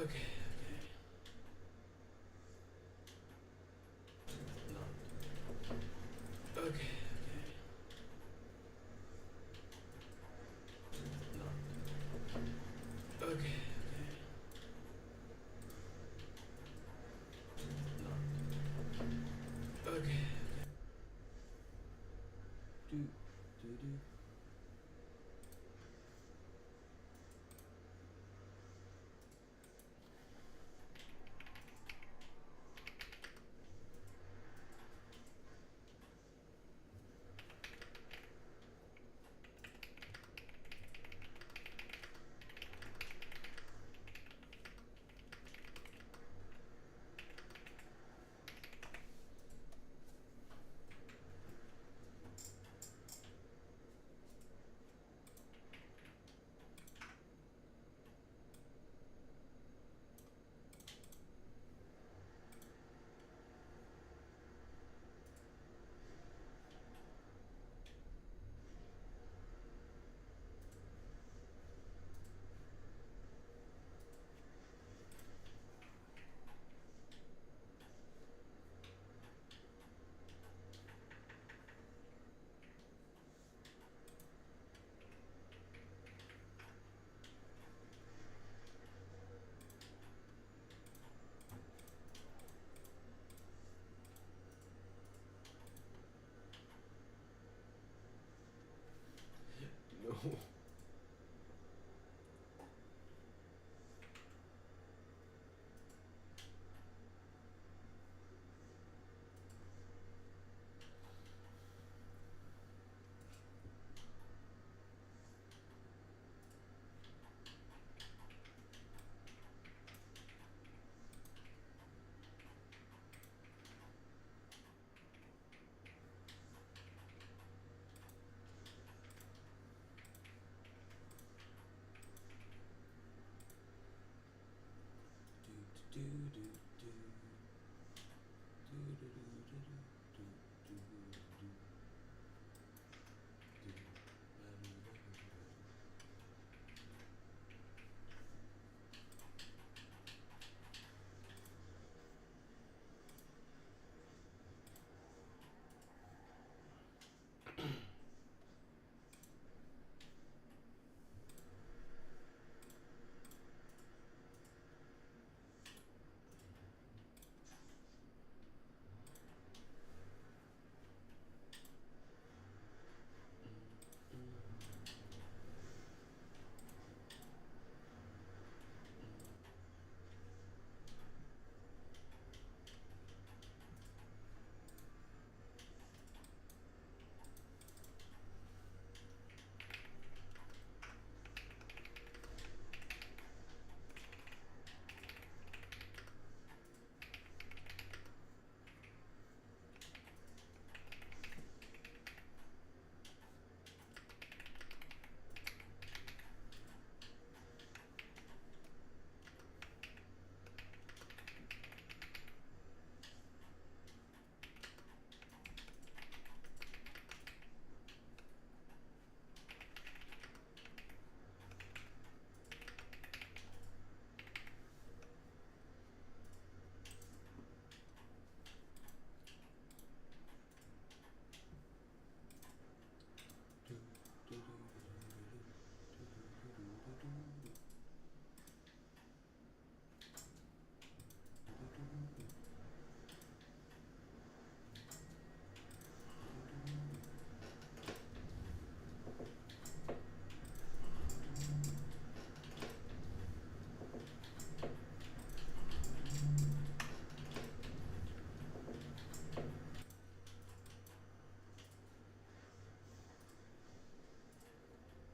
Okay. No. Okay. No. Okay. No. Okay. Do. No. Do do do. Do do do do do do do.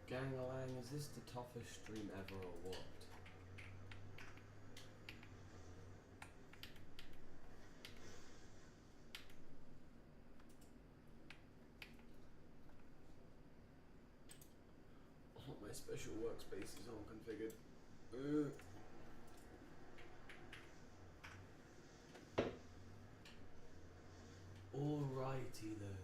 Gang-a-lang, is this the toughest stream ever or what? Oh, my special workspace is unconfigured. Alrighty then.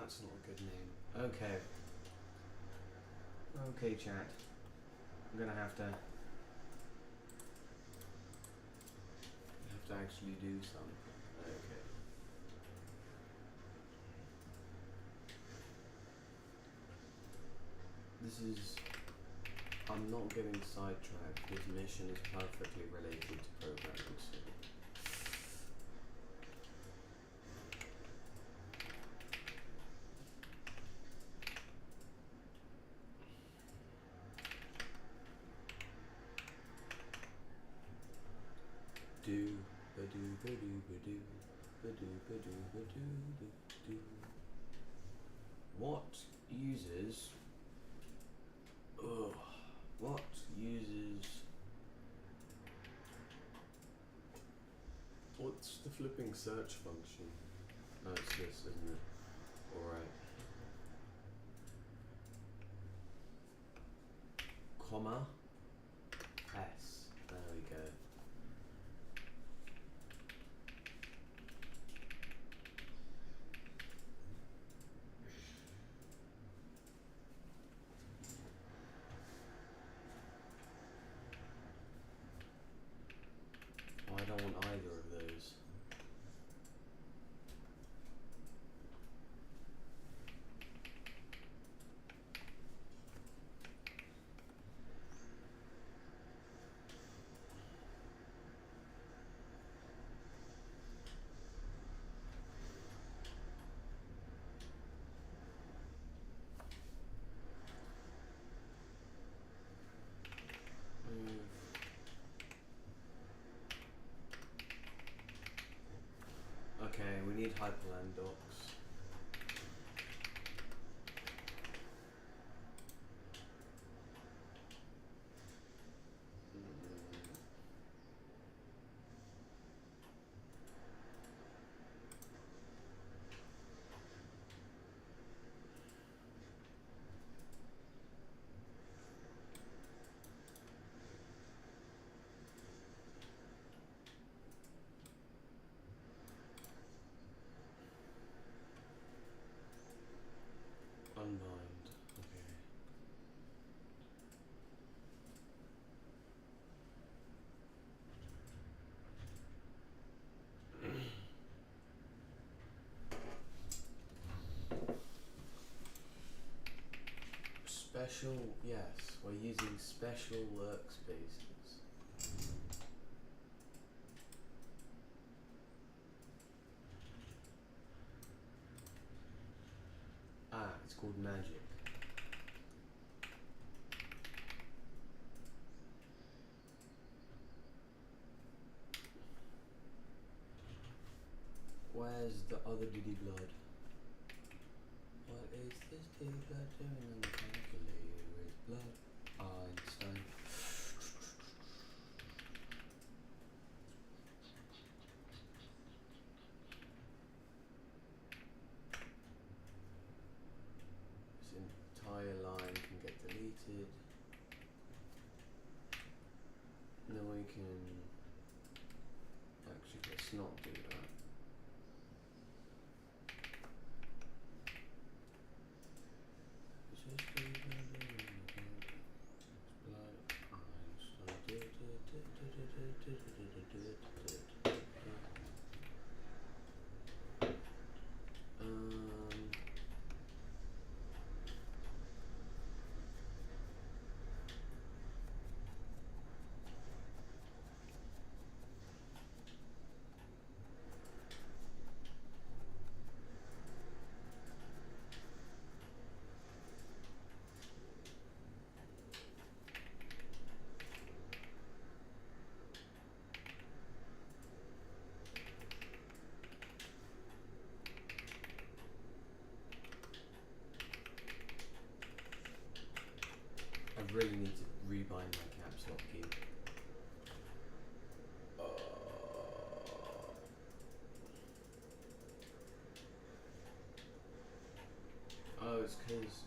That's not a good name. Okay. Okay, chat. I'm gonna have to actually do something. Okay. This is... I'm not getting sidetracked. This mission is perfectly related to programming, so... What uses... Ugh. What uses... What's the flipping search function? Oh, it's this, isn't it? Alright. Comma. S. There we go. Oh, I don't want either of those. Okay, we need hyperland docs. Unbind. Okay. Special, yes, we're using special workspaces. Ah, it's called magic. Where's the other Diddy blood? What is this Diddy blood doing on the calculator with blood? Einstein. This entire line can get deleted. And then we can... Actually, let's not do that. I really need to rebind my caps lock key. his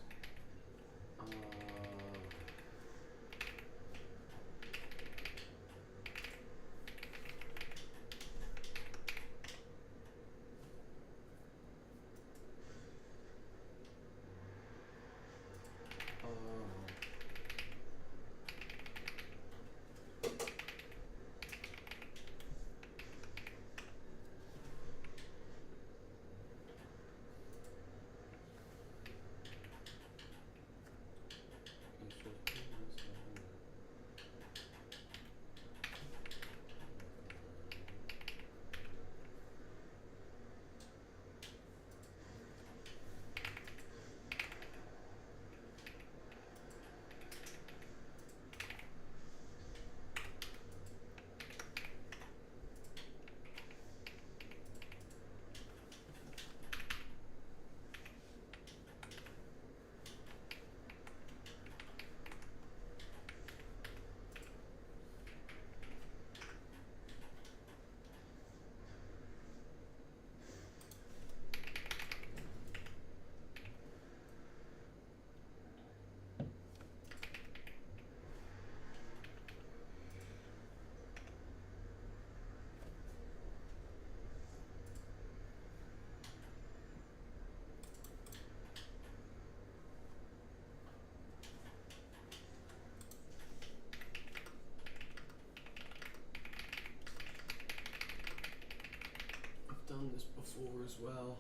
done this before as well.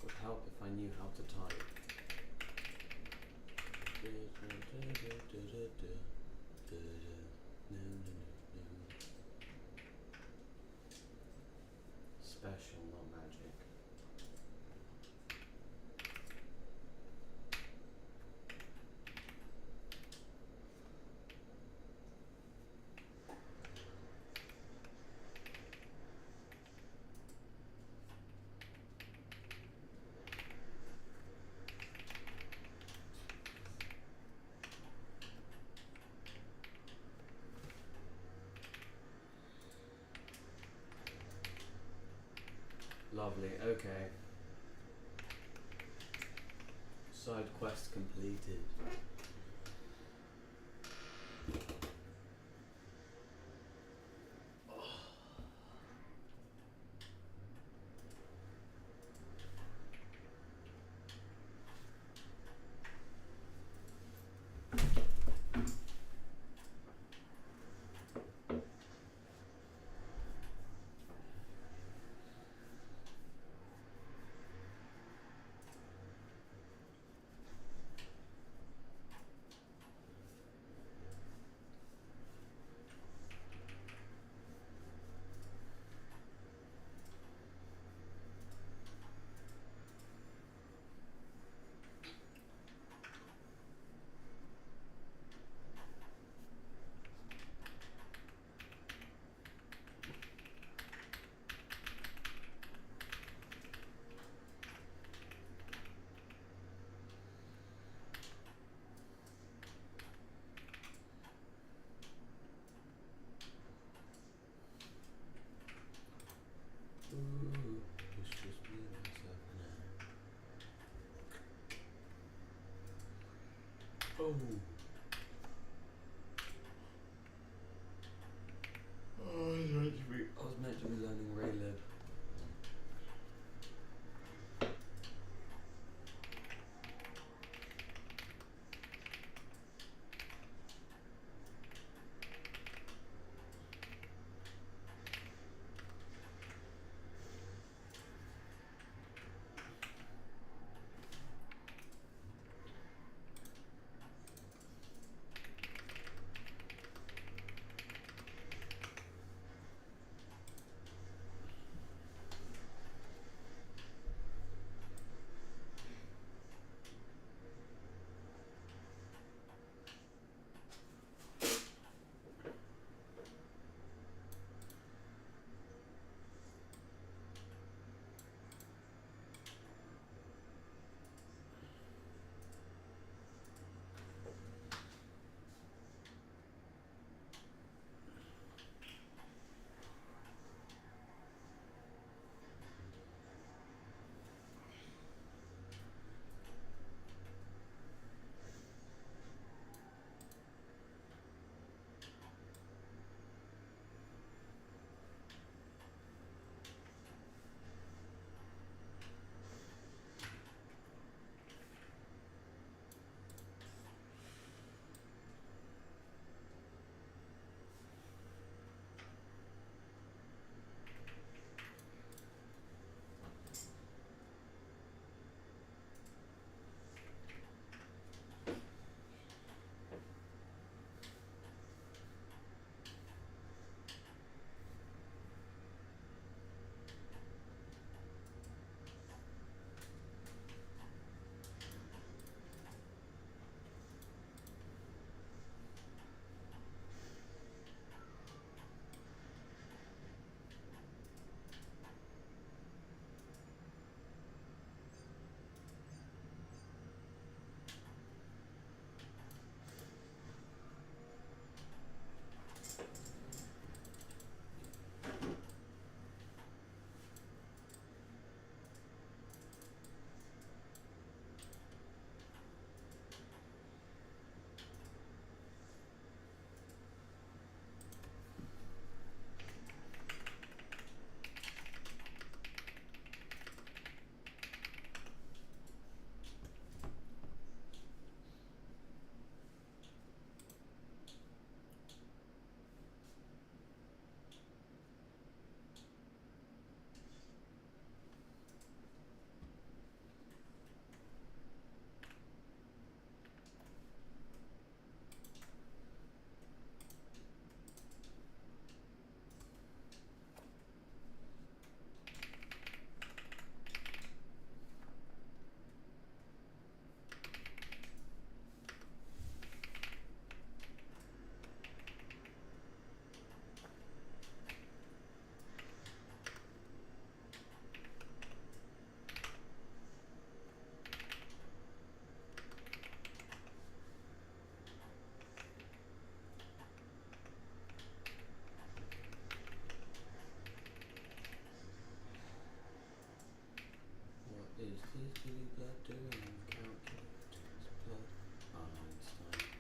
Would help if I knew how to type. Special, not magic. Lovely, okay. Side quest completed. It's just me and myself now. Oh. I was meant to be learning raylib. Diddy blood doing calculations blood Einstein.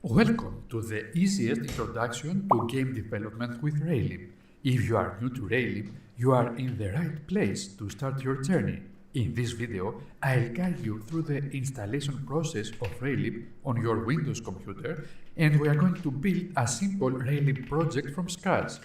Welcome to the easiest introduction to game development with raylib. If you are new to raylib, you are in the right place to start your journey. In this video, I'll guide you through the installation process of raylib on your Windows computer, and we are going to build a simple raylib project from scratch.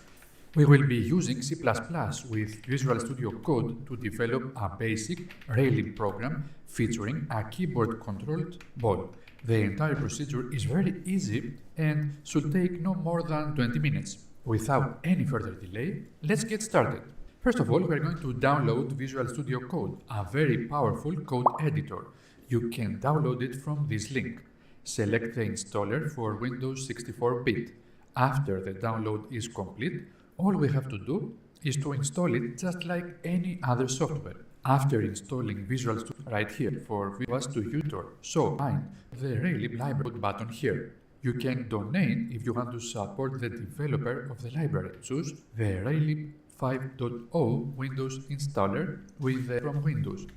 We will be using C++ with Visual Studio Code to develop a basic raylib program featuring a keyboard-controlled ball. The entire procedure is very easy and should take no more than 20 minutes. Without any further delay, let's get started. First of all, we are going to download Visual Studio Code, a very powerful code editor. You can download it from this link. Select the installer for Windows 64-bit. After the download is complete, all we have to do is to install it just like any other software. After installing Visual Studio right here for was to user, so find the raylib library button here. You can donate if you want to support the developer of the library. Choose the raylib 5.0 Windows installer from Windows.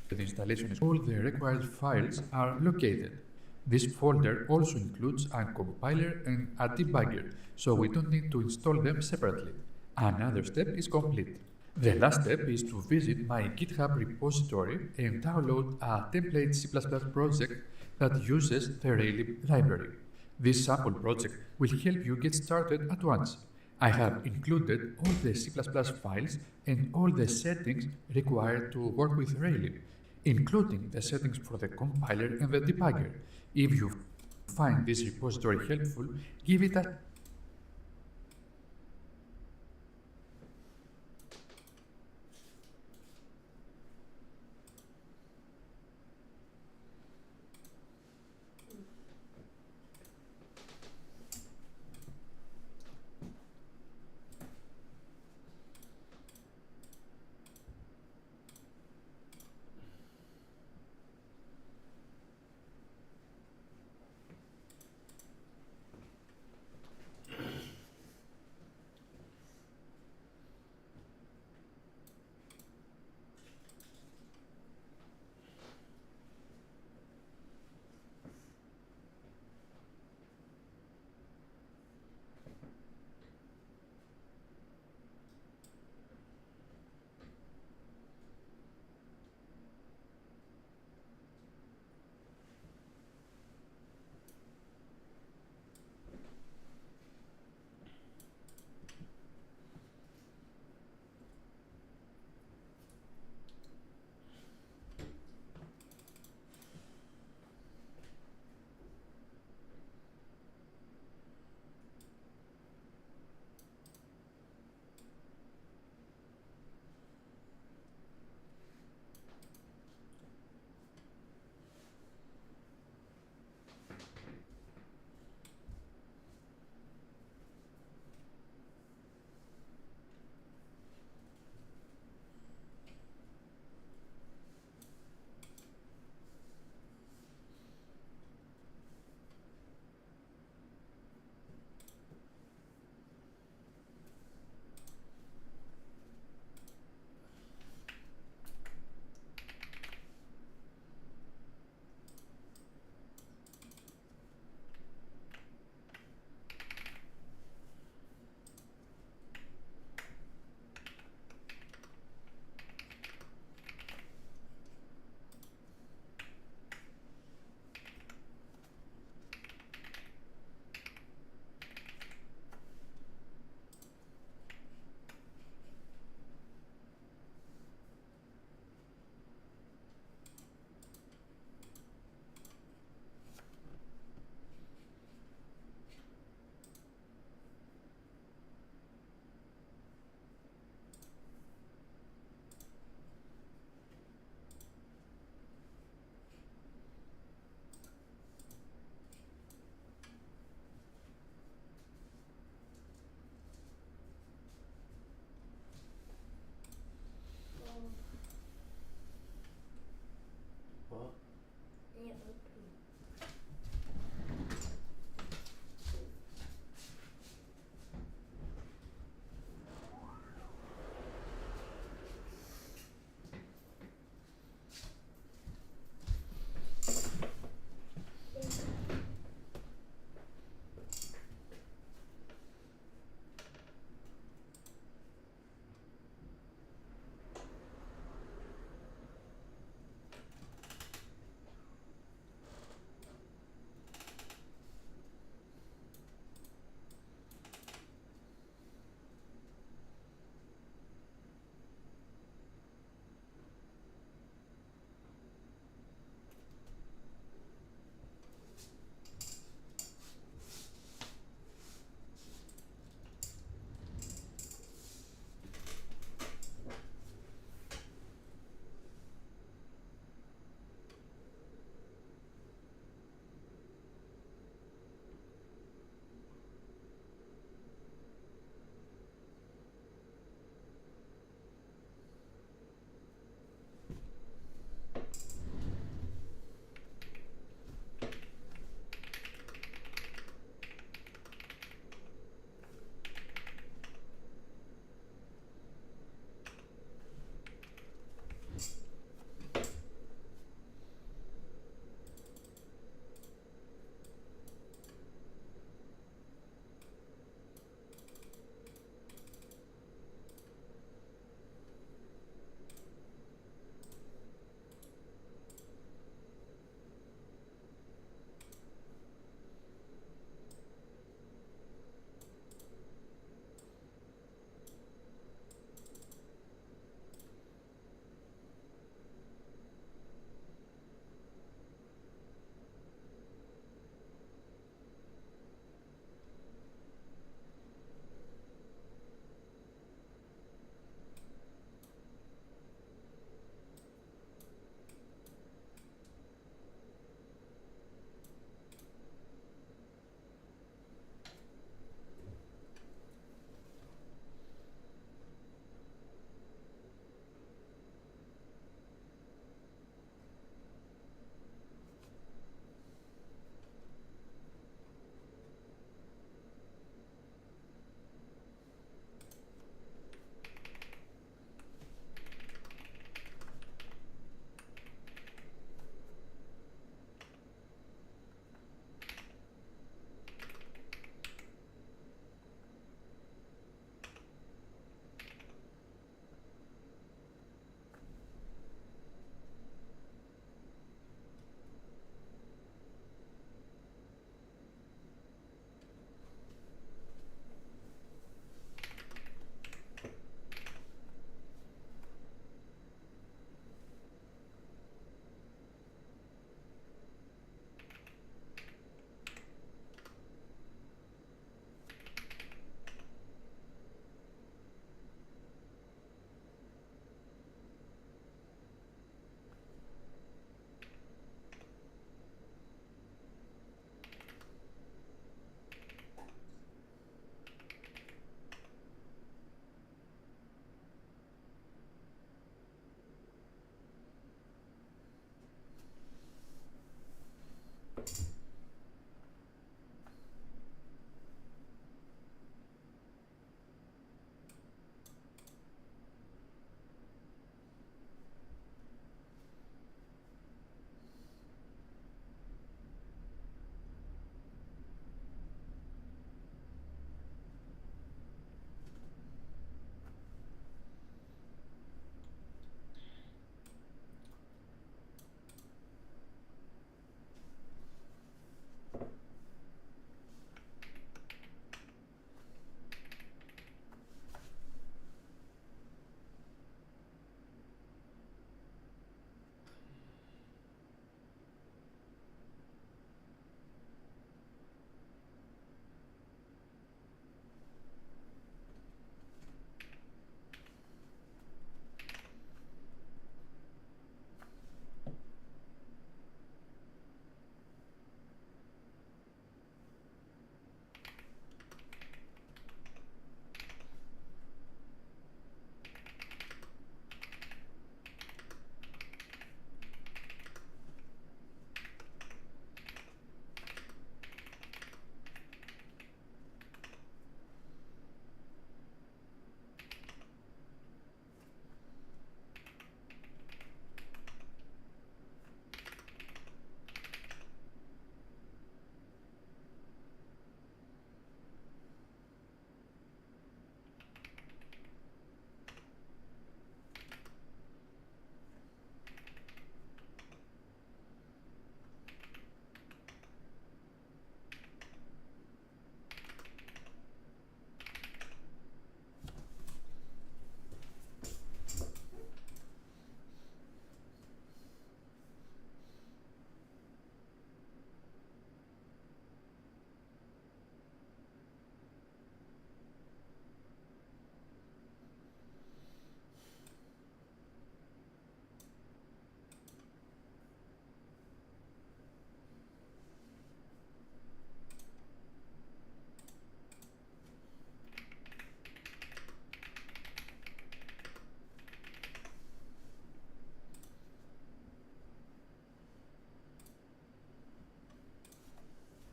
The installation is all the required files are located. This folder also includes a compiler and a debugger, so we don't need to install them separately. Another step is complete. The last step is to visit my GitHub repository and download a template C++ project that uses the raylib library. This sample project will help you get started at once. I have included all the C++ files and all the settings required to work with raylib, including the settings for the compiler and the debugger. If you find this repository helpful, give it a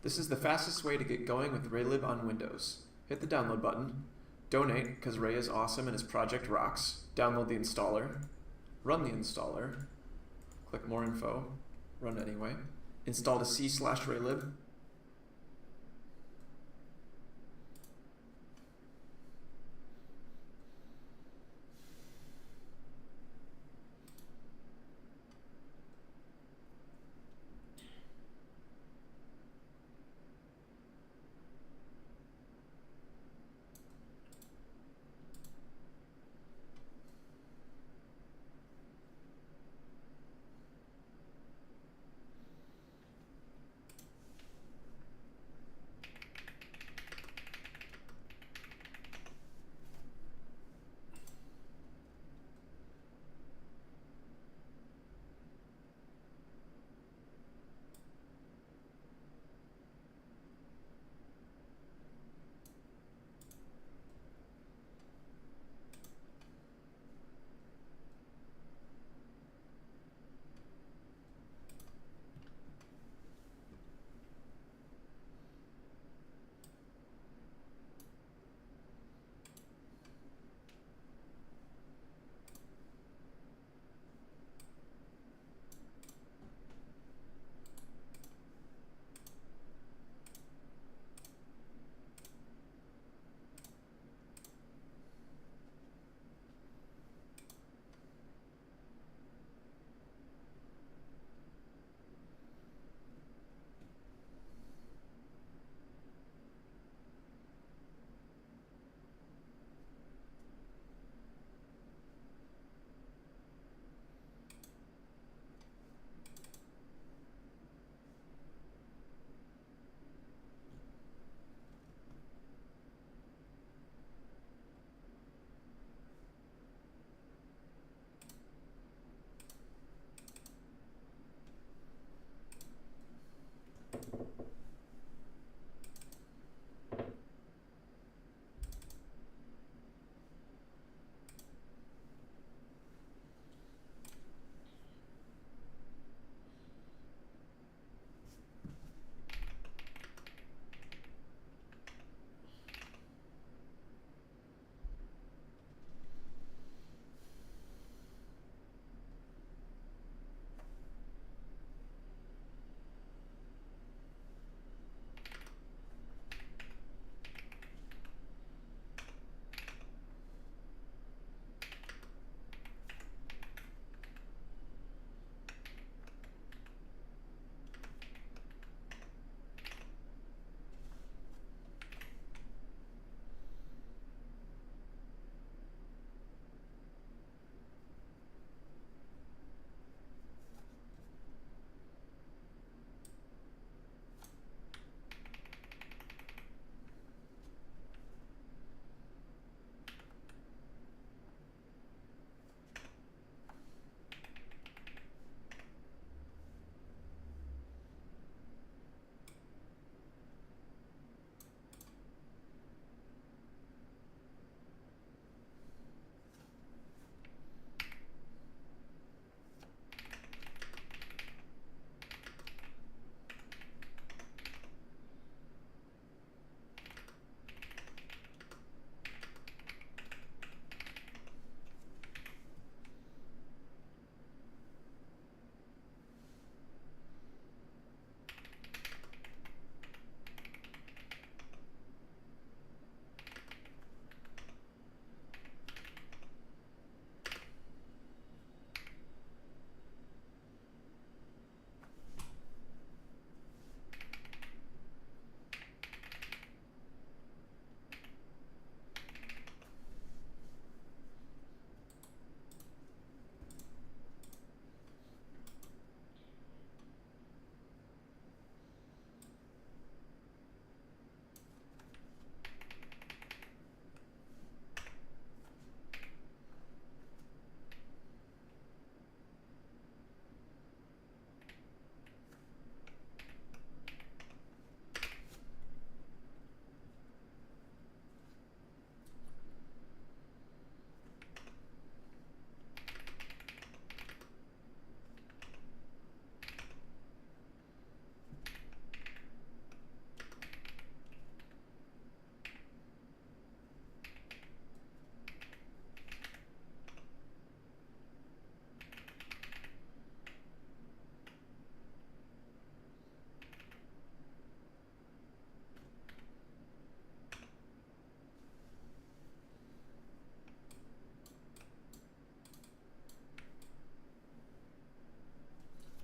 This is the fastest way to get going with raylib on Windows. Hit the download button, donate because Ray is awesome and his project rocks, download the installer, run the installer, click more info, run anyway, install to c/raylib,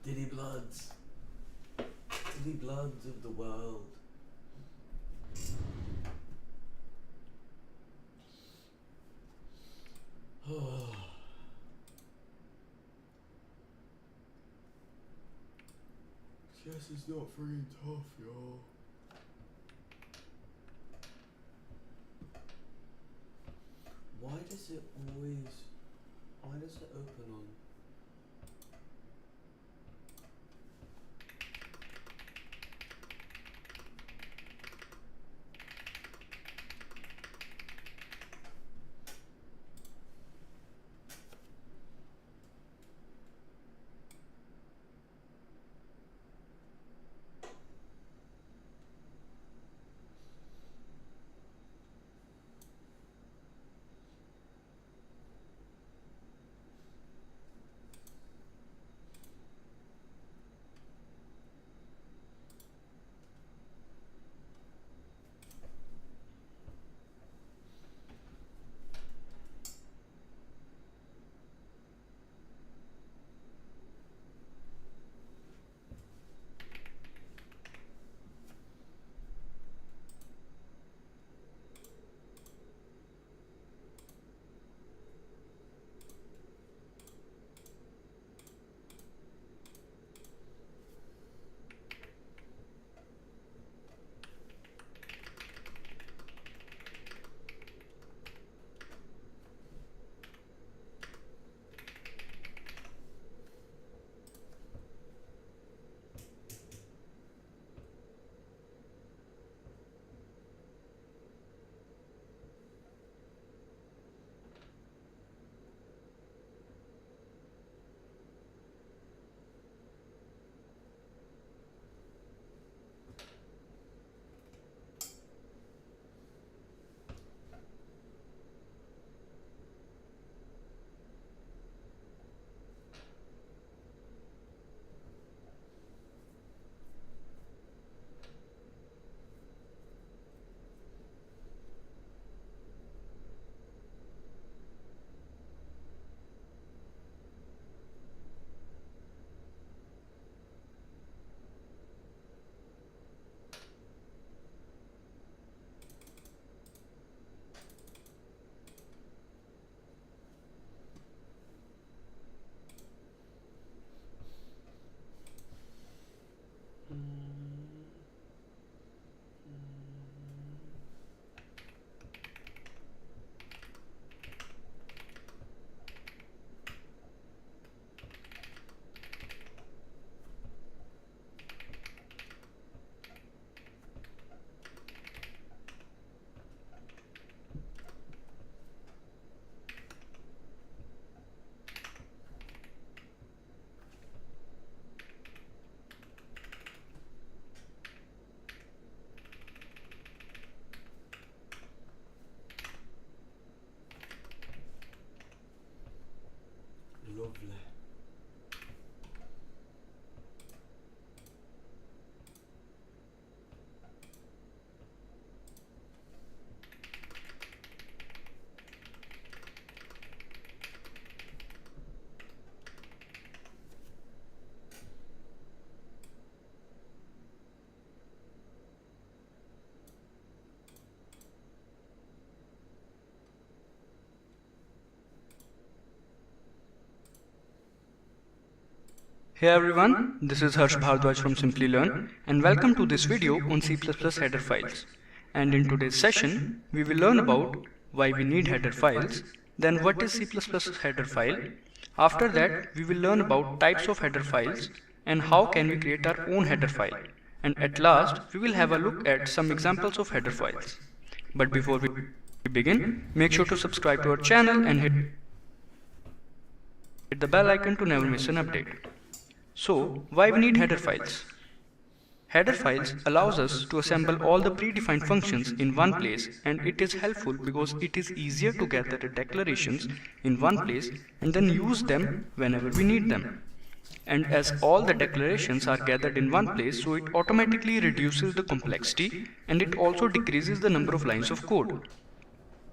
Diddy Bloods. Diddy Bloods of the world. Yes, it's not freaking tough, y'all. Why does it open on? Lovely. Hey everyone, this is Harsh Bhardwaj from Simply Learn and welcome to this video on C++ header files. And in today's session, we will learn about why we need header files, then what is C++ header file. After that, we will learn about types of header files and how can we create our own header file. And at last, we will have a look at some examples of header files. But before we begin, make sure to subscribe to our channel and hit the bell icon to never miss an update. So, why we need header files? Header files allows us to assemble all the predefined functions in one place, and it is helpful because it is easier to gather the declarations in one place and then use them whenever we need them. And as all the declarations are gathered in one place, so it automatically reduces the complexity and it also decreases the number of lines of code.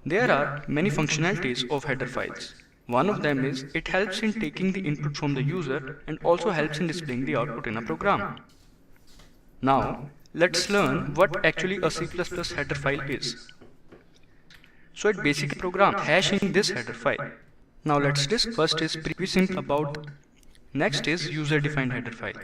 There are many functionalities of header files. One of them is it helps in taking the input from the user and also helps in displaying the output in a program. Now, let's learn what actually a C++ header file is. So it basically programs hashing this header file. Now let's discuss. First is preview about. Next is user-defined header file.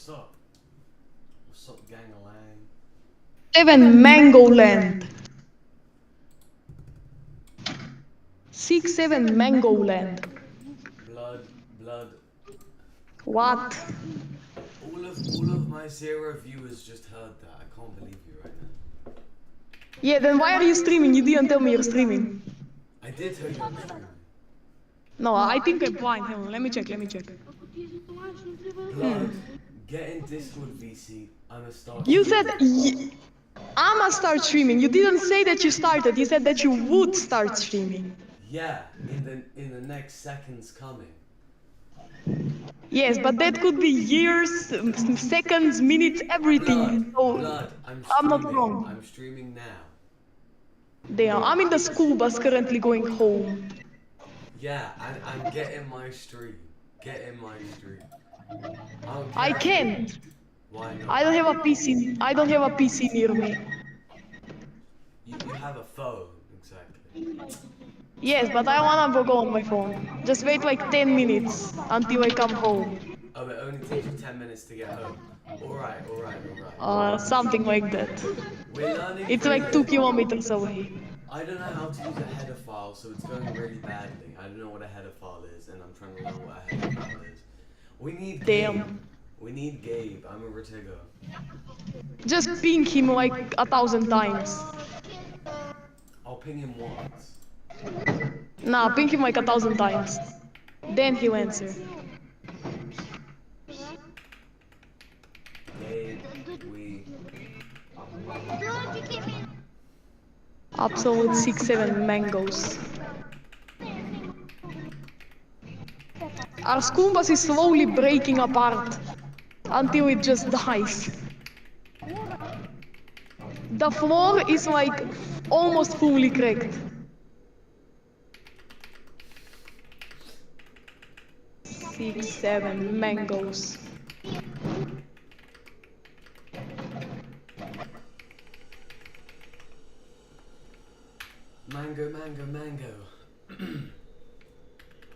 What's up? What's up, gang-a-lang? 7 Mangoland. 6-7 Mangoland. Blood. What? All of my 0 viewers just heard that. I can't believe you right now. Yeah, then why are you streaming? You didn't tell me you're streaming. I did tell you I'm streaming. No, I think I'm blind. Hang on, let me check. Blood, get in Discord VC. I'ma start. You said I'ma start streaming. You didn't say that you started. You said that you would start streaming. Yeah, in the next seconds coming. Yes, but that could be years, seconds, minutes, everything. Blood, I'm not wrong. I'm streaming now. Damn, I'm in the school bus currently going home. Yeah, I'm getting my stream. Get in my stream. I can't. Why not? I don't have a PC. I don't have a PC near me. You have a phone, exactly. Yes, but I wanna go on my phone. Just wait like 10 minutes until I come home. Oh, it only takes you 10 minutes to get home. Alright. Something like that. We're learning. It's like 2 kilometers away. I don't know how to use a header file, so it's going really badly. I don't know what a header file is, and I'm trying to learn what a header file is. We need Gabe. We need Gabe. I'm a Retigo. Just ping him like 1,000 times. I'll ping him once. Nah, ping him like 1,000 times. Then he'll answer. Gabe, we... Absolute 6-7 mangoes. Our school bus is slowly breaking apart until it just dies. The floor is like almost fully cracked. 6-7 mangoes. Mango.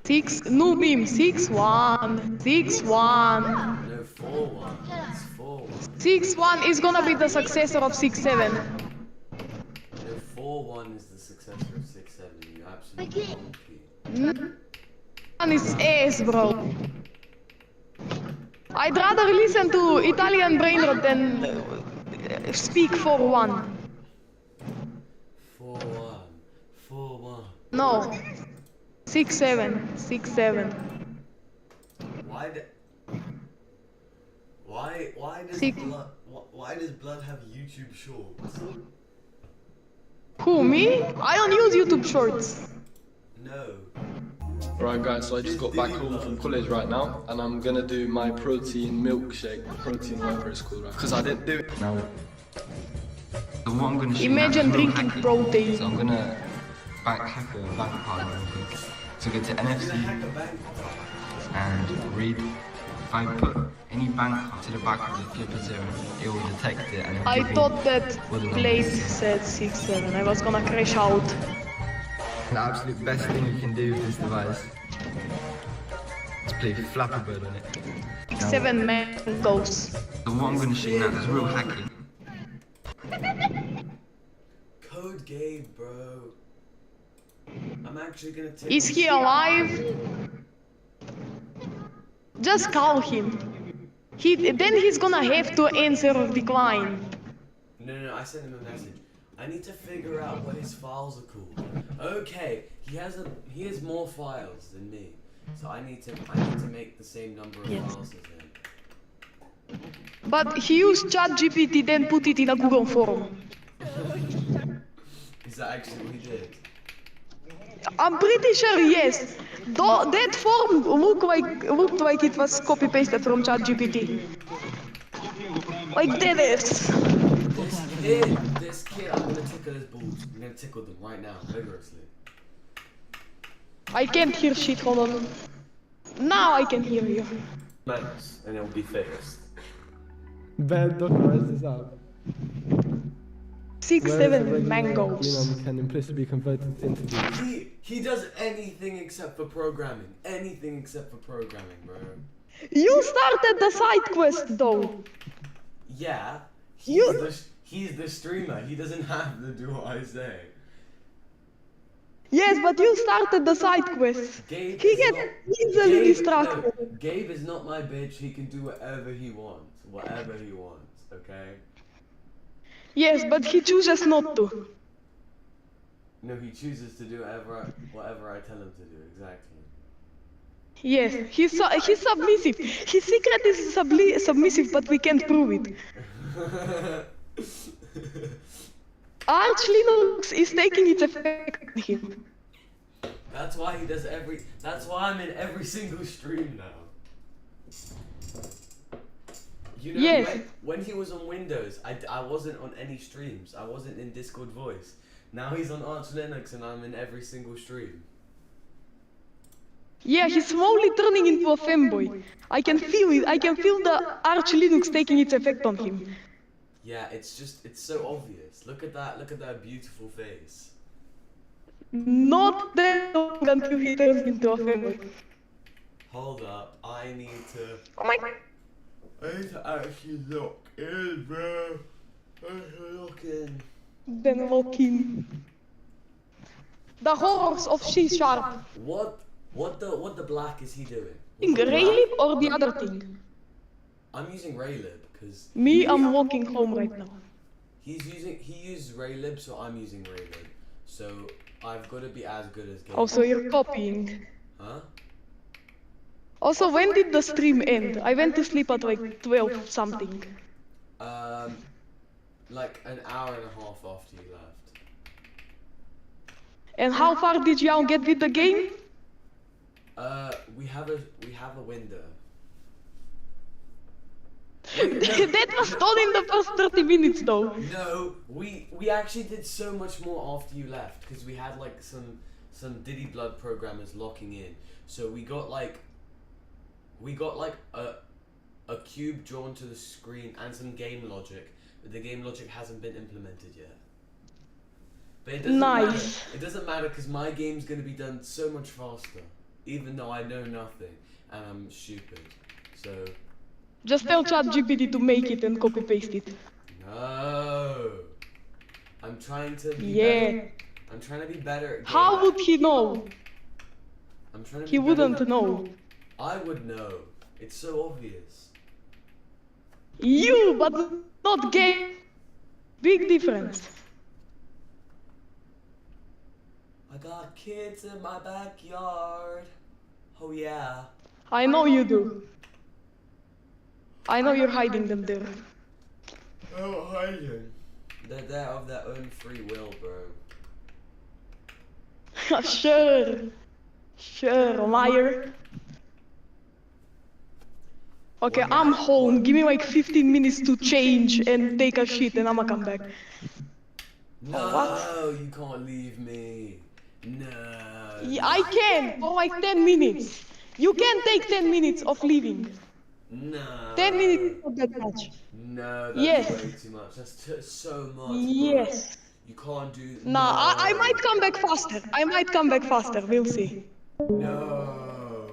Neovim, 6-1. 6-1. No, 4-1. It's 4-1. 6-1 is gonna be the successor of 6-7. No, 4-1 is the successor of 6-7. You absolutely monkey. One is ass, bro. I'd rather listen to Italian brainrot than speak 4-1. 4-1. No. 6-7. 6-7. Why does Blood have YouTube Shorts? Who, me? I don't use YouTube Shorts. No. Alright guys, so I just got back home from college right now, and I'm gonna do my protein milkshake, protein whatever it's called, right? Because I didn't do it. Now, So what I'm gonna show Imagine you now is real drinking hacking. protein. So I'm gonna hack a bank card real quick. So go to NFC and read. If I put any bank card to the back of the flipper zero, it will detect it and it will I give me thought that all the Blade numbers. said 6-7. I was gonna crash out. The absolute best thing you can do with this device is play Flappy Bird on it. 6-7 mangoes. So what I'm gonna show you now is real hacking. Code Gabe, bro. I'm actually gonna take. Is he alive? Just call him. Then he's gonna have to answer decline. No, I sent him a message. I need to figure out what his files are called. Okay, he has more files than me, so I need to make the same number of Yes. files as him. But he used ChatGPT, then put it in a Google form. Is that actually what he did? I'm pretty sure yes. Though that form looked like it was copy pasted from ChatGPT. Like dead ass. This kid, I'm gonna tickle his balls. I'm gonna tickle them right now, vigorously. I can't hear shit, hold on. Now I can hear you. Max, and it'll be fixed. Ben, document this out. 6-7 mangoes. Can implicitly be converted into these. He does anything except for programming. Anything except for programming, bro. You started the side quest though. Yeah, You- he's the streamer. He doesn't have to do what I say. Yes, but you started the side quest. Gabe He is gets not. easily Gabe, distracted. no, Gabe is not my bitch. He can do whatever he wants. Whatever he wants. Okay. Yes, but he chooses not to. No, he chooses to do whatever I tell him to do. Exactly. Yes, he's submissive. His secret is submissive, but we can't prove it. Arch Linux is taking its effect on him. That's why he does every. That's why I'm in every single stream now. You know, Yes. when he was on Windows, I wasn't on any streams. I wasn't in Discord voice. Now he's on Arch Linux and I'm in every single stream. Yeah, he's slowly turning into a fanboy. I can feel it. I can feel the Arch Linux taking its effect on him. Yeah, it's so obvious. Look at that beautiful face. Not that long until he turns into a fanboy. Hold up, I need to Oh my god. actually lock in, bro. I need to lock in. Then walk in. The horrors of C-sharp. What the black is he doing? In raylib or the other thing? I'm using raylib because Me, I'm walking home right now. he used raylib, so I'm using raylib. So I've got to be as good as Gabe. Also, you're copying. Huh? Also, when did the stream end? I went to sleep at like 12 something. Like an hour and a half after you left. And how far did you get with the game? We have a window. That was done in the first 30 minutes though. No, we actually did so much more after you left because we had like some Diddy Blood programmers locking in. So we got like a cube drawn to the screen and some game logic, but the game logic hasn't been implemented yet. But it doesn't Nice. matter. It doesn't matter because my game's gonna be done so much faster, even though I know nothing and I'm stupid. So Just tell ChatGPT to make it and copy paste it. no, I'm trying to be Yeah. better. I'm trying to be better at game. How would he know? I'm trying to He be wouldn't better. know. I would know. It's so obvious. You, but not game. Big difference. I got kids in my backyard. Oh yeah. I know you do. I know you're hiding them there. Oh, hiding. They're there of their own free will, bro. Sure. Sure, liar. Okay, I'm home. Give me like 15 minutes to change and take a shit and I'ma come back. No, you can't leave me. No. Yeah, I can for like 10 minutes. You can take 10 minutes of leaving. No. 10 minutes is not that much. No, that's Yes. way too much. That's so much. Bro. Yes. You can't do. Nah, I might come back faster. I might come back faster. We'll see. No.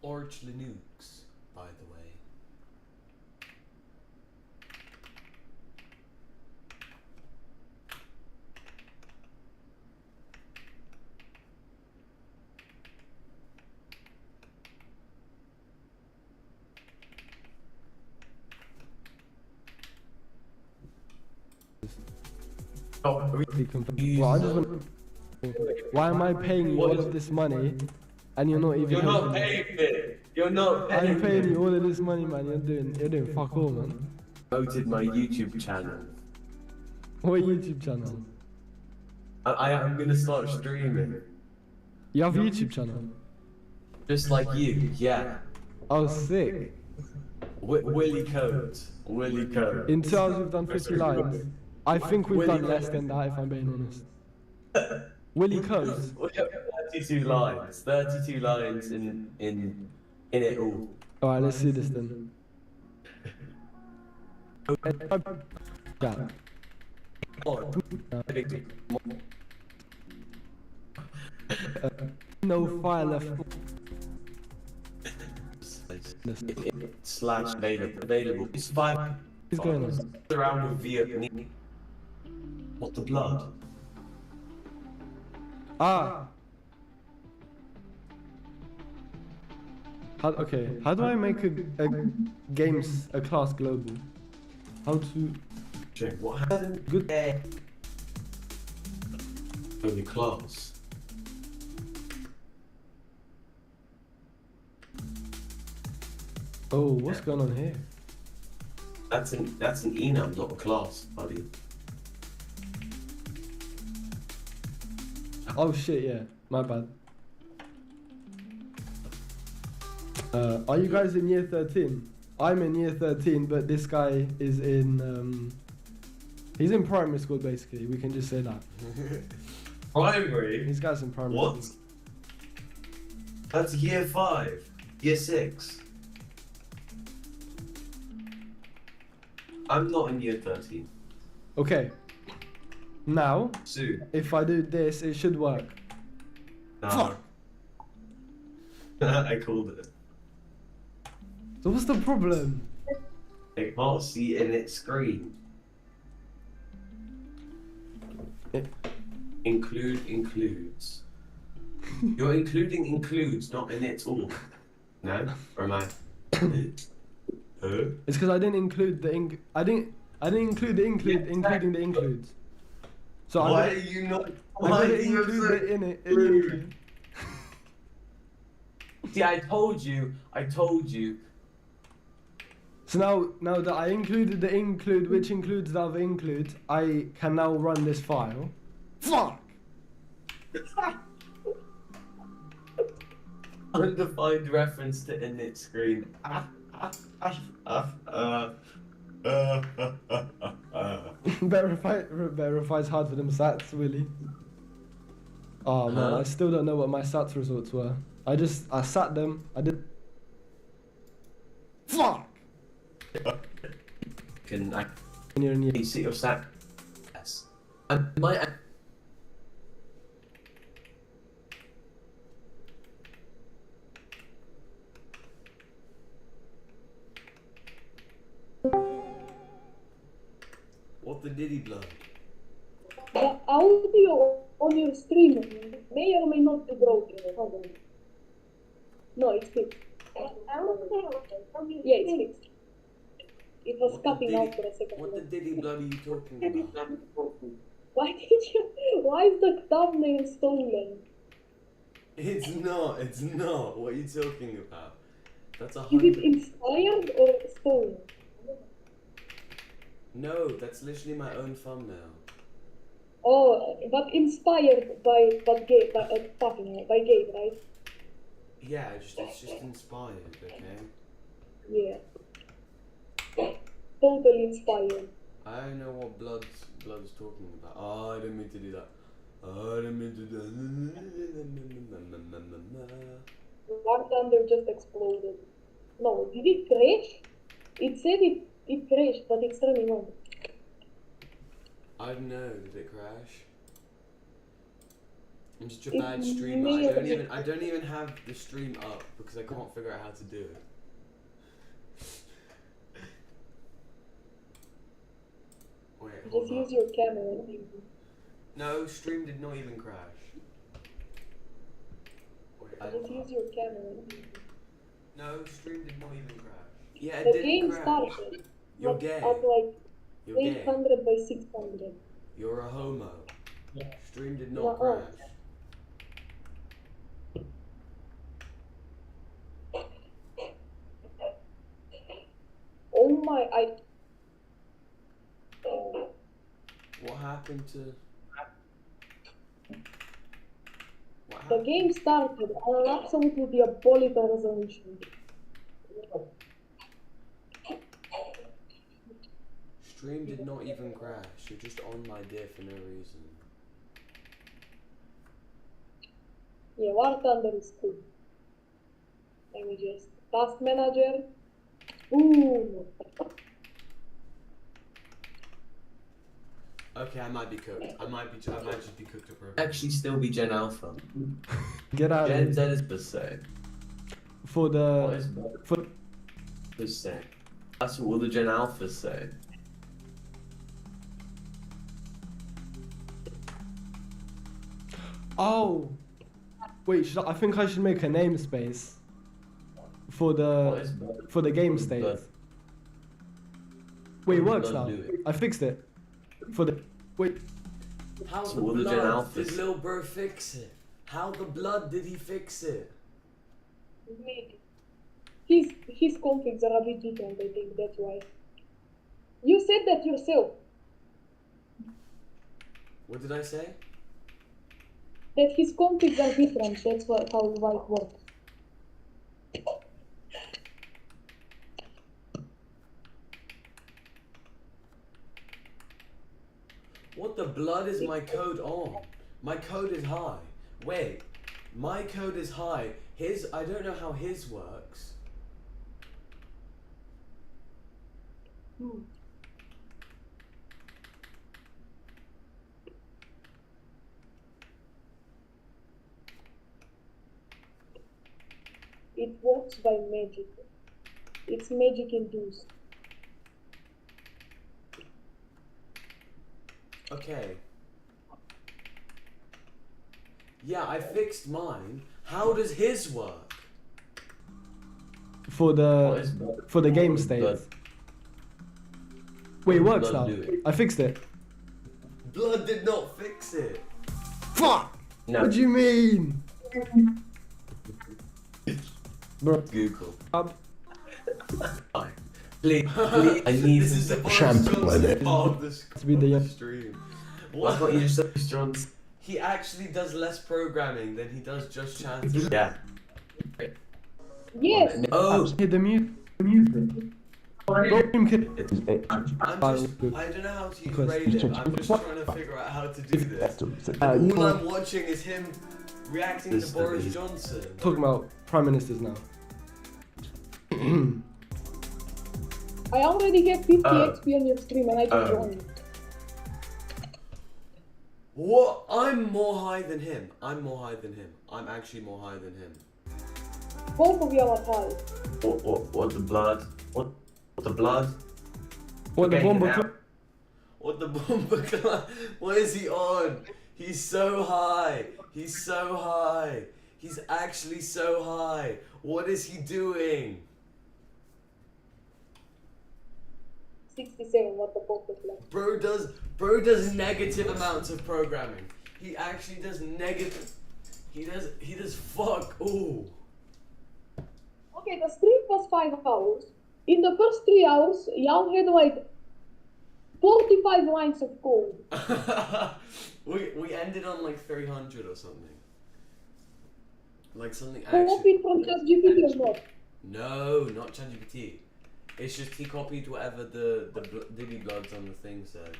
Arch Linux, by the way. Be confirmed. Well, I just want. Why am I paying you all of this money, and you're not even? You're not helping me? paying me. You're not paying I'm paying you all of this money, man. You're doing fuck all, man. Promoted my YouTube channel. What YouTube channel? I'm gonna start streaming. You have a YouTube channel? Just like you, yeah. Oh, sick. Willy Code. Willy Code. In 2 hours, we've done 50 lines. I think we've done less than that, if I'm being honest. Willy Codes. 32 lines. 32 lines in it all. Alright, let's see this then. Yeah. No file left. Slash available. It's 5. What's going on? Around with Vietnam. What the blood? Ah! Okay, how do I make a class global? How to... Check what happened? Good. Only class. Oh, what's going on here? That's an enum, not a class, buddy. Oh shit, yeah, my bad. Are you guys in year 13? I'm in year 13, but this guy is in, he's in primary school basically, we can just say that. Primary? These guys in primary What? school. That's year 5. Year 6. I'm not in year 13. Okay. Now, Soon. if I do this, it should work. No. Fuck. I called it. So what's the problem? I can't see in its screen. Includes. You're including includes, not in it all. No? Or am I? It's because I didn't include the I didn't include the including the includes. So Why are you not? I Why are didn't you include so it in it. rude? See, I told you. So now that I included the include, which includes the other includes, I can now run this file. Fuck! Undefined reference to init screen. Verify's hard for them sats, Willy. Oh man, I still don't know what my sats results were. I sat them, I did... Fuck! Can I You're in year... see your sat? Yes. I might. What the diddy blood? The audio on your stream may or may not be broken. Hold on. No, it's fixed. Yeah, it's fixed. It was cutting out for a second. What the diddy blood are you talking about? Why is the thumbnail stolen? It's not. What are you talking about? That's a Is it hundred. inspired or stolen? No, that's literally my own thumbnail. Oh, but inspired by Gabe, right? Yeah, it's just inspired, okay? Yeah. Totally inspired. I don't know what blood's talking about. Oh, I didn't mean to do that. I didn't mean to do that. War Thunder just exploded. No, did it crash? It said it crashed, but it's running on. I don't know, did it crash? I'm such a bad streamer. I don't even have the stream up because I can't figure out how to do it. Wait, hold Just on. use your camera. No, stream did not even crash. Wait, Just use your camera. no, stream did not even crash. Yeah, it The didn't game crash. started You're at gay. like You're gay. 800 by 600. You're a homo. Stream did not Nuh-uh. crash. Oh my, What happened to? What the happened? game started on an absolutely diabolical resolution. Stream did not even crash. You're just on my dear for no reason. Yeah, War Thunder is cool. Let me just task manager. Boom. Okay, I might be cooked. I might just be cooked to program. Actually, still be Gen Alpha. Get out Gen of Z here. is pathetic. For What the is for pathetic? That's what all the Gen Alphas say. oh wait, I think I should make a namespace for What is the game state. But- Wait, it Blood works now. do it. I fixed it. For the wait, How So the all the Gen blood did Alphas- Lil Bro fix it? How the blood did he fix it? Maybe. His configs are a bit different, I think, that's why. You said that yourself, What did I say? that his configs are different, that's why it works. What the blood is my code on? My code is high. Wait, my code is high. I don't know how his works. Hmm. It works by magic. It's magic induced. Okay. Yeah, I fixed mine. How does his work? for What is the game state. Blood. Wait, it works Blood now. do it. I fixed it. Blood did not fix it. Fuck! No. What do you mean? Bro, Google. Fine. Please, I need This is the some Boris shampoo in Johnson it. part of the to be the stream. I What? thought you just said John's. He actually does less programming than he does just chanting. Yeah. Yes! Oh, hit the music. Bro, him kid- I don't know how to use Because- raylib. I'm just trying to figure out how to do this. All I'm watching is him reacting to Boris Johnson. Talking about prime ministers now. I already have 50 XP on your stream and I just joined. What? I'm more high than him. I'm more high than him. I'm actually more high than him. Both of you are high. what the blood? What the blood? What the Banging bomber? out. What the bomber clan? What is he on? He's so high. He's so high. He's actually so high. What is he doing? 67, what the fuck was left? Bro does negative amounts of programming. He actually does negative. He does fuck all. Okay, the stream was 5 hours. In the first 3 hours, y'all had like 45 lines of code. we ended on like 300 or something. Like something Who actually. copied from ChatGPT or not? No, not ChatGPT. It's just he copied whatever the Diddy Bloods on the thing said.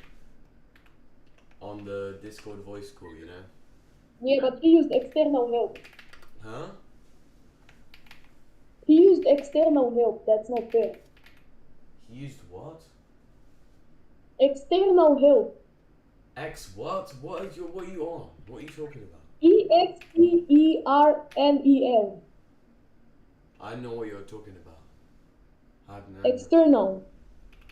On the Discord voice call, you know? Yeah, but he used external help. Huh? He used external help, that's not fair. He used what? External help. What? What are you on? What are you talking about? He external. I know what you're talking about. External.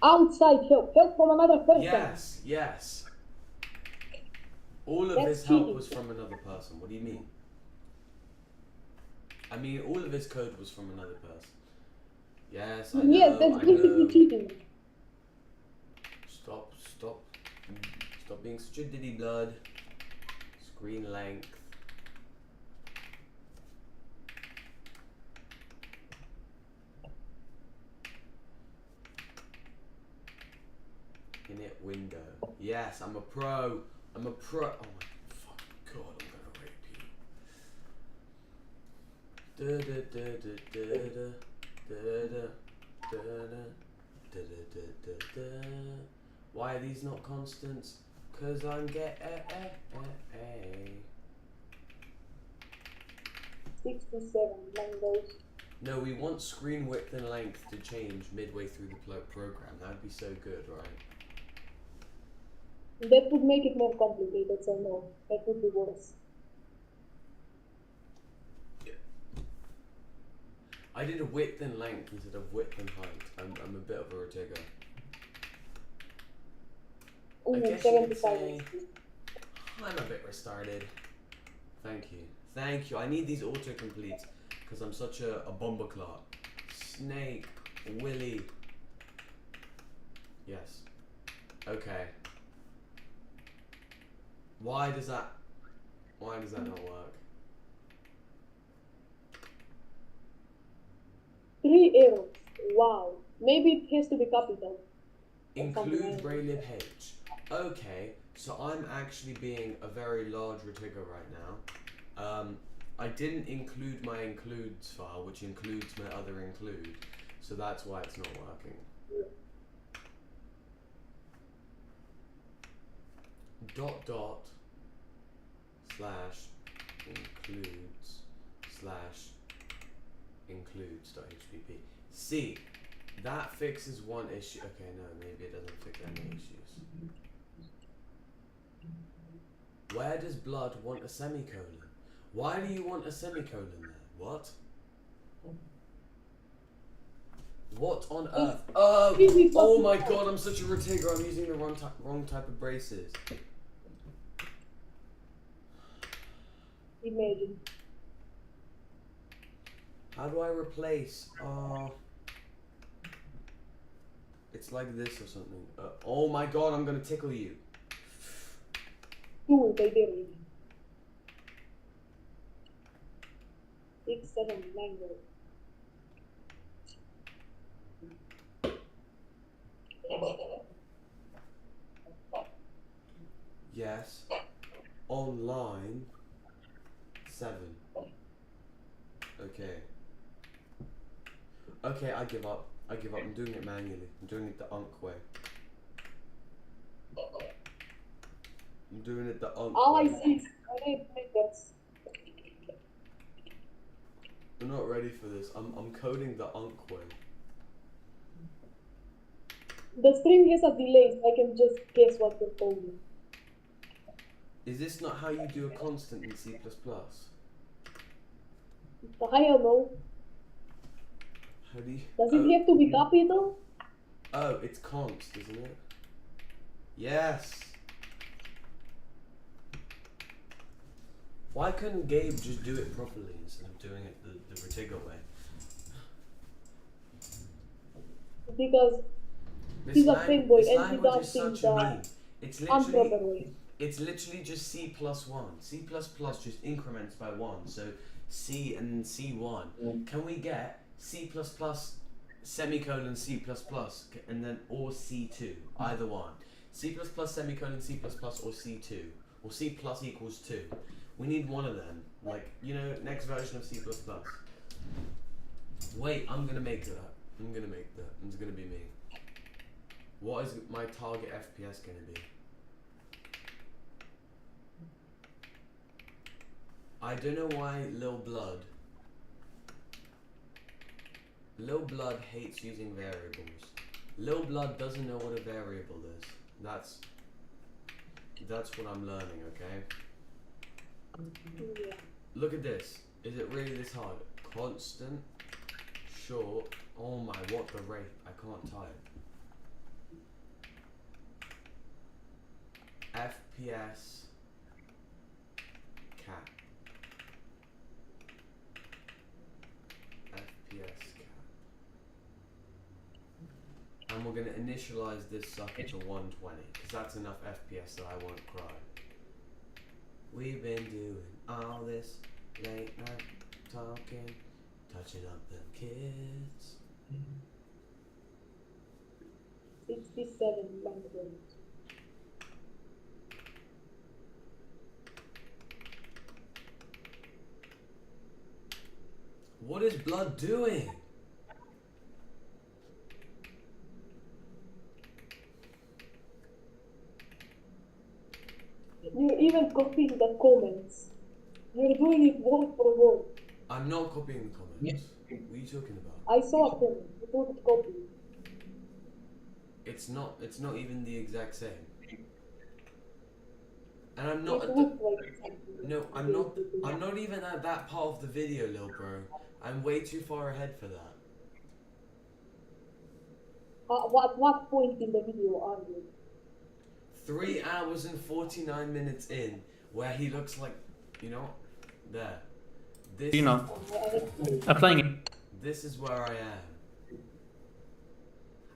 Outside help. Help from another person. Yes, yes. All of That's his help cheating. was from another person. What do you mean? I mean, all of his code was from another person. Yes, I know. Yes, that's I basically know. cheating. Stop being such a diddy blood. Screen length. Init window. Yes, I'm a pro. I'm a pro. Oh my fucking god, I'm gonna rape you. Why are these not constants? Cause I'm get 67 mangoes. No, we want screen width and length to change midway through the program. That would be so good, right? That would make it more complicated, so no, that would be worse. I did a width and length instead of width and height. I'm a bit of a rotigo. I Ooh, guess you could 75. say I'm a bit retarded. Thank you. Thank you. I need these autocompletes because I'm such a bumbleclot. Snake. Willy. Yes. Okay. Why does that not work? 3 errors. Wow. Maybe it has to be capital. Include raylib H. Okay, so I'm actually being a very large rotigo right now. I didn't include my includes file, which includes my other include, so that's why it's not working. Dot slash includes slash includes.hpp. See, that fixes one issue. Okay, no, maybe it doesn't fix any issues. Where does blood want a semicolon? Why do you want a semicolon there? What? What on earth? Oh my god, I'm such a rotigo. I'm using the wrong type of braces. Imagine. How do I replace? It's like this or something. Oh my god, I'm gonna tickle you. Ooh, they did it. 6, 7 mango. Yes. Online 7. Okay. Okay, I give up. I'm doing it manually. I'm doing it the Unk way. I'm doing it the Unk All I way. see is methods. I'm not ready for this. I'm coding the Unk way. The stream has a delay, so I can just guess what you're coding. Is this not how you do a constant in C++? I don't know. How do you... Does it have to be capital? Oh, it's const, isn't it? Yes! Why couldn't Gabe just do it properly instead of doing it the Rotigo way? Because he's a fanboy and he does things the improper way. It's literally just C++. C++ just increments by 1, so C and C1. Can we get C++ semicolon C++ and then or C2, either one. C++ semicolon C++ or C2, or C plus equals 2. We need one of them, like, you know, next version of C++. Wait, I'm gonna make that. It's gonna be me. What is my target FPS gonna be? I don't know why Lil Blood hates using variables. Lil Blood doesn't know what a variable is. That's what I'm learning, okay? Yeah. Look at this. Is it really this hard? Constant, short. Oh my, what the rate? I can't type. FPS cap. FPS cap. And we're gonna initialize this sucker to 120, because that's enough FPS that I won't cry. We've been doing all this late night talking, touching up them kids. 67 banknotes. What is blood doing? You're even copying the comments. You're doing it word for word. I'm not copying the comments. What are you talking about? I saw a comment. You don't copy. It's not even the exact same. And I'm not It at the, looks like something. no, I'm not even at that part of the video, lil bro. I'm way too far ahead for that. What point in the video are you? 3 hours and 49 minutes in, where he looks like, you know, there. This, You know, I I'm playing it. this is where I am.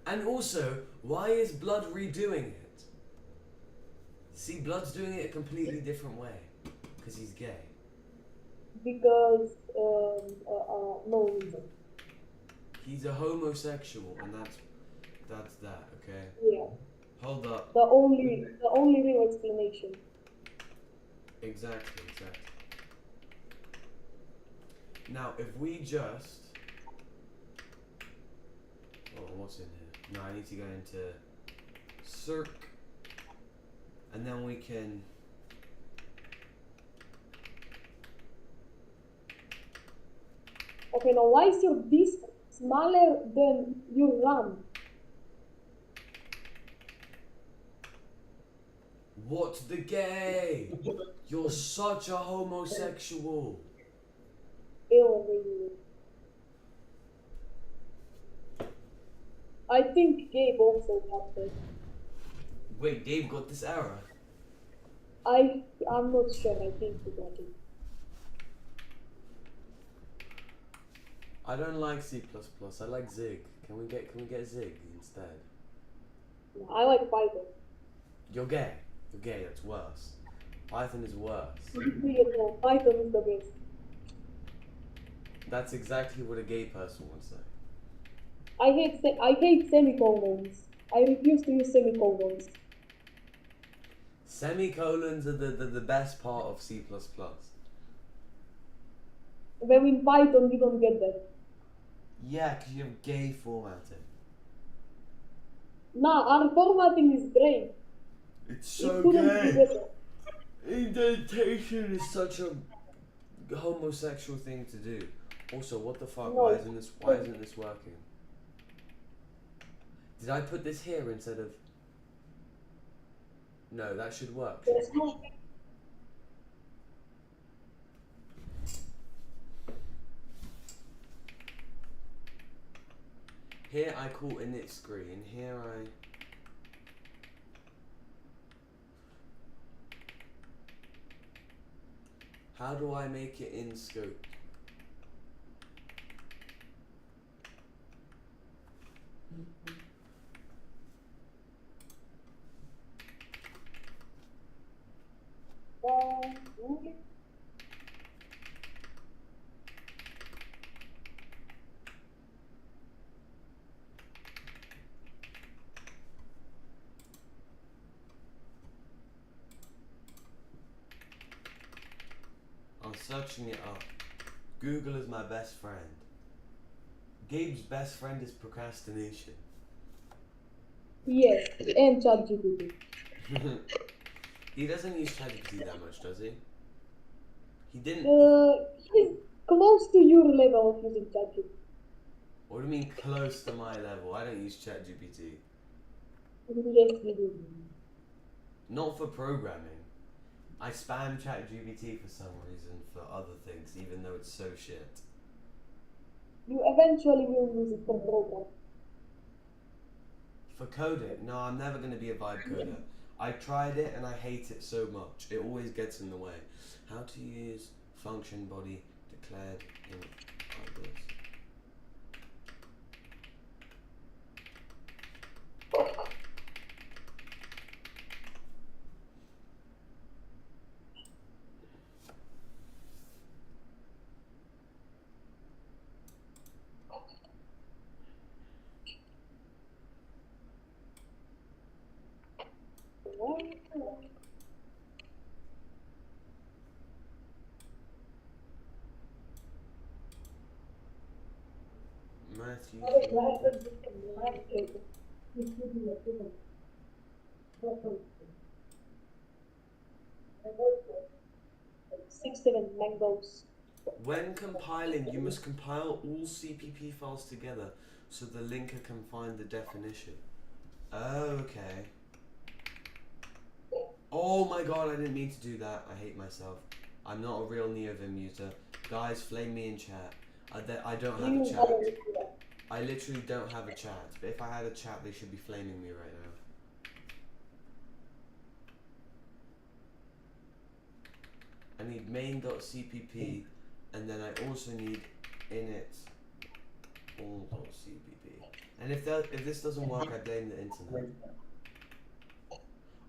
And also, why is Blood redoing it? See, Blood's doing it a completely different way, because he's gay. because no reason. He's a homosexual, and that's that, okay? Yeah. Hold up. The only real explanation. Exactly. Now, if we just... Oh, what's in here? No, I need to go into circ, and then we can... Okay, now why is your disk smaller than your RAM? What's the gay? You're such a homosexual. Ew. I think Gabe also got that. Wait, Gabe got this error? I'm not sure. I think he got it. I don't like C++. I like Zig. Can we get Zig instead? No, I like Python. You're gay. You're gay. That's worse. Python is worse. No, Python is the best. That's exactly what a gay person would say. I hate semicolons. I refuse to use semicolons. Semicolons are the best part of C++. When in Python you don't get that. Yeah, because you have gay formatting. Nah, our formatting is great. It's It so couldn't be gay. better. Indentation is such a homosexual thing to do. Also, what the fuck? No. Why isn't this working? Did I put this here instead of... No, that should work. There's no. Here I call init screen. Here I... How do I make it in scope? I'm searching it up. Google is my best friend. Gabe's best friend is procrastination. Yes, and ChatGPT. He doesn't use ChatGPT that much, does he? He didn't. He's close to your level of using ChatGPT. What do you mean close to my level? I don't use ChatGPT. Yes, we do. Not for programming. I spam ChatGPT for some reason for other things, even though it's so shit. You eventually will use it for program. For coding? No, I'm never going to be a vibe coder. I tried it and I hate it so much. It always gets in the way. How to use function body declared in others. Matthew. 67 mangoes. When compiling, you must compile all CPP files together so the linker can find the definition. Okay. Oh my god, I didn't mean to do that. I hate myself. I'm not a real Neovim user. Guys, flame me in chat. I don't have a chat. I literally don't have a chat. But if I had a chat, they should be flaming me right now. I need main.cpp, and then I also need init all.cpp. And if this doesn't work, I blame the internet.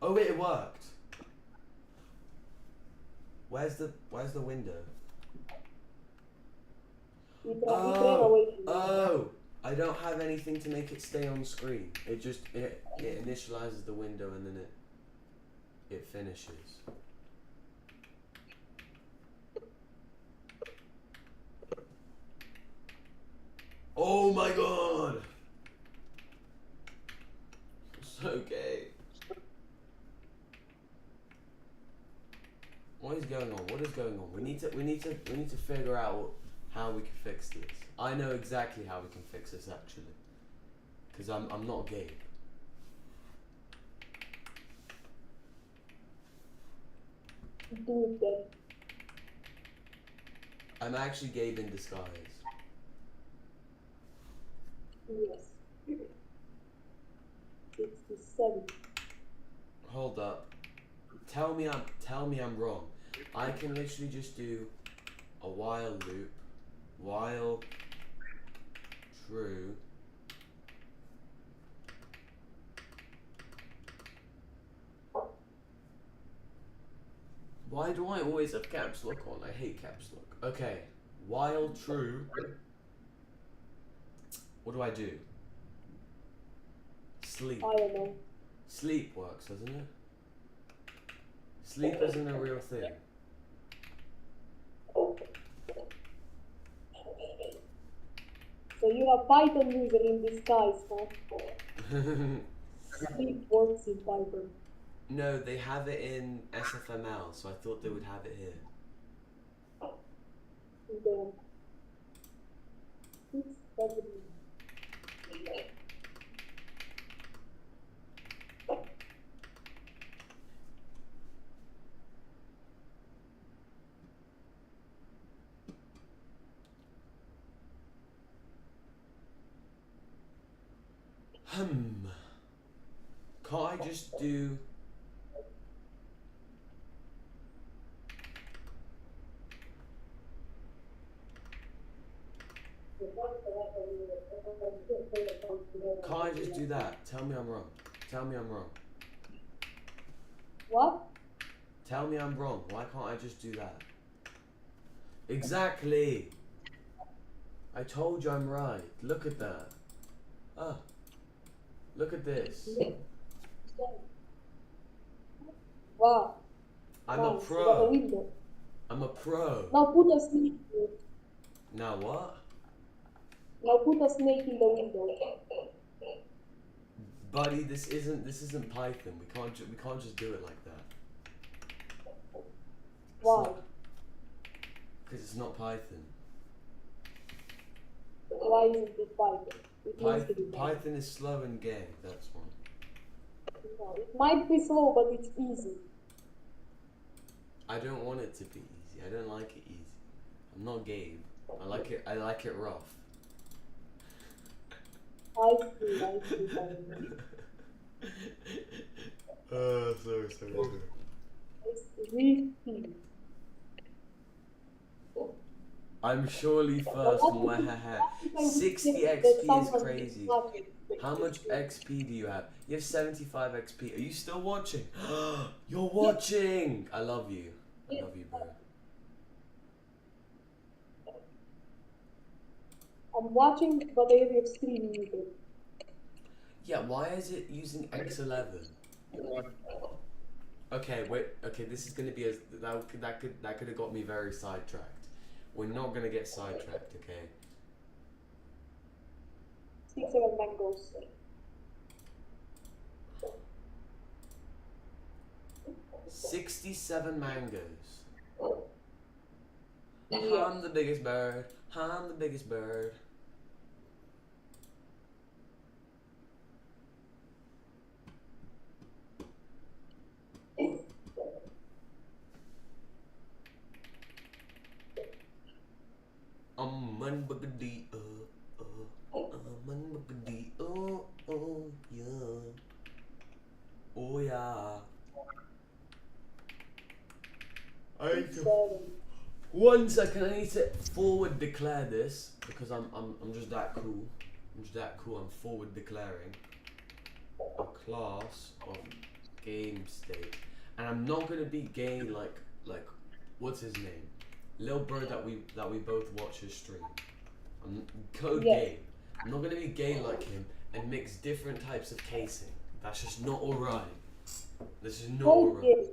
Oh wait, it worked. Where's the window? Oh, I don't have anything to make it stay on screen. It just it initializes the window and then it finishes. Oh my god! So gay. What is going on? What is going on? We need to figure out how we can fix this. I know exactly how we can fix this actually. Cause I'm not Gabe. Do it then. I'm actually Gabe in disguise. Yes. 67. Hold up. Tell me I'm wrong. I can literally just do a while loop, while true. Why do I always have caps lock on? I hate caps lock. Okay, while true. What do I do? Sleep. I don't know. Sleep works, doesn't it? Sleep isn't a real thing. So you are Python user in disguise, huh? Sleep works in Python. No, they have it in SFML, so I thought they would have it here. Then 6W. Can't I just do... Can't I just do that? Tell me I'm wrong. Tell me I'm wrong. What? Tell me I'm wrong. Why can't I just do that? Exactly! I told you I'm right. Look at that. Ah. Look at this. Wow. I'm wow. a pro. Window. I'm a pro. Now put a snake. Now what? Now put a snake in the window. Buddy, this isn't Python. We can't just do it like that. Why? Because it's not Python. Why isn't it Python? Python is slow and gay. That's why. No, it might be slow, but it's easy. I don't want it to be easy. I don't like it easy. I'm not Gabe. I like it rough. I see. Sorry. It's really. I'm surely first. Mwahaha. 60 XP is crazy. How much XP do you have? You have 75 XP. Are you still watching? You're watching! I love you. I love you, bro. I'm watching, but I have your stream muted. Yeah, why is it using X11? Okay, wait. Okay, this is gonna be a that could have got me very sidetracked. We're not gonna get sidetracked, okay? 6 7 mangoes. $67 mangoes. Yes. I'm the biggest bird. I'm the biggest bird. Man bagadi, man bagadi, oh yeah, oh yeah. One second, I need to forward declare this because I'm just that cool. I'm just that cool. I'm forward declaring a class of game state, and I'm not gonna be gay like what's his name, little bro that we both watch his stream. I'm code gay. I'm not gonna be gay like him and mix different types of casing. That's just not alright. This is not alright.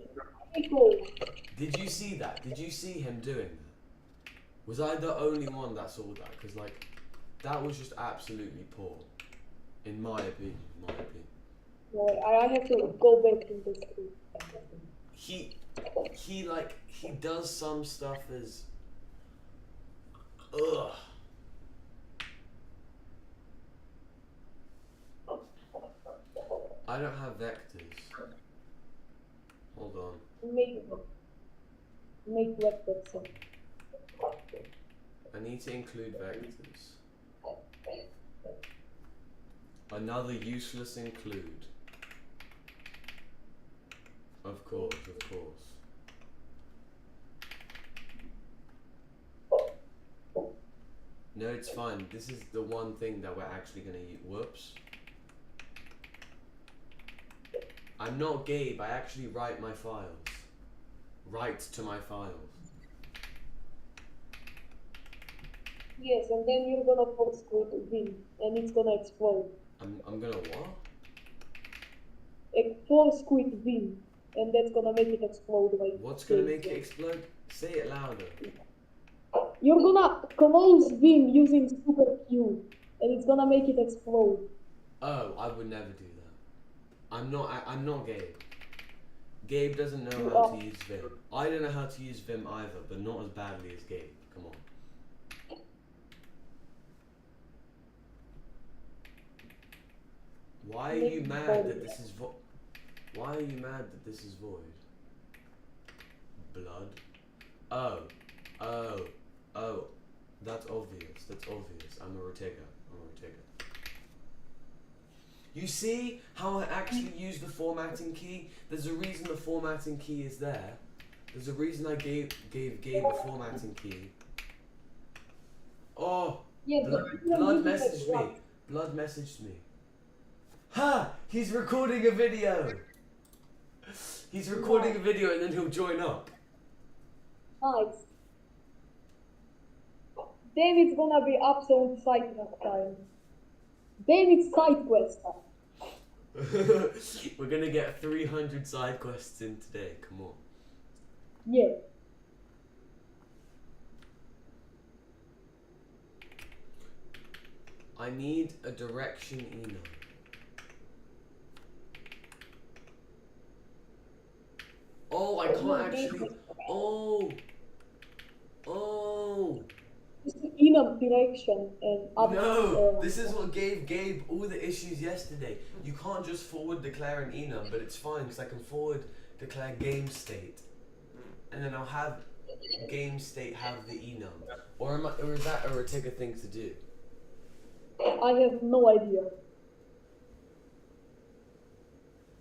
Did you see that? Did you see him doing that? Was I the only one that saw that? Because like, that was just absolutely poor, in my opinion. No, I have to go back to the stream. He does some stuff as, ugh. I don't have vectors. Hold on. Make vectors. I need to include vectors. Another useless include. Of course. No, it's fine. This is the one thing that we're actually gonna use. Whoops. I'm not Gabe, I actually write my files. Write to my files. Yes, and then you're gonna force code Vim, and it's gonna explode. I'm gonna what? Force quit Vim, and that's gonna make it explode. Like What's gonna make it explode? Say it louder. You're gonna close Vim using super Q, and it's gonna make it explode. Oh, I would never do that. I'm not Gabe. Gabe doesn't know how to use Vim. I don't know how to use Vim either, but not as badly as Gabe. Come on. Why are you mad that this is Why are you mad that this is void? Blood? Oh. That's obvious. I'm a Rotega. You see how I actually use the formatting key? There's a reason the formatting key is there. There's a reason I gave Gabe the formatting key. Oh, yeah, Blood messaged me. Ha! He's recording a video. He's recording a video and then he'll join up. Nice. David's gonna be absolute side time. David's side quest time. We're gonna get 300 side quests in today. Come on. Yeah. I need a direction email. Oh, I can't actually. Oh. Enum direction and up. No, this is what gave Gabe all the issues yesterday. You can't just forward declare an enum, but it's fine because I can forward declare game state. and then I'll have game state have the enum, or is that a Retica thing to do? I have no idea.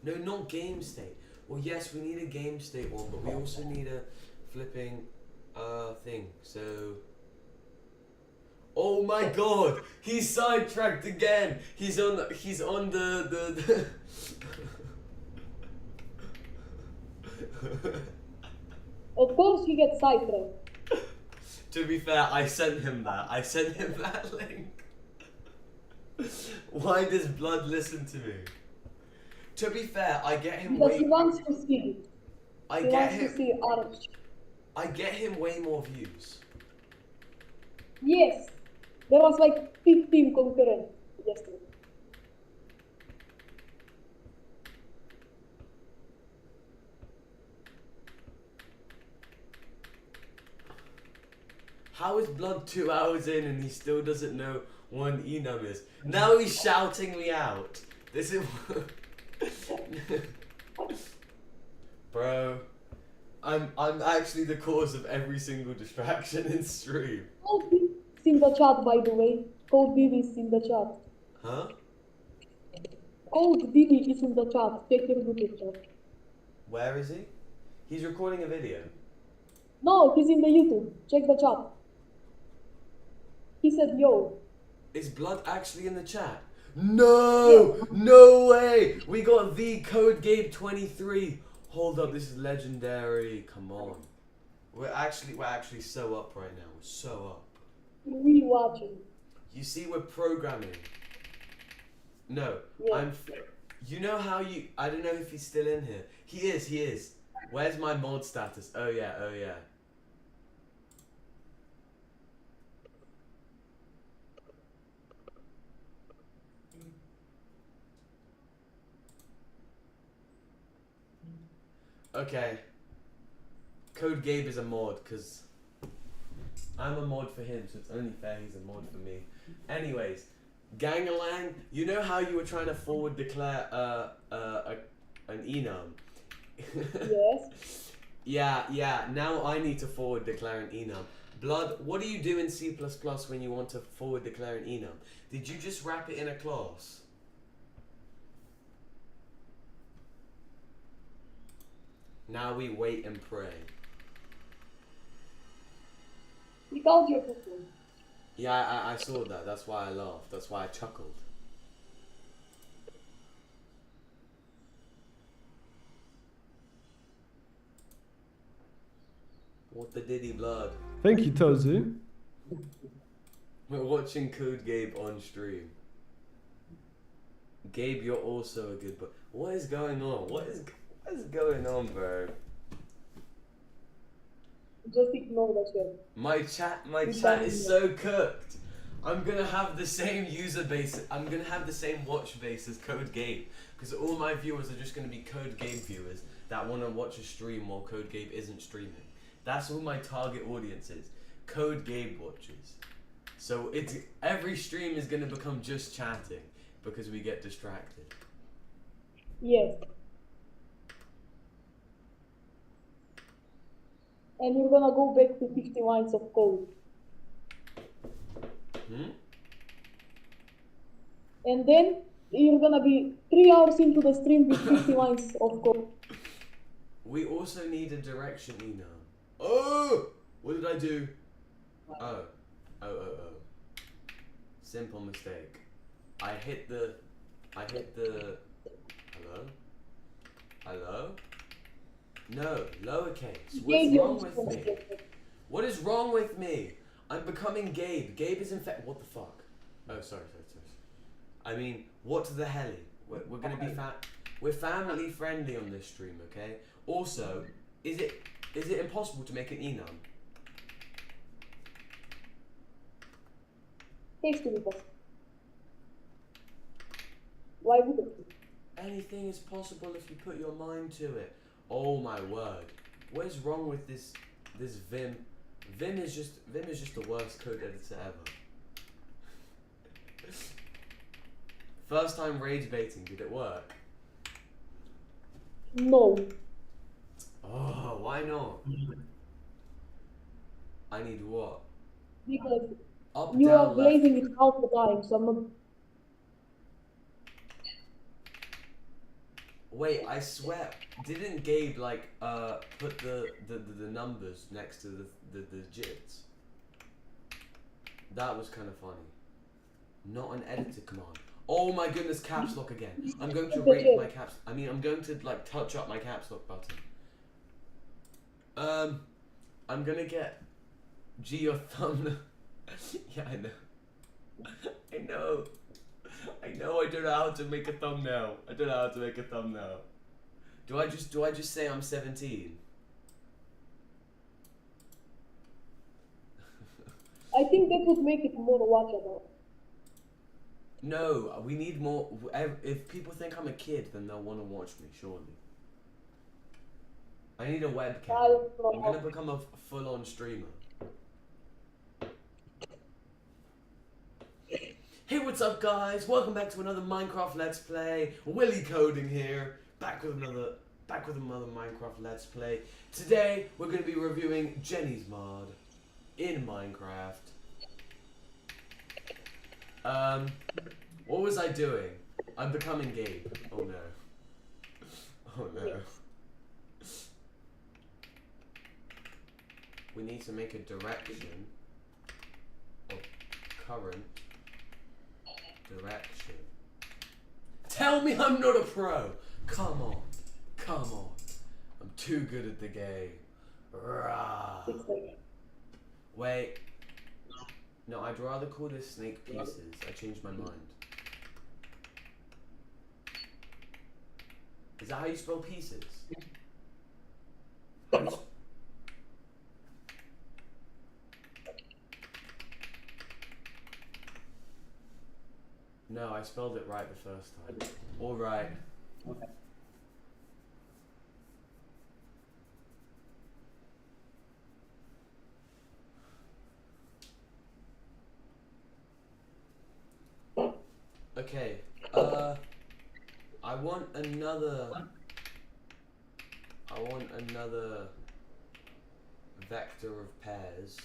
No, not game state. Well, yes, we need a game state one, but we also need a flipping thing. So, oh my God, he's sidetracked again. He's on the. Of course he gets sidetracked. To be fair, I sent him that link. Why does Blood listen to me? To be fair, I get him Because way. he wants to see it. I He get wants to him. see Arch. I get him way more views. Yes. There was like 15 concurrent yesterday. How is Blood 2 hours in and he still doesn't know what an enum is? Now he's shouting me out. This is. Bro, I'm actually the cause of every single distraction in stream. Code B is in the chat, by the way. Code BB is in the chat. Huh? Code BB is in the chat. Check your YouTube chat. Where is he? He's recording a video. No, he's in the YouTube. Check the chat. He said yo. Is Blood actually in the chat? No! No way! We got the Code Gabe 23. Hold up, this is legendary. Come on. We're actually so up right now. We're so up. We watching. You see, we're programming. No, Yeah. You know how you? I don't know if he's still in here. He is. Where's my mod status? Oh yeah. Okay. Code Gabe is a mod, because I'm a mod for him, so it's only fair he's a mod for me. Anyways, Gangalang, you know how you were trying to forward declare an enum? Yes. Yeah, now I need to forward declare an enum. Blood, what do you do in C++ when you want to forward declare an enum? Did you just wrap it in a class? Now we wait and pray. He called your person. Yeah, I saw that. That's why I laughed. That's why I chuckled. What the diddy, Blood? Thank you, Tozu. We're watching Code Gabe on stream. Gabe, you're also a good boy. What is going on? What is going on, bro? Just ignore that shit. My chat is so cooked. I'm gonna have the same user base. I'm gonna have the same watch base as Code Gabe, because all my viewers are just gonna be Code Gabe viewers that want to watch a stream while Code Gabe isn't streaming. That's who my target audience is. Code Gabe watchers. So every stream is gonna become just chatting because we get distracted. Yes. And we're gonna go back to 50 lines of code. And then you're gonna be 3 hours into the stream with 50 lines of code. We also need a direction enum. Oh! What did I do? Oh. Simple mistake. I hit the Hello? No, lowercase. What's wrong with me? What is wrong with me? I'm becoming Gabe. Gabe is in fact. What the fuck? Oh, sorry. I mean, what the hell? We're gonna be we're family friendly on this stream, okay? Also, is it impossible to make an enum? Takes to be possible. Why would it? Anything is possible if you put your mind to it. Oh my word! What is wrong with this Vim? Vim is just the worst code editor ever. First time rage baiting, did it work? No. Oh, why not? I need what? Because Up, you are down, left. glazing it half the time, so I'm not. Wait, I swear, didn't Gabe like put the numbers next to the digits? That was kind of funny. Not an editor command. Oh my goodness, caps lock again. I'm going to rate my caps. I mean, I'm going to like touch up my caps lock button. I'm gonna get G your thumb. Yeah, I know. I know. I know. I don't know how to make a thumbnail. I don't know how to make a thumbnail. Do I just say I'm 17? I think that would make it more watchable. No, we need more. If people think I'm a kid, then they'll want to watch me, surely. I need a webcam. I'm gonna become a full-on streamer. Hey, what's up, guys? Welcome back to another Minecraft Let's Play. Willy Coding here, back with another Minecraft Let's Play. Today we're gonna be reviewing Jenny's mod in Minecraft. What was I doing? I'm becoming Gabe. Oh no. Oh no. We need to make a direction of current direction. Tell me I'm not a pro! Come on. Come on. I'm too good at the game. Rah. Wait. No, I'd rather call this snake pieces. I changed my mind. Is that how you spell pieces? No, I spelled it right the first time. Alright. Okay. Okay, I want another vector of pairs.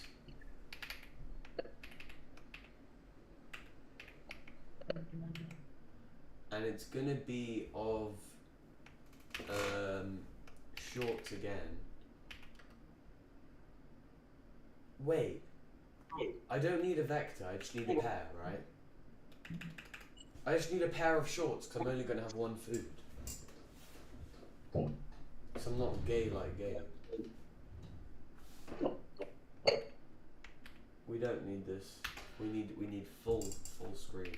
And it's gonna be of shorts again. Wait, I don't need a vector, I just need a pair, right? I just need a pair of shorts because I'm only going to have one food. Because I'm not gay like gay. We don't need this. We need full screen.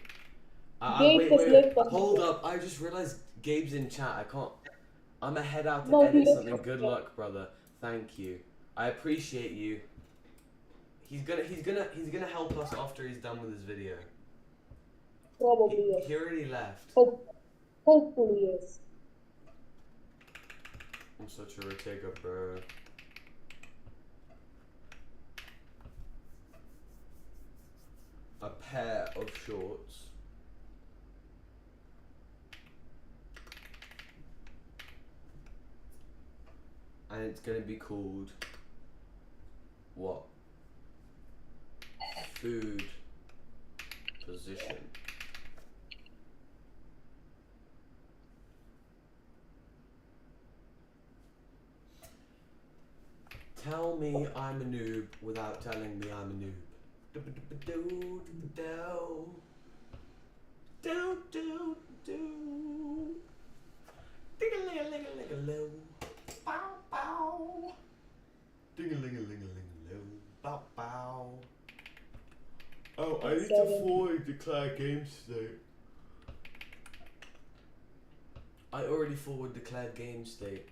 Wait, hold up. I just realized Gabe's in chat. I can't. I'm gonna head out to edit something. Good luck, brother. Thank you. I appreciate you. He's gonna help us after he's done with his video. Probably yes. He already left. Hopefully yes. I'm such a Ortega, bro. A pair of shorts. And it's gonna be called what? Food position. Tell me I'm a noob without telling me I'm a noob. Ding-a-ling-a-ling-a-ling-a-low. Bow bow. Ding-a-ling-a-ling-a-ling-a-low. Bow bow. Oh, I need to forward declare game state. I already forward declared game state.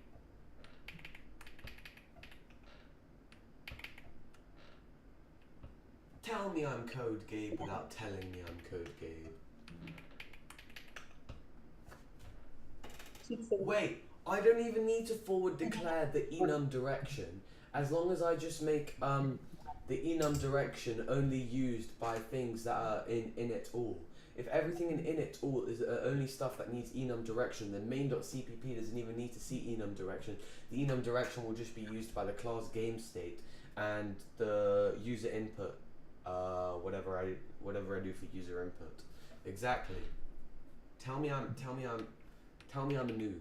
Tell me I'm Code Gabe without telling me I'm Code Gabe. Wait, I don't even need to forward declare the enum direction, as long as I just make the enum direction only used by things that are in it all. if everything in init all is only stuff that needs enum direction, then main.cpp doesn't even need to see enum direction. The enum direction will just be used by the class game state and the user input, whatever I do for user input. Exactly. Tell me I'm a noob. Tell me I'm a noob.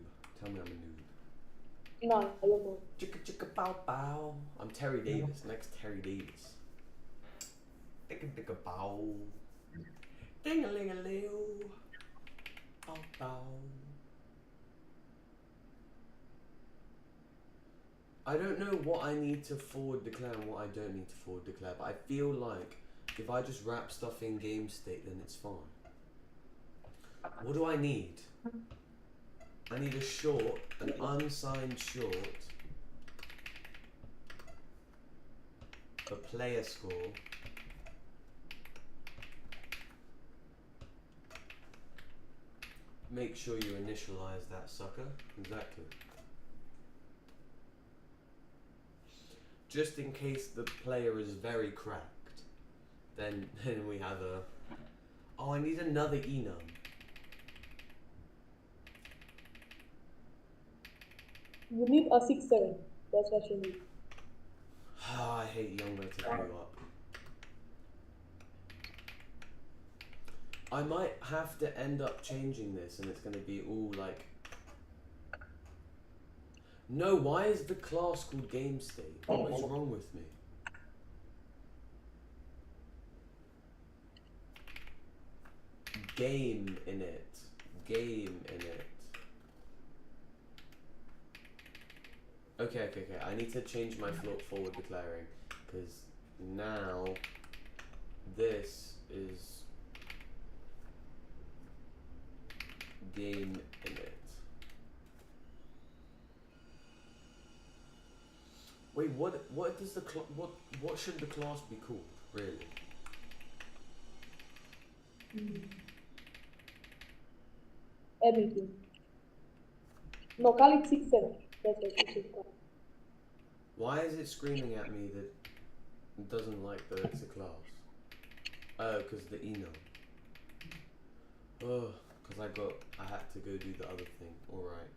No, I don't know. Chicka chicka bow bow. I'm Terry Davis. Next Terry Davis. Dicka dicka bow. Ding a ling a leo. Bow bow. I don't know what I need to forward declare and what I don't need to forward declare, but I feel like if I just wrap stuff in game state, then it's fine. What do I need? I need a short, an unsigned short, a player score, make sure you initialize that sucker, exactly. Just in case the player is very cracked, then we have a, oh, I need another enum. You need a 6-7. That's what you need. I hate Younger to you up. I might have to end up changing this and it's going to be all like... No, why is the class called game state? What is wrong with me? Game in it. Game in it. Okay. I need to change my float forward declaring because now this is game in it. Wait, what does the what should the class be called really? Everything. No, call it 6-7. That's what you should call. Why is it screaming at me that it doesn't like that it's a class? Oh, because the enum. Oh, because I had to go do the other thing. Alright.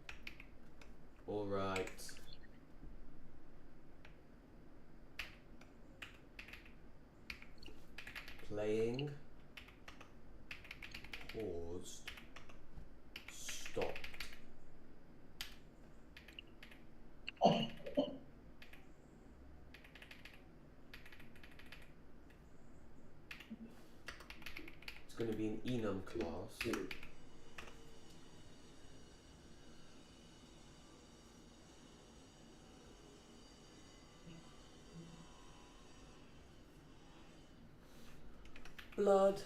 Playing. Paused. Stopped. It's going to be an enum class. Blood.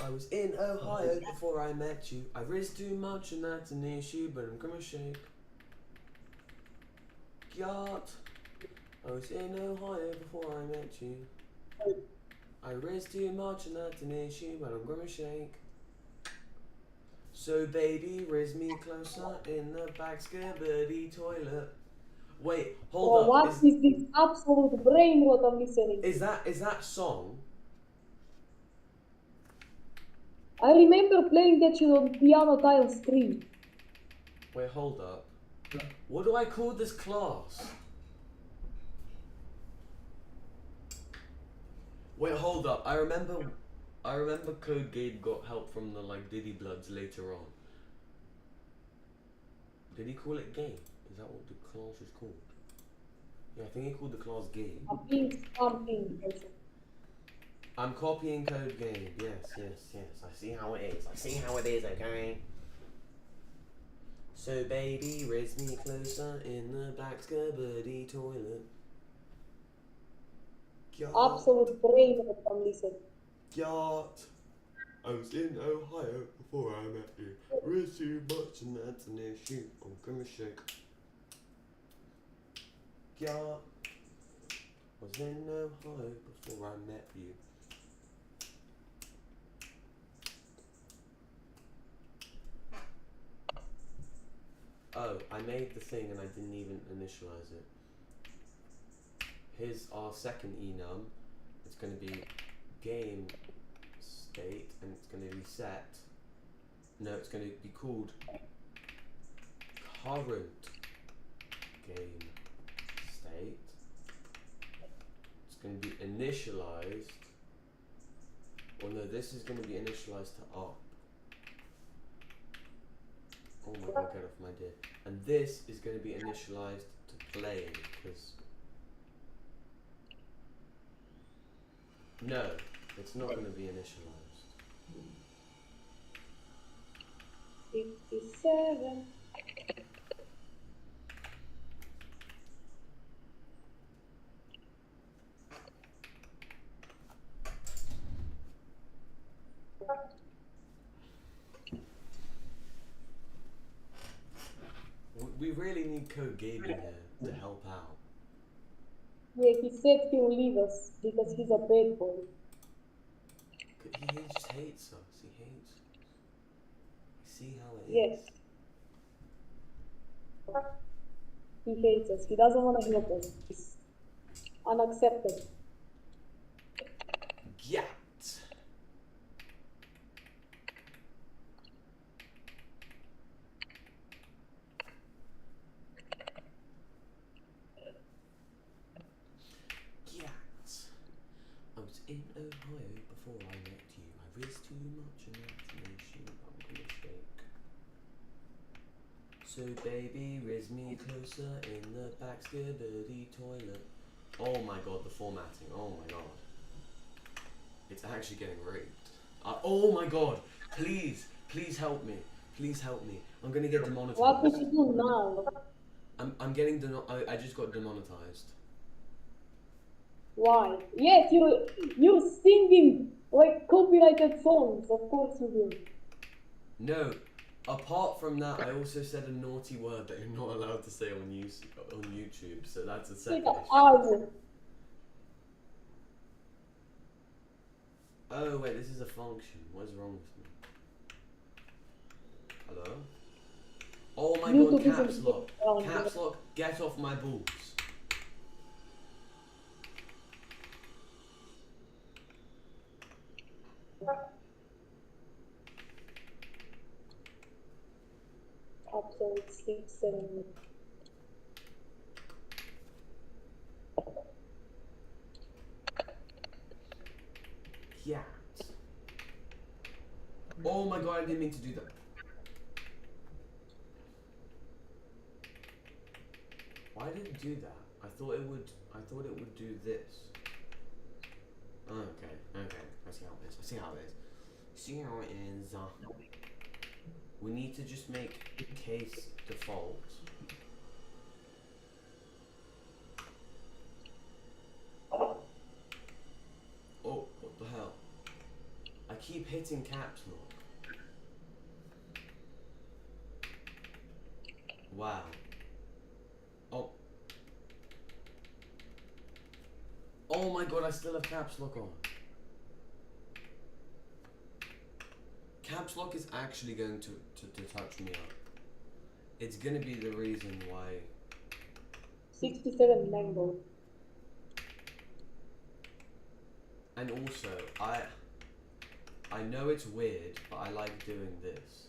I was in Ohio before I met you. I risked too much and that's an issue, but I'm gonna shake. Yacht. I was in Ohio before I met you. I risked too much and that's an issue, but I'm gonna shake. So baby, raise me closer in the back scabbity toilet. Wait, hold up. What is this absolute brain rot I'm listening? Is that song? I remember playing that shit on Piano Tiles 3. Wait, hold up. What do I call this class? Wait, hold up. I remember Code Gabe got help from the like Diddy Bloods later on. Did he call it Game? Is that what the class is called? Yeah, I think he called the class Game. I'm being something also. I'm copying Code Gabe. Yes. I see how it is. Okay. So baby, raise me closer in the black scabbity toilet. Absolute brain rot I'm listening. Yacht. I was in Ohio before I met you. Risk too much and that's an issue. I'm gonna shake. Yacht. I was in Ohio before I met you. Oh, I made the thing and I didn't even initialize it. Here's our second enum. It's going to be game state, and it's going to be set. No, it's going to be called current game state. It's going to be initialized. Well, no, this is going to be initialized to up. Oh my god, get off my dear. And this is going to be initialized to playing, because... No, it's not going to be initialized. 57. We really need Code Gabe in here to help out. Yeah, he said he will leave us because he's a bad boy. He just hates us. He hates us. See how it Yes. is? He hates us. He doesn't want to help us. It's unacceptable. Get. I was in Ohio before I met you. I risked too much imagination. I'm gonna shake. So baby, riz me closer in the backskibberty toilet. Oh my god, the formatting. Oh my god. It's actually getting raped. Oh my god. Please, please help me. Please help me. I'm gonna get demonetized. What would you do now? I'm getting I just got demonetized. Why? Yes, you're singing like copyrighted songs. Of course you do. No. Apart from that, I also said a naughty word that you're not allowed to say on YouTube, so that's a second issue. Oh wait, this is a function. What is wrong with me? Hello? Oh my god, caps lock. Caps lock, get off my balls. Absolute sleep 7. Yeah. Oh my god, I didn't mean to do that. Why did it do that? I thought it would do this. Okay. I see how it is. See how it is. We need to just make case default. Oh, what the hell? I keep hitting caps lock. Wow. Oh. Oh my god, I still have caps lock on. Caps lock is actually going to touch me up. It's gonna be the reason why. 67 mango. And also, I know it's weird, but I like doing this.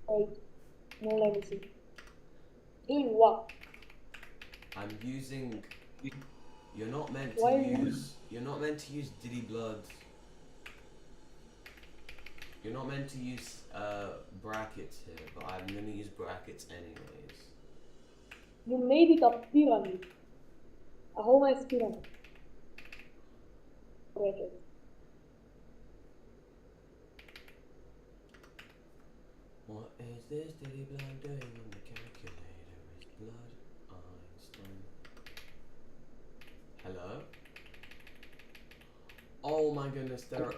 Wait, no, let me see. Doing what? I'm using. You're not meant Why to use. You're not meant to use Diddy Blood. You're not meant to use brackets here, but I'm gonna use brackets anyways. You made it a pyramid. A whole nice pyramid. Bracket. What is this Diddy Blood doing on the calculator? Is blood Einstein? Hello? Oh my goodness, there are...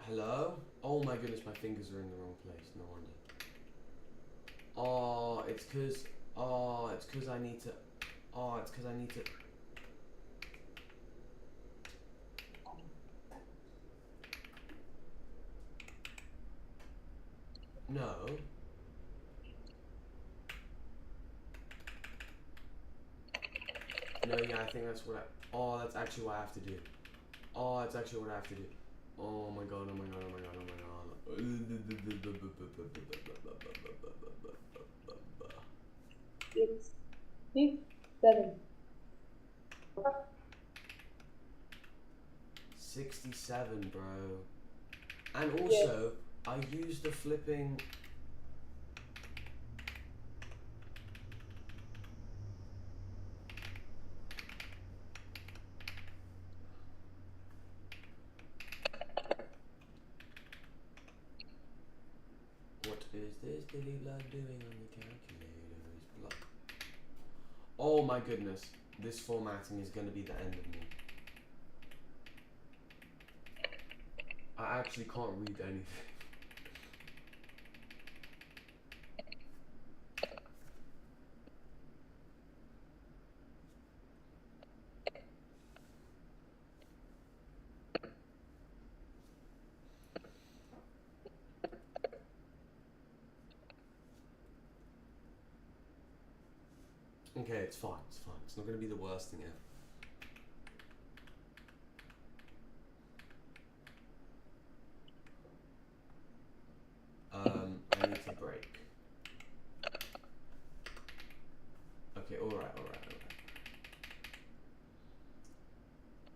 Hello? Oh my goodness, my fingers are in the wrong place, no wonder. Oh, it's cause I need to... Oh, it's cause I need to... No. No, yeah, I think that's what I. Oh, that's actually what I have to do. Oh, that's actually what I have to do. Oh my god, oh my god, oh my god, oh my god. 6, 7. 67, bro. And also, I used the flipping. What is this Diddy blood doing on the calculator's blood? Oh my goodness, this formatting is going to be the end of me. I actually can't read anything. Okay, it's fine, it's fine. It's not going to be the worst thing ever. I need to break. Okay, alright.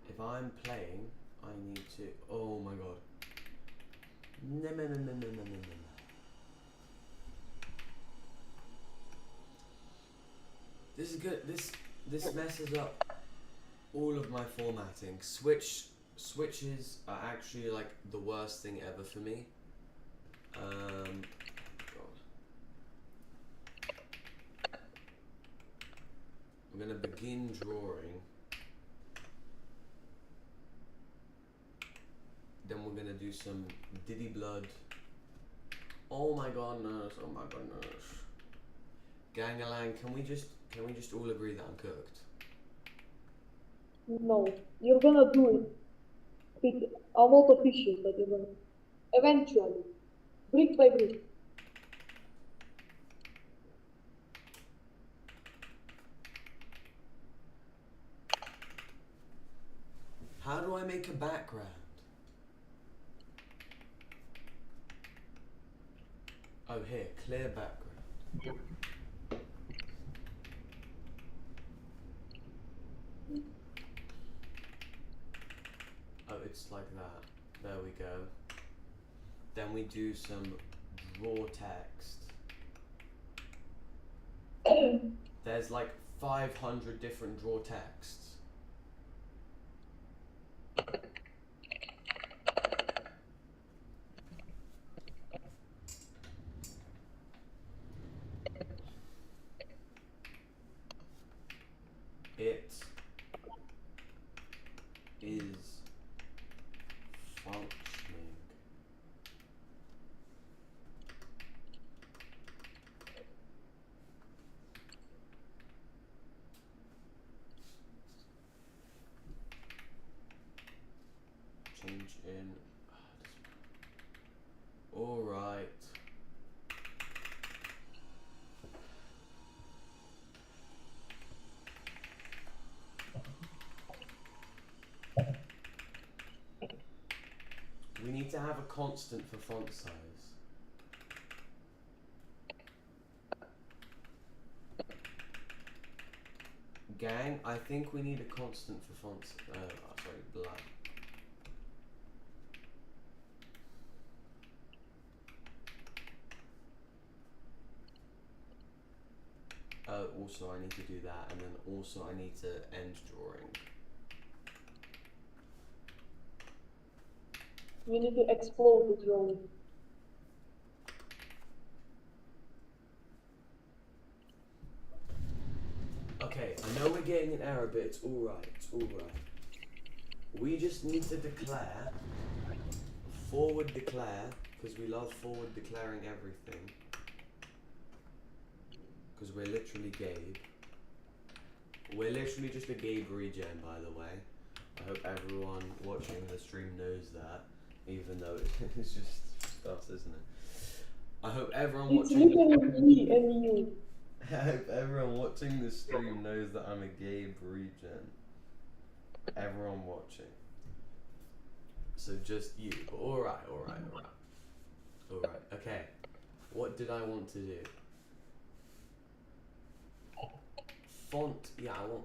If I'm playing, I need to. Oh my god. No. This is good. This messes up all of my formatting. Switches are actually like the worst thing ever for me. God. I'm gonna begin drawing. Then we're gonna do some Diddy blood. Oh my goodness! Oh my goodness! Gangalang, can we just all agree that I'm cooked? No, you're gonna do it. I'm not official, but you're gonna. Eventually. Brick by brick. How do I make a background? Oh, here, clear background. Oh, it's like that. There we go. Then we do some draw text. There's like 500 different draw texts. It is functioning. Change in. All right. We need to have a constant for font size. Gang, I think we need a constant for font size. Sorry, black. Also I need to do that, and then also I need to end drawing. You need to explode the drawing. Okay, I know we're getting an error, but it's alright, it's alright. We just need to declare, forward declare, because we love forward declaring everything. Because we're literally Gabe. We're literally just a Gabe regen, by the way. I hope everyone watching the stream knows that, even though it's just us, isn't it? I hope everyone It's watching. literally me and you. I hope everyone watching this stream knows that I'm a Gabe regen. Everyone watching. So just you. But alright. Alright, okay. What did I want to do? Font, yeah, I want...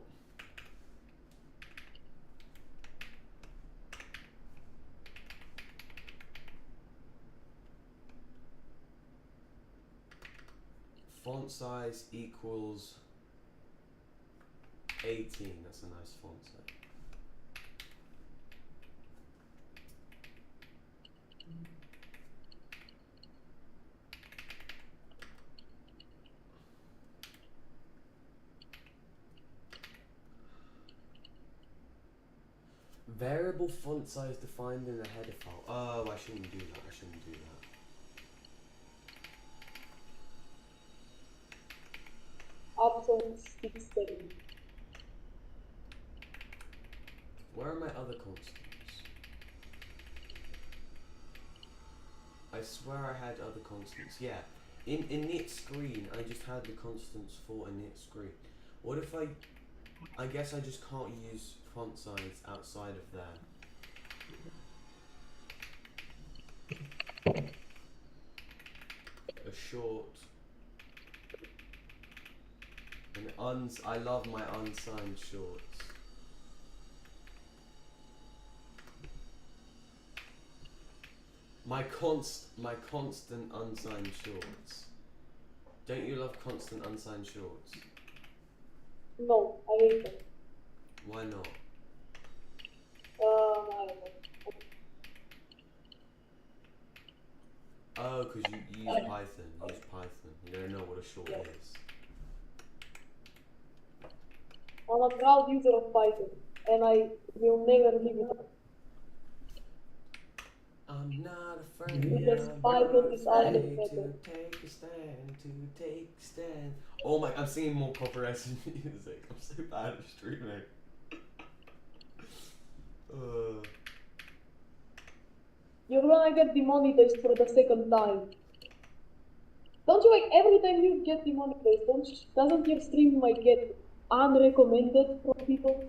Font size equals 18. That's a nice font size. Variable font size defined in a header file. Oh, I shouldn't do that. Option 16. Where are my other constants? I swear I had other constants. Yeah. In init screen, I just had the constants for init screen. What if I guess I just can't use font size outside of there. A short. I love my unsigned shorts. My constant unsigned shorts. Don't you love constant unsigned shorts? No, I hate them. Why not? I don't know. Oh, because you use Python. You don't know what a short is. I'm a proud user of Python, and I will never leave it. I'm not afraid. Because Python is out of to take a stand. Oh my! I'm singing more copyrighted music. I'm so bad at streaming. You're gonna get demonetized for the second time. Don't you like every time you get demonetized? Doesn't your stream like get unrecommended for people?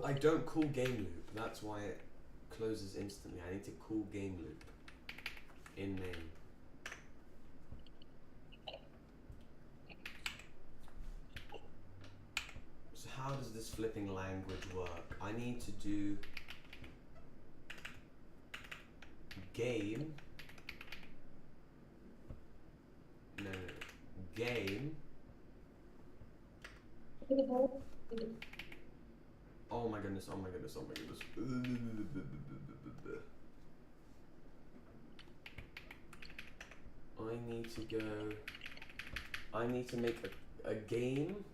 I don't call game loop. That's why it closes instantly. I need to call game loop in name. So how does this flipping language work? I need to do game. No. Game. Oh my goodness. I need to make a game.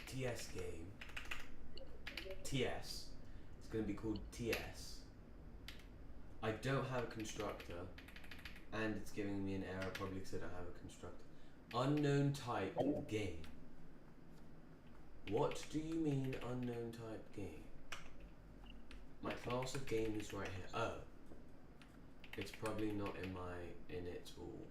TS game. TS. It's going to be called TS. I don't have a constructor, and it's giving me an error probably because I don't have a constructor. Unknown type game. What do you mean unknown type game? My class of game is right here. Oh. It's probably not in my init all.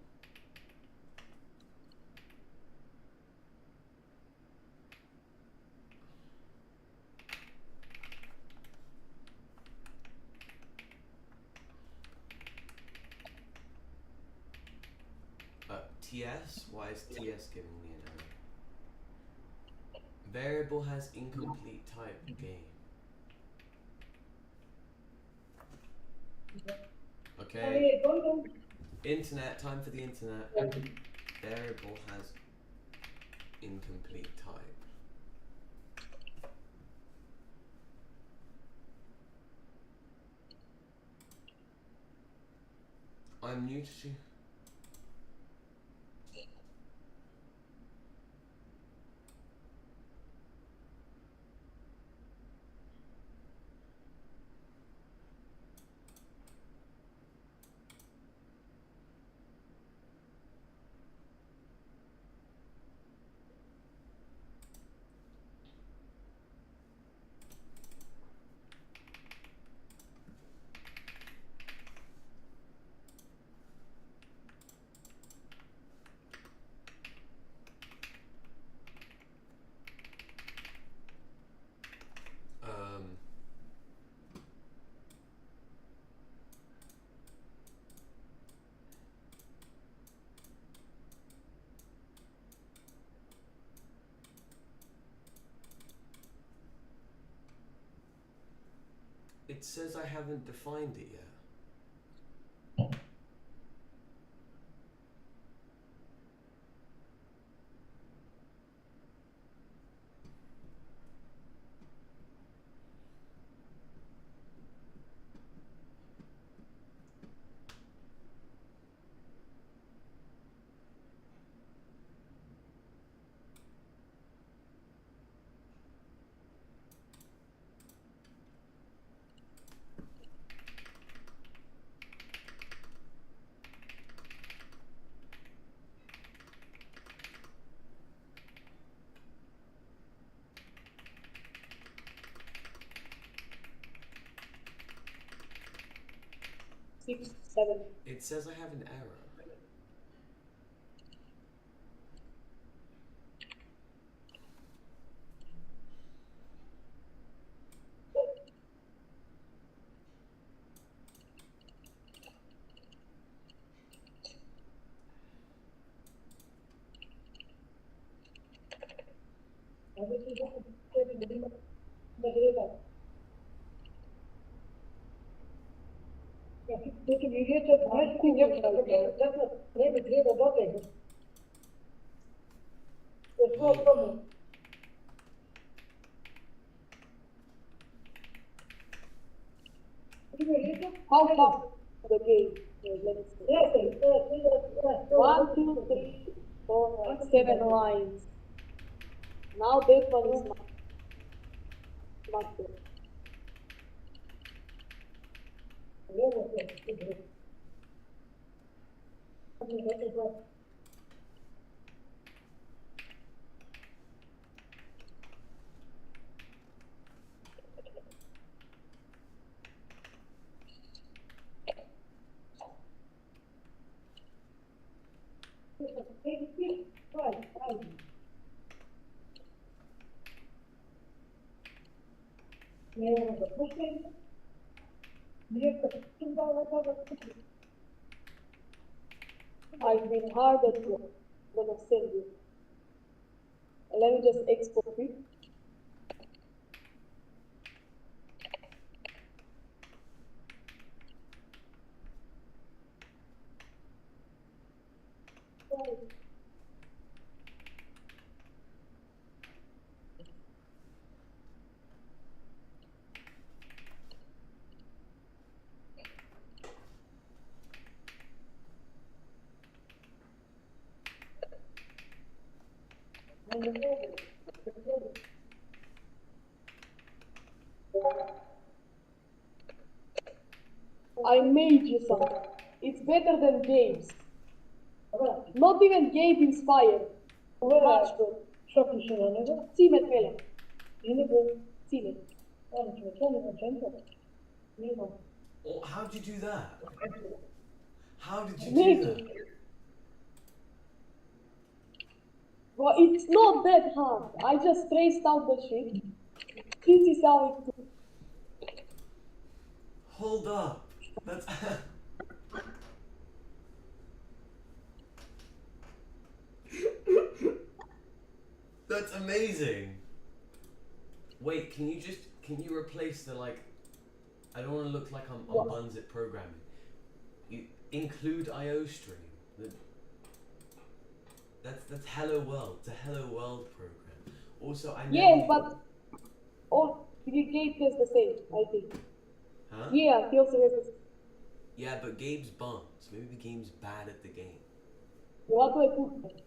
TS? Why is TS giving me an error? Variable has incomplete type game. Okay. Internet, time for the internet. Variable has incomplete type. I'm new to you. It says I haven't defined it yet. Six, 7. It says I have an error. How far the game? Let me see. 1, 2, 3, 4, 7 lines. Now that one is not good. I've been hard at work. I'm gonna send you. Let me just export it. I made you something. It's better than games. Not even game inspired. Much good. Cimet vele. Cimet. Oh, how'd you do that? How did you Make do it. that? Well, it's not that hard. I just traced out the shit. This is how it. Hold up. That's That's amazing. Wait, can you replace the like I don't want to look like I'm buns at programming. You include IO stream. That's Hello World. It's a Hello World program. Also, I never. Yeah, but all the game is the same, I think. Huh? Yeah, feels the same. Yeah, but Gabe's bums. Maybe the game's bad at the game. What do I put?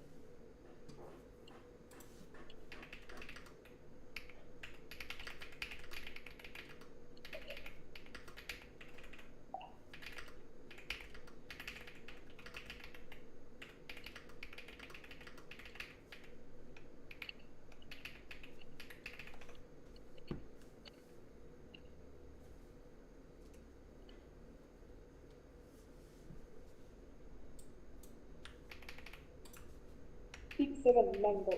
7 mango.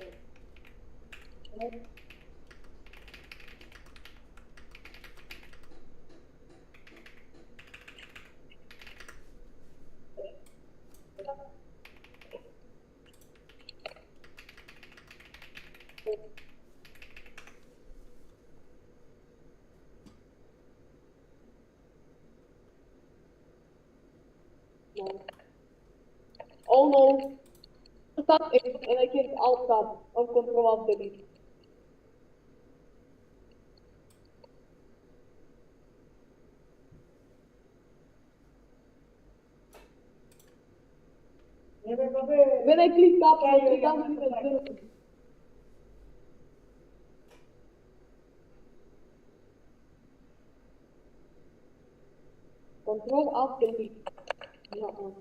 tab and I can alt tab or control alt delete. When I click tab, I click down to the Control alt delete. No.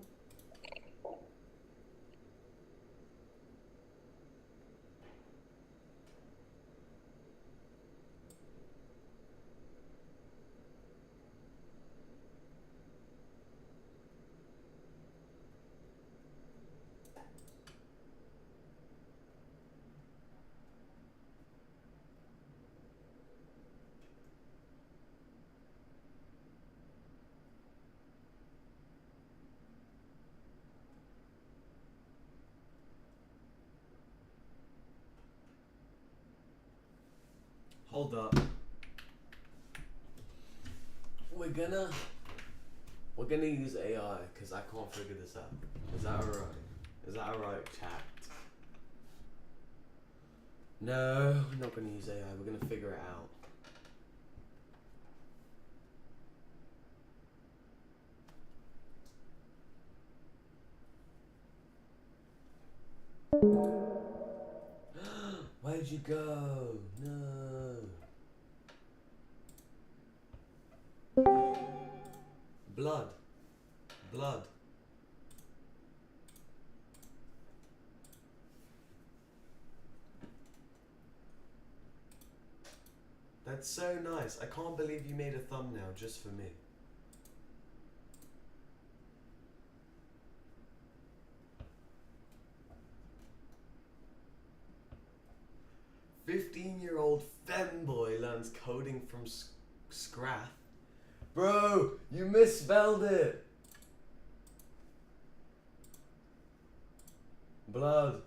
Hold up. We're gonna use AI because I can't figure this out. Is that alright? Is that alright, chat? No, we're not gonna use AI. We're gonna figure it out. Where'd you go? No. Blood. Blood. That's so nice. I can't believe you made a thumbnail just for me. "15-year-old femboy learns coding from Scrath." Bro, you misspelled it. Blood.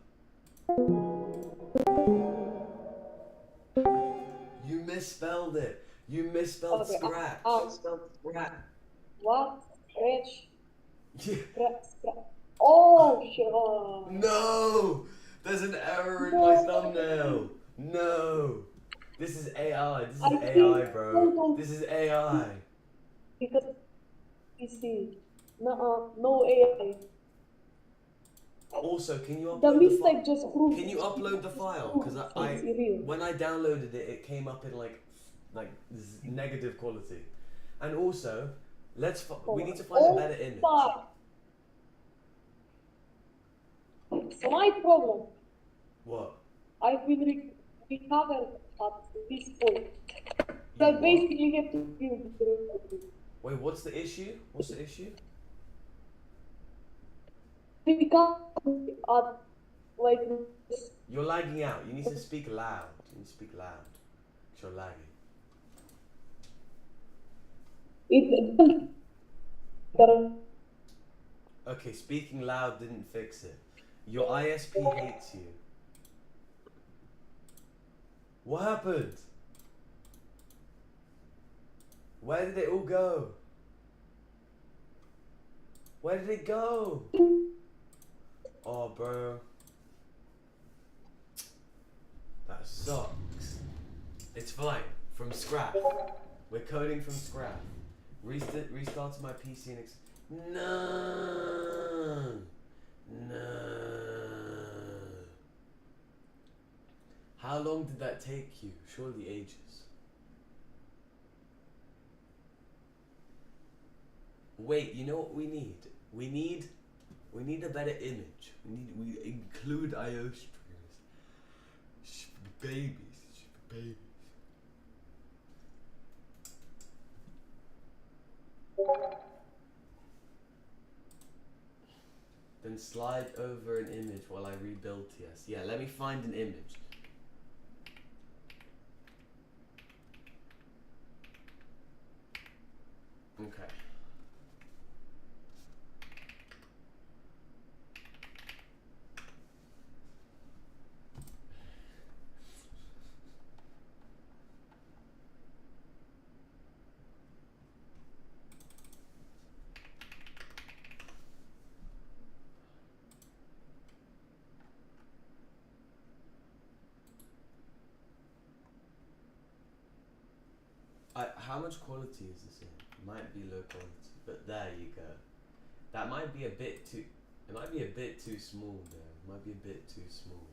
You misspelled it. You misspelled Okay, scratch. What? Scratch? Yeah. Oh, shit. No! There's an error in my thumbnail. No. This is AI. This is AI, bro. This is AI. Because PC. No AI. Also, can you upload The the mistake file? just proved. Can you upload the file? Because It's real. when I downloaded it, it came up in like negative quality. And also, we need to find a better image. So my problem. What? I've been recovered at this point. So I basically have to build the Wait, what's the issue? What's the issue? recovery at like this. You're lagging out. You need to speak loud. You need to speak loud. 'Cause you're lagging. Okay, speaking loud didn't fix it. Your ISP hates you. What happened? Where did it all go? Where did it go? Oh, bro. That sucks. It's fine. From scratch. We're coding from scratch. Restarted my PC and no. How long did that take you? Surely ages. Wait, you know what we need? We need a better image. We include IO streams. Babies. Then slide over an image while I rebuild TS. Yeah, let me find an image. Okay. How much quality is this in? Might be low quality, but there you go. That might be a bit too. It might be a bit too small though. It might be a bit too small.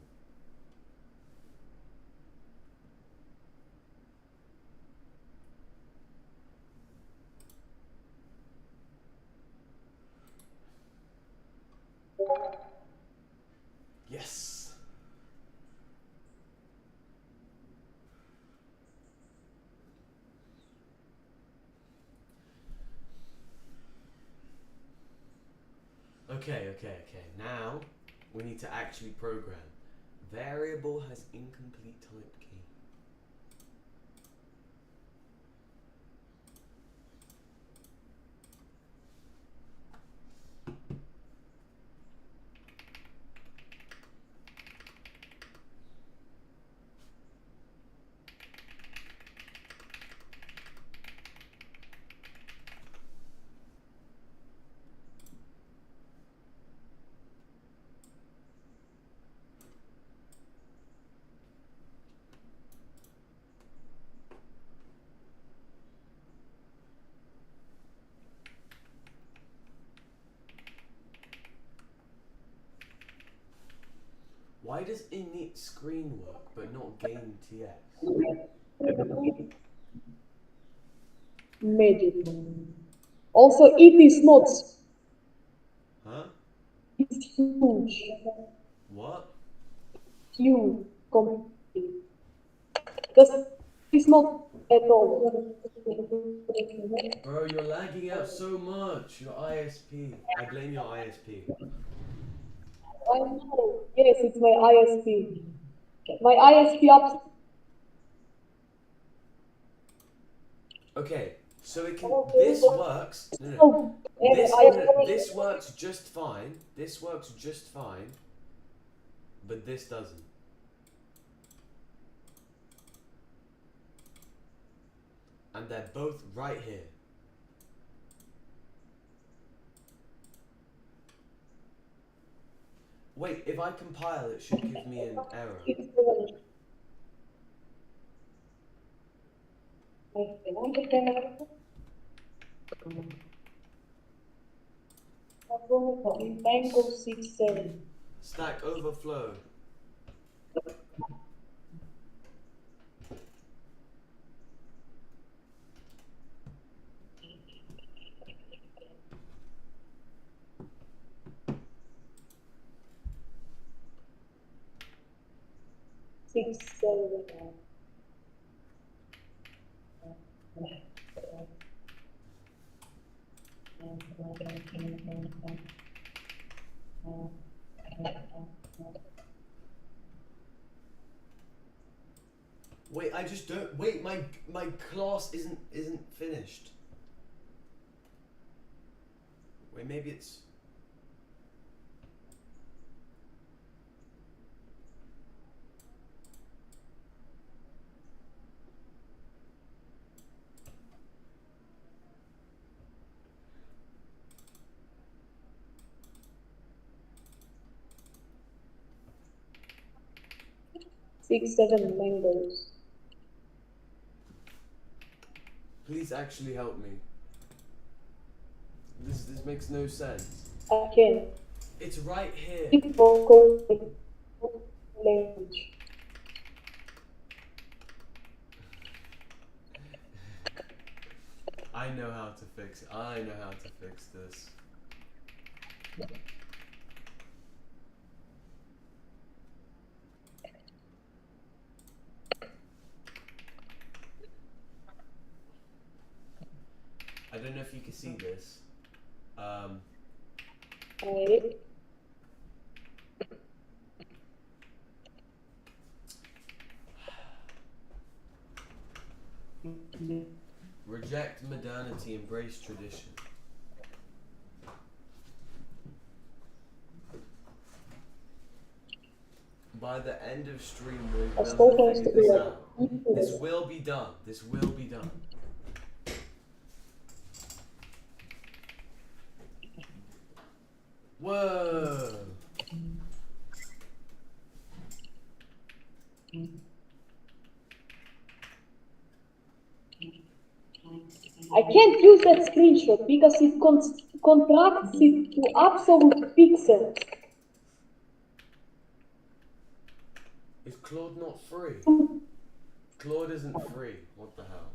Yes. Okay. Now we need to actually program. Variable has incomplete type key. Why does init screen work but not game TX? Magic. Also, it is not. Huh? It's huge. What? Huge. Completely. Just, it's not at all. Bro, you're lagging out so much. Your ISP. I blame your ISP. I know. Yes, it's my ISP. My ISP up. Okay, so it can. This works. No. This works just fine. This works just fine. But this doesn't. And they're both right here. Wait, if I compile, it should give me an error. Mango 6-7. Stack Overflow. Wait, I just don't. Wait, my class isn't finished. Wait, maybe it's. Six, 7 mangoes. Please actually help me. This makes no sense. I can. It's right here. Language. I know how to fix it. I know how to fix this. I don't know if you can see this. Wait. Reject modernity, embrace tradition. By the end of stream, we will figure this out. This will be done. This will be done. Whoa! I can't use that screenshot because it contracts it to absolute pixels. Is Claude not free? Claude isn't free. What the hell?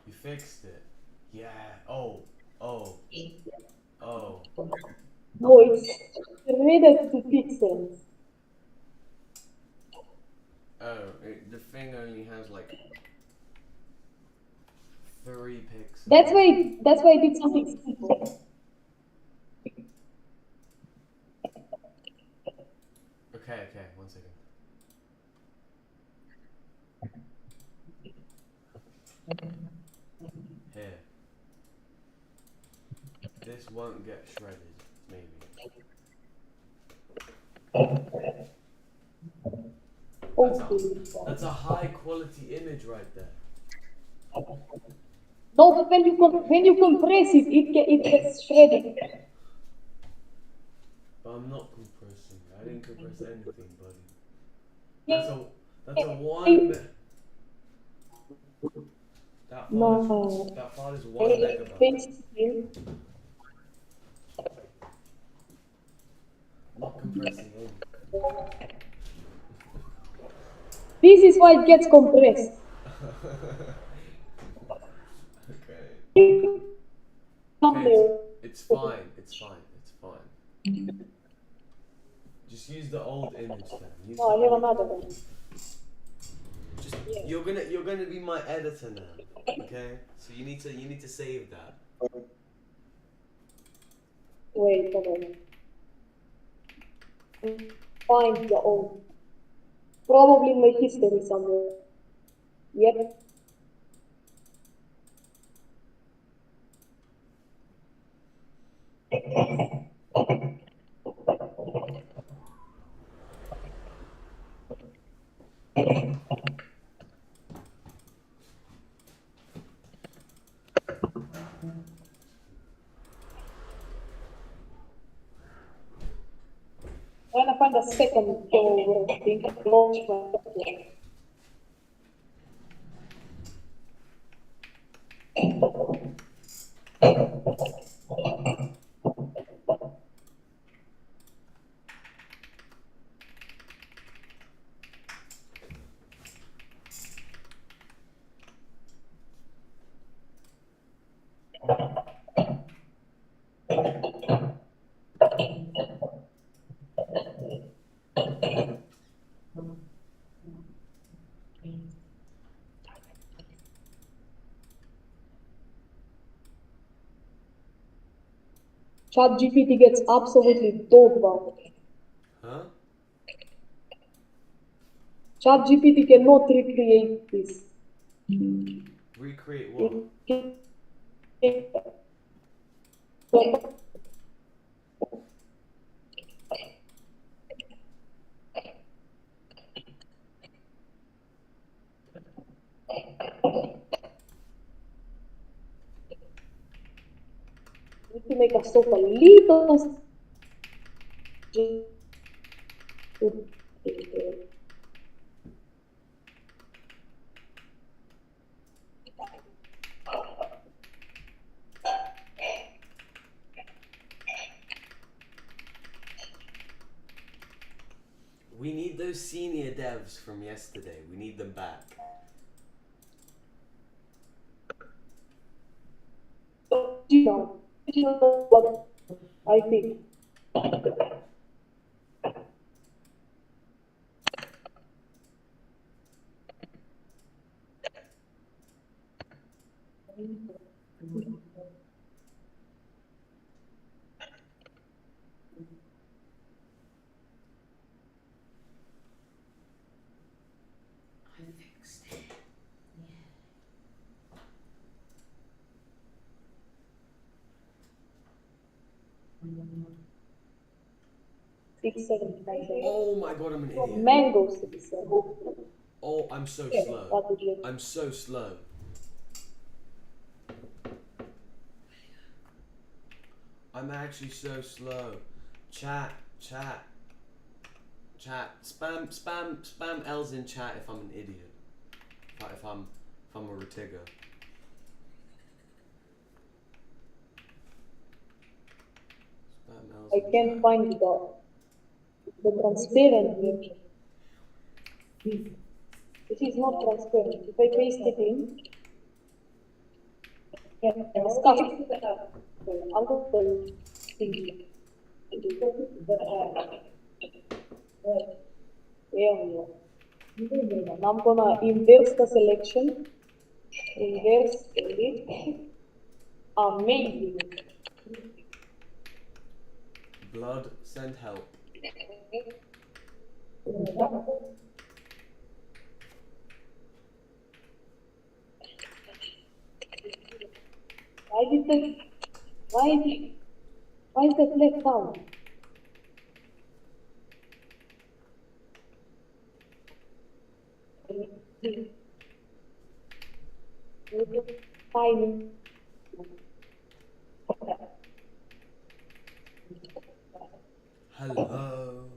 You fixed it. Yeah. Oh. Oh. Oh. No, it's rated to pixels. Oh, the thing only has like 3 pixels. That's why I did something stupid. Okay, 1 second. Here. This won't get shredded, maybe. That's a high quality image right there. No, but when you compress it, it gets shredded. But I'm not compressing. I didn't compress anything, buddy. That's a 1. That file is 1 megabyte. I'm not compressing anything. This is why it gets compressed. Okay. Okay. It's fine. Just use the old image then. No, I have another one. Just you're gonna be my editor now. Okay? So you need to save that. Wait a minute. Find the old. Probably in my history somewhere. Yep. Trying to find a second goal, I think I launched my ChatGPT gets absolutely dog about it. Huh? ChatGPT cannot recreate this. Recreate what? Need to make a stop a little. We need those senior devs from yesterday. We need them back. I think. Oh my god, I'm an idiot. Mango 6. Oh, I'm so slow. I'm so slow. I'm actually so slow. Chat. Spam L's in chat if I'm an idiot. If I'm a retigger. Spam L's I in can't chat. find the transparent version. This is not transparent. If I paste it in, it's stuck. I'll go to yeah. I'm gonna inverse the selection. Inverse edit. Amazing. Blood, send help. Why is that left out? Fine. Hello.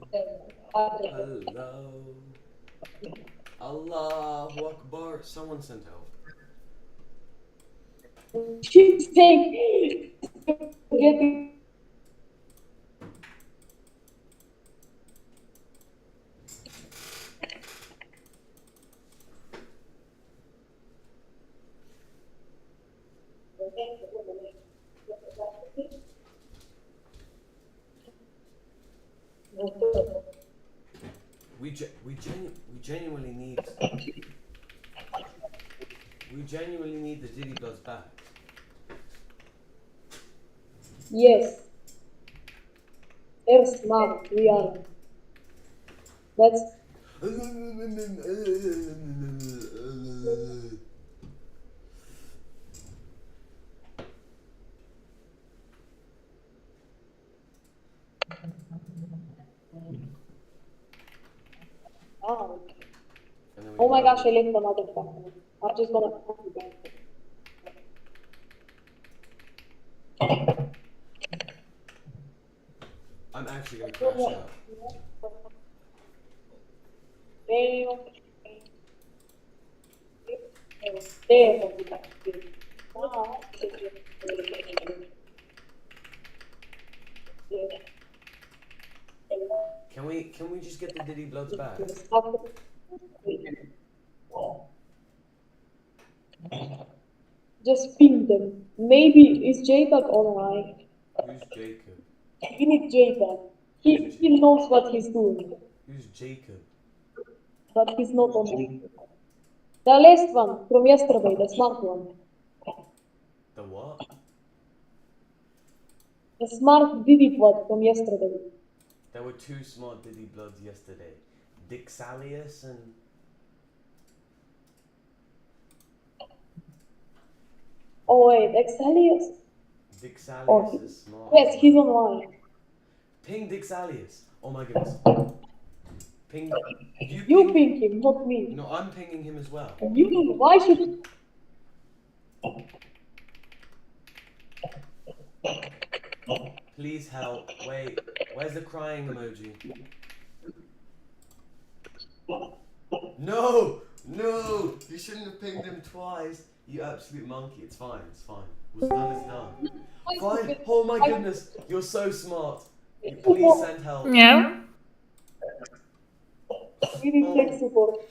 Allahu Akbar. Someone send help. She's saying, getting. We genuinely need the Diddy Bloods back. Yes. They're smart. We are. That's. Oh my gosh, I left another factor. I'm just gonna copy that. I'm actually gonna crash out. Can we just get the Diddy Bloods back? Just ping them. Maybe is Jacob online? Who's Jacob? We need Jacob. He knows what he's doing. Who's Jacob? But he's not on. The last one from yesterday, the smart one. The what? The smart Diddy one from yesterday. There were two smart Diddy Bloods yesterday. Dixalius and... Oh wait, Exalius? Dixalius is smart. Yes, he's online. Ping Dixalius. Oh my goodness. Ping... You ping him, not me. No, I'm pinging him as well. You, why should... Please help. Wait, where's the crying emoji? No! No! You shouldn't have pinged him twice. You absolute monkey. It's fine, it's fine. What's done is done. Fine. Oh my goodness. You're so smart. Please send help. Yeah. We need tech support.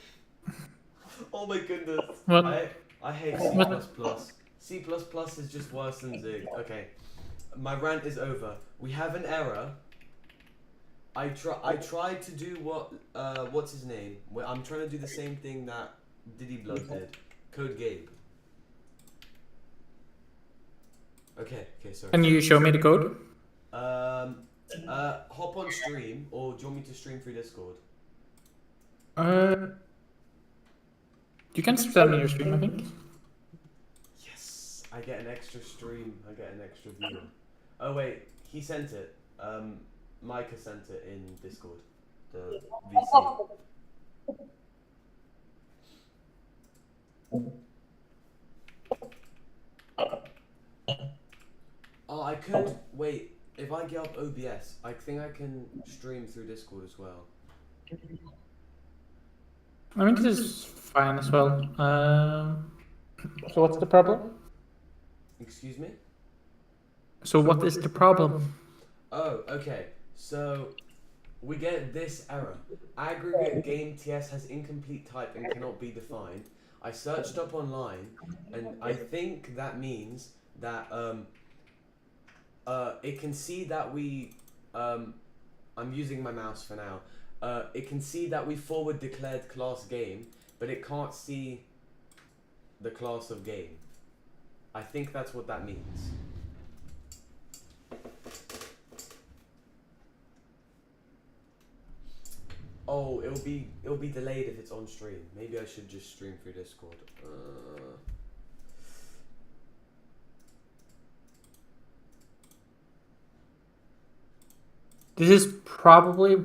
Oh my goodness. What? I hate C++. C++ is just worse than Zig. Okay. My rant is over. We have an error. I tried to do what's his name? I'm trying to do the same thing that Diddy Blood did. Code Gabe. Okay, sorry. Can you show me the code? Hop on stream, or do you want me to stream through Discord? You can tell me your stream, I think. Yes, I get an extra stream. I get an extra viewer. Oh wait, he sent it. Micah sent it in Discord. The VC. Oh, I could wait. if I get up OBS, I think I can stream through Discord as well. I mean, this is fine as well. So what's the problem? Excuse me? So what is the problem? Oh, okay. So we get this error. Aggregate game TS has incomplete type and cannot be defined. I searched up online, and I think that means that it can see that we I'm using my mouse for now. It can see that we forward declared class game, but it can't see the class of game. I think that's what that means. Oh, it'll be delayed if it's on stream. Maybe I should just stream through Discord. This is probably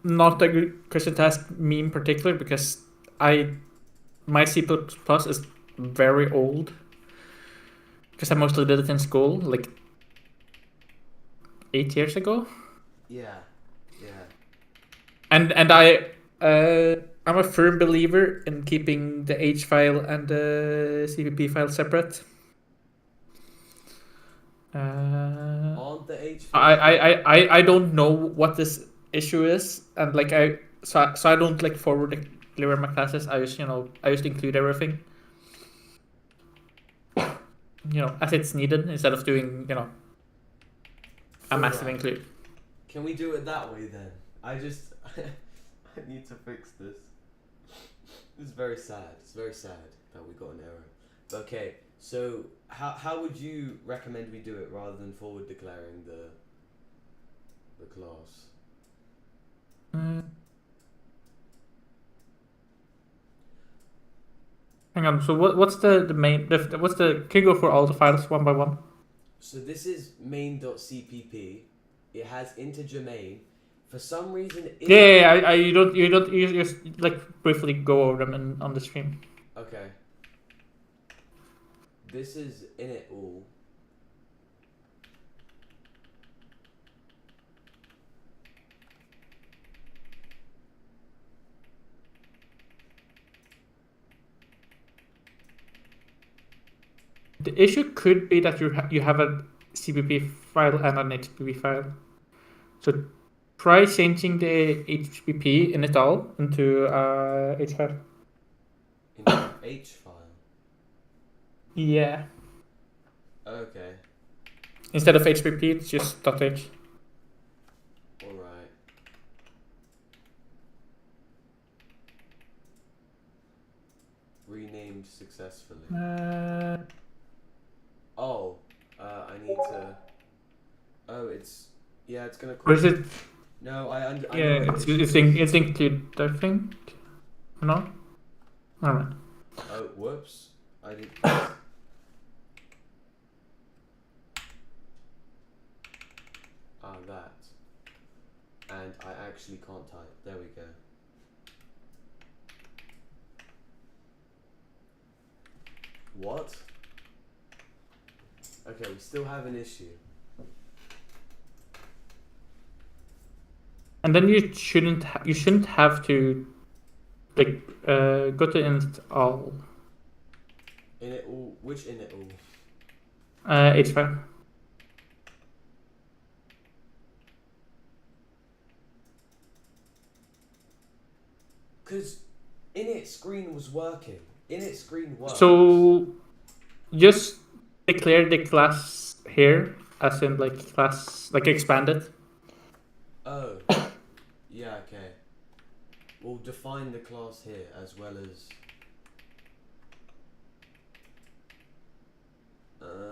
not a good question to ask me in particular because my C++ is very old because I mostly did it in school like 8 years ago. Yeah. And I'm a firm believer in keeping the H file and the CPP file separate. Aren't the H files? I don't know what this issue is, and like so I don't like forward declare my classes. I just include everything, as it's needed instead of doing a massive include. Can we do it that way then? I need to fix this. This is very sad. It's very sad that we got an error. Okay, so how would you recommend we do it rather than forward declaring the class? Hang on. So what's the main? What's the? Can you go for all the files one by one? So this is main.cpp. It has integer main. For some reason, you just like briefly go over them on the stream. Okay. This is init all. The issue could be that you have a CPP file and an HPP file. So try changing the HPP in it all into H file. Into H file? Yeah. Okay. Instead of HPP, it's just .h. Alright. Renamed successfully. I need to... Oh, it's... Yeah, it's gonna... Or is it... No, I know it's included, I think. No? Alright. Oh, whoops. I did... that. And I actually can't type. There we go. What? Okay, we still have an issue. And then you shouldn't have to like go to init all. Init all? Which init all? H file. Because init screen was working. Init screen works. So just declare the class here, as in like class, like expanded. Oh. Yeah, okay. We'll define the class here as well as...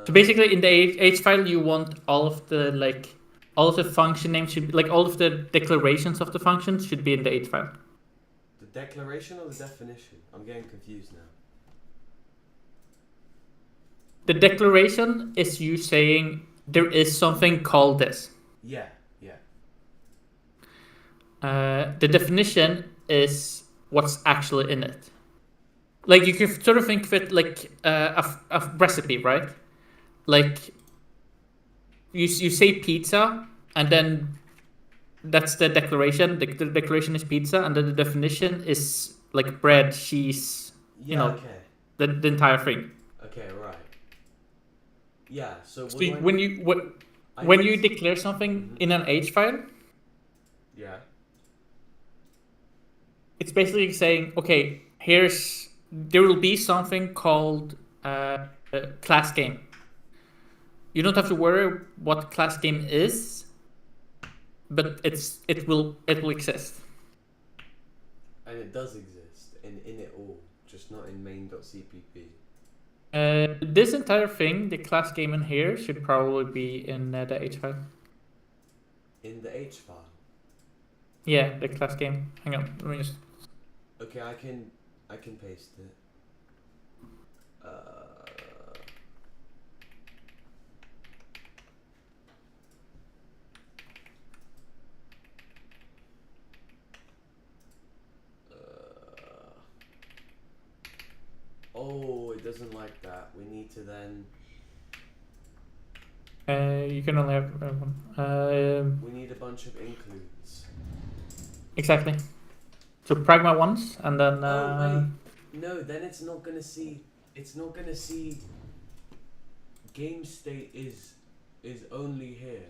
So basically in the H file you want all of the function names should be, like all of the declarations of the functions should be in the H file. The declaration or the definition? I'm getting confused now. The declaration is you saying there is something called this. Yeah. The definition is what's actually in it. Like you can sort of think of it like a recipe, right? Like you say pizza, and then that's the declaration. The declaration is pizza, and then the definition is like bread, cheese. Yeah, okay. The entire thing. Okay, right. Yeah, so So when you declare something in an H file, yeah, it's basically saying, okay, there will be something called class game. You don't have to worry what class game is, but it will exist. and it does exist in it all, just not in main.cpp. This entire thing, the class game in here, should probably be in the H file. In the H file. Yeah, the class game. Hang on, let me just. Okay, I can paste it. Oh, it doesn't like that. We need to then. You can only have one. We need a bunch of includes. Exactly. So pragma once, and then. Oh wait, no. Then it's not gonna see. It's not gonna see. Game state is only here.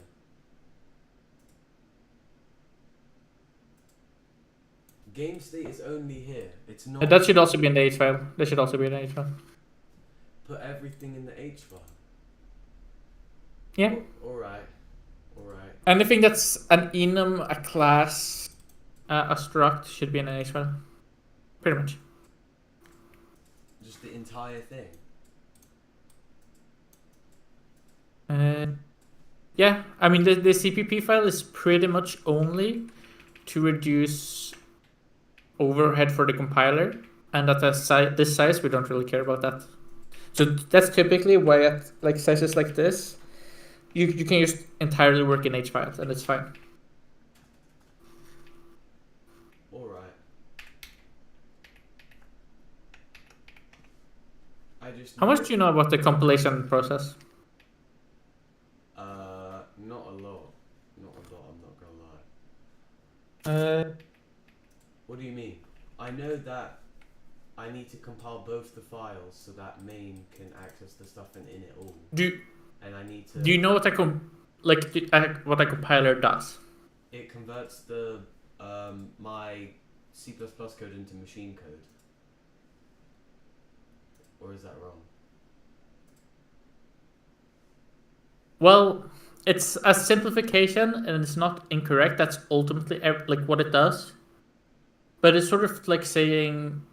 Game state is only here. It's not. That should also be in the H file. That should also be in the H file. Put everything in the H file. Yeah. Alright. Alright. Anything that's an enum, a class, a struct should be in an H file. Pretty much. Just the entire thing. Yeah, I mean the CPP file is pretty much only to reduce overhead for the compiler, and at this size we don't really care about that. So that's typically why at like sizes like this, you can just entirely work in H files, and it's fine. Alright. How much do you know about the compilation process? Not a lot. Not a lot, I'm not gonna lie. What do you mean? I know that I need to compile both the files so that main can access the stuff in it all. And I need to. Do you know what what a compiler does? It converts the my C++ code into machine code. Or is that wrong? Well, it's a simplification and it's not incorrect. That's ultimately like what it does. But it's sort of like saying,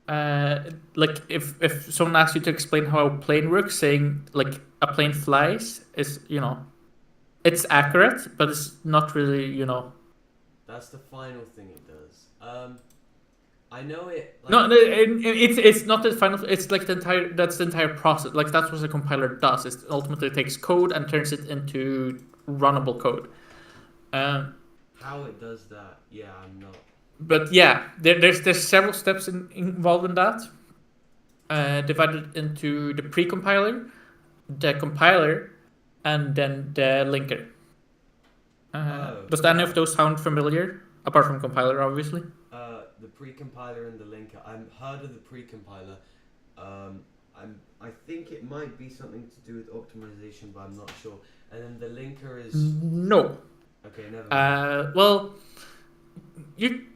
like if someone asks you to explain how a plane works, saying like a plane flies is, it's accurate, but it's not really, That's the final thing it does. I know it. Like, no, it's not the final. It's like that's the entire process. Like that's what the compiler does. It ultimately takes code and turns it into runnable code. how it does that? Yeah, I'm not. But yeah, there's several steps involved in that. Divided into the pre-compiler, the compiler, and then the linker. Does any of those sound familiar? Apart from compiler, obviously. The pre-compiler and the linker. I've heard of the pre-compiler. I think it might be something to do with optimization, but I'm not sure. And then the linker is no. Okay, never mind. Well, you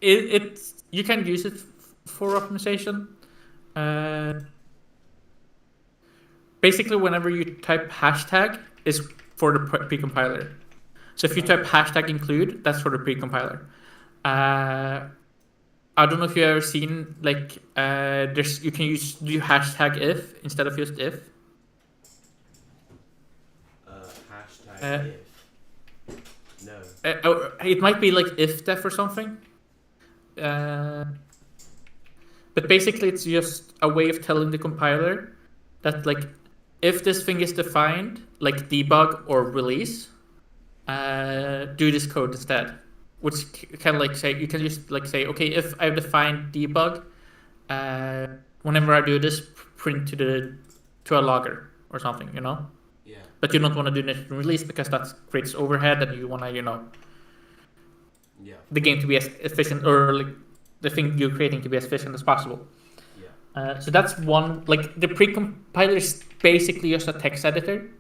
can use it for optimization. Basically, whenever you type hashtag, is for the pre-compiler. So if you type hashtag include, that's for the pre-compiler. I don't know if you've ever seen like you can do hashtag if instead of just if. Hashtag if. No. It might be like ifdef or something. But basically, it's just a way of telling the compiler that like if this thing is defined like debug or release, do this code instead. Which can like say you can just like say, okay, if I've defined debug, whenever I do this, print to a logger or something, Yeah. but you don't want to do net release because that creates overhead, and you want to, Yeah. the game to be as efficient, or like the thing you're creating to be as efficient as possible. Yeah. So that's one. Like the precompiler is basically just a text editor.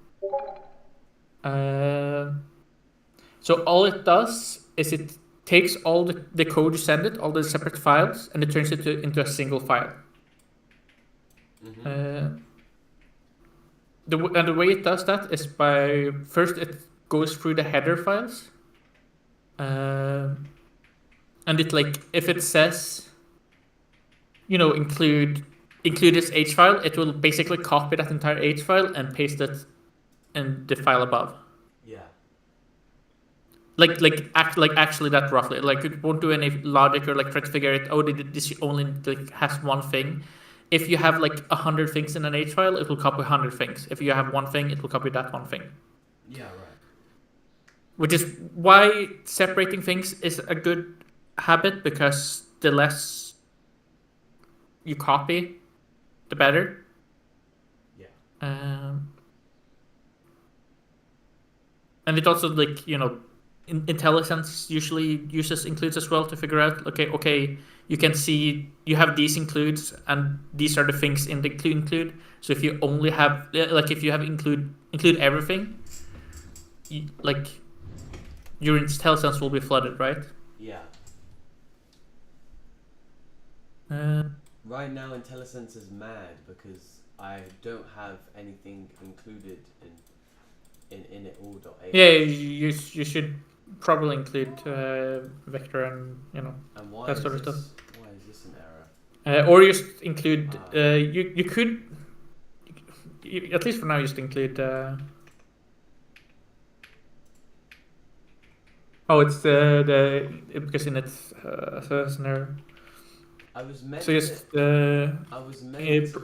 So all it does is it takes all the code you send it, all the separate files, and it turns it into a single file. Mm-hmm. The way it does that is by first it goes through the header files, and it like if it says, include this H file, it will basically copy that entire H file and paste it in the file above. Yeah. Actually that roughly. Like it won't do any logic or like try to figure it. Oh, this only like has one thing. If you have like 100 things in an H file, it will copy 100 things. If you have one thing, it will copy that one thing. Yeah, right. Which is why separating things is a good habit, because the less you copy, the better. Yeah. And it also IntelliSense usually uses includes as well to figure out, okay, you can see you have these includes, and these are the things in the include. So if you only have if you have include everything, your IntelliSense will be flooded, right? Yeah. Right now, IntelliSense is mad because I don't have anything included in init.all.h. Yeah, you should probably include vector and And why that is sort of this, stuff. Why is this an error? Or just include you could at least for now just include it's the because in it so it's an error. I was meant So just I was meant to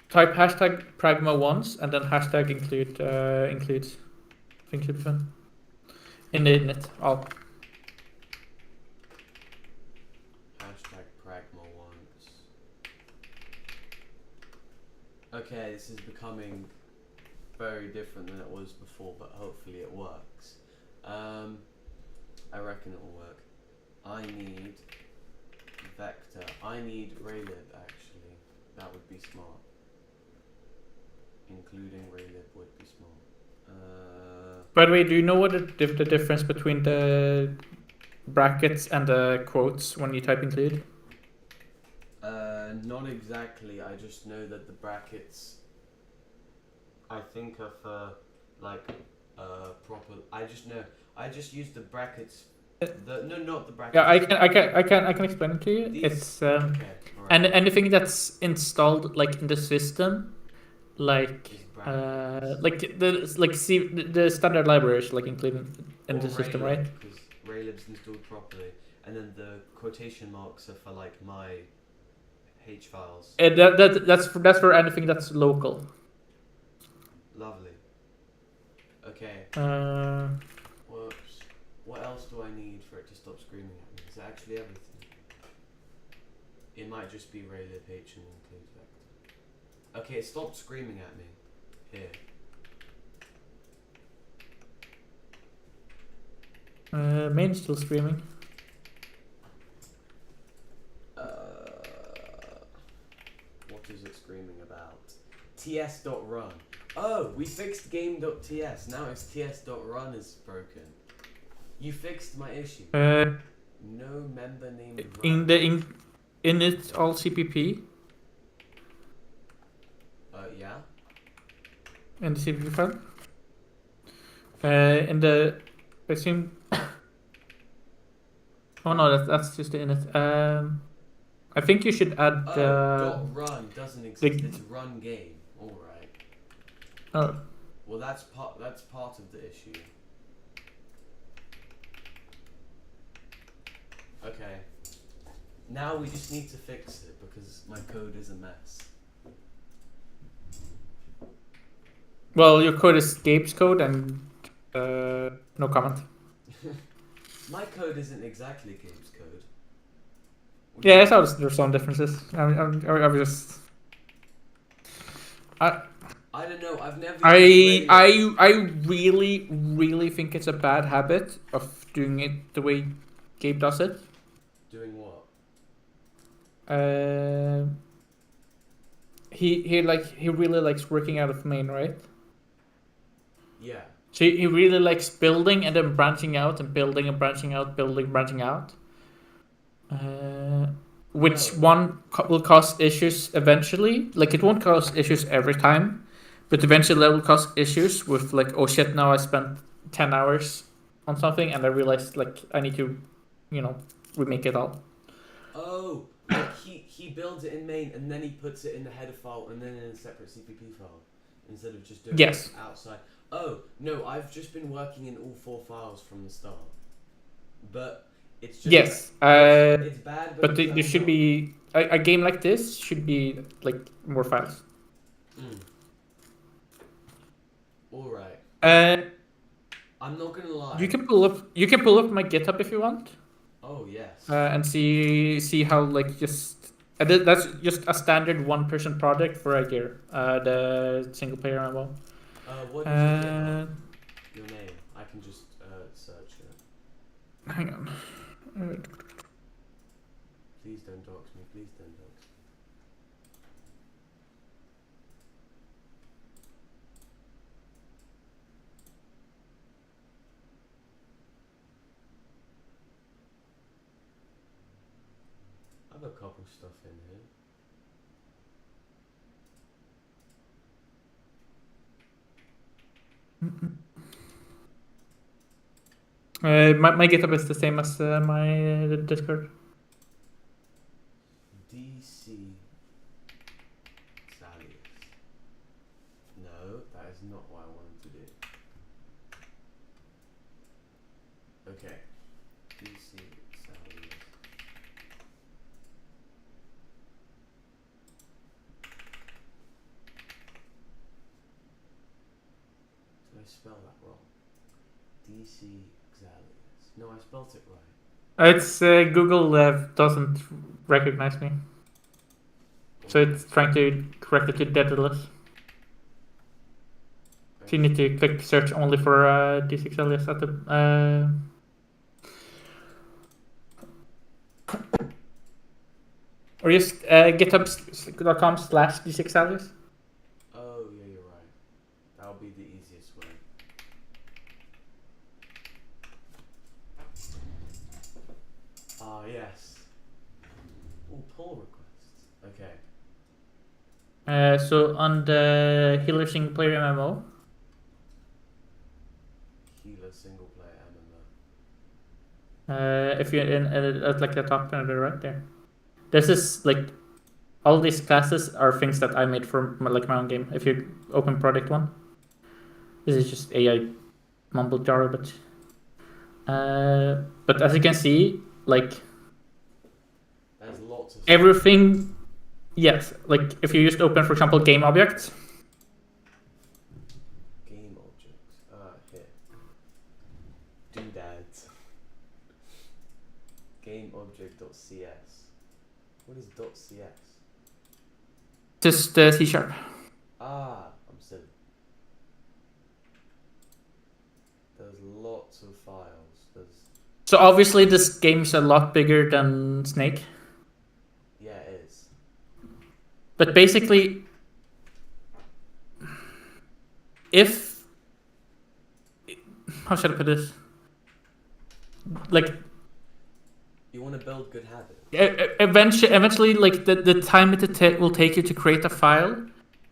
type hashtag pragma once and then hashtag includes fun in the init. hashtag pragma once. Okay, this is becoming very different than it was before, but hopefully it works. I reckon it will work. I need vector. I need raylib actually. That would be smart. Including raylib would be smart. By the way, do you know what the difference between the brackets and the quotes when you type include? Not exactly. I just know that the brackets, I think are for proper. I just know. I just use the brackets. Not the brackets. Yeah, I can explain it to you. It's okay, right. and anything that's installed in the system, the standard library is included in the system, right? Because raylib's installed properly, and then the quotation marks are for my H files. That's for anything that's local. Lovely. Okay. Whoops. What else do I need for it to stop screaming at me? Is it actually everything? It might just be raylib h and include vector. Okay, it stopped screaming at me. Here. Main's still screaming. What is it screaming about? ts.run. Oh, we fixed game.ts. Now it's ts.run is broken. You fixed my issue. No member named run. In it all CPP. Yeah. In the CPP file. I assume. Oh no, that's just the init. I think you should add. .run doesn't exist. It's run game. All right. Oh. Well, that's part of the issue. Okay. Now we just need to fix it because my code is a mess. Well, your code is Gabe's code and no comment. My code isn't exactly Gabe's code. Yeah, I saw there's some differences. I was just. I I don't know. I've never. I really think it's a bad habit of doing it the way Gabe does it. Doing what? He really likes working out of main, right? Yeah. So he really likes building and then branching out and building and branching out, branching out. Which will cause issues eventually. Like, it won't cause issues every time, but eventually that will cause issues with like, oh shit, now I spent 10 hours on something and I realized like I need to, remake it all. Oh, like he builds it in main and then he puts it in the header file and then in a separate CPP file instead of just doing it outside. Oh, no, I've just been working in all 4 files from the start. But it's just... Yes, it's bad, but there should be... A game like this should be, like, more files. Alright. I'm not gonna lie. You can pull up my GitHub if you want. Oh, yes. And see how, like, that's just a standard one-person project for a year. The single-player MMO. What is your name? I can just search it. Hang on. Please don't dox me. Please don't dox me. I have a couple stuff in here. My GitHub is the same as my Discord. DC Salius. No, that is not what I wanted to do. Okay. DC Salius. Did I spell that wrong? DC Xalius. No, I spelled it right. It's Google doesn't recognize me, so it's trying to correct it to Daedalus. So you need to click search only for D6 alias at the. Or just github.com/D6 alias. Oh, yeah, you're right. That'll be the easiest way. Ah, yes. Oh, pull requests. Okay. So on the Healer single player MMO. Healer single player MMO. If you're in at like the top corner right there. This is like all these classes are things that I made for my own game. If you open project 1, this is just AI mumble jar, but as you can see, like there's lots of everything. Yes, like if you just open, for example, game objects. Game objects. Here. Doodads. Game object.cs. What is .cs? Just C#. Ah, I'm silly. There's lots of files. So obviously this game's a lot bigger than Snake. Yeah, it is. But basically, how should I put this? Like, you want to build good habits. Eventually, like the time it will take you to create a file,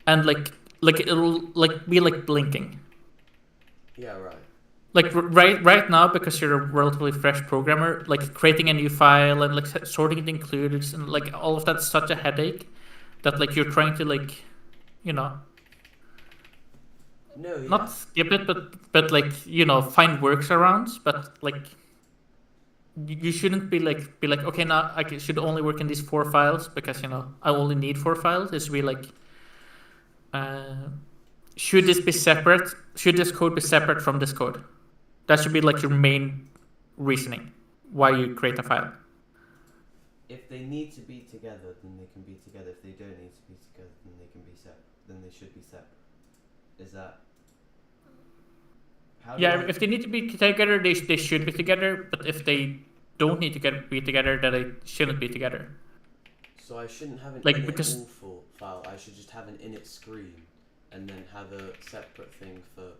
and like it'll be like blinking. Yeah, right. Like right now, because you're a relatively fresh programmer, like creating a new file and like sorting it included and like all of that's such a headache that like you're trying to like, No, yeah. not skip it, but like find workarounds, but like. You shouldn't be like okay, now I should only work in these 4 files because I only need 4 files. It should be like should this be separate? Should this code be separate from this code? That should be like your main reasoning why you create a file. If they need to be together, then they can be together. If they don't need to be together, then they can be separate. Then they should be separate. Is that? How do Yeah, I- if they need to be together, they should be together. But if they don't need to be together, then they shouldn't be together. So I shouldn't have an Like, init because- all file. I should just have an init screen, and then have a separate thing for.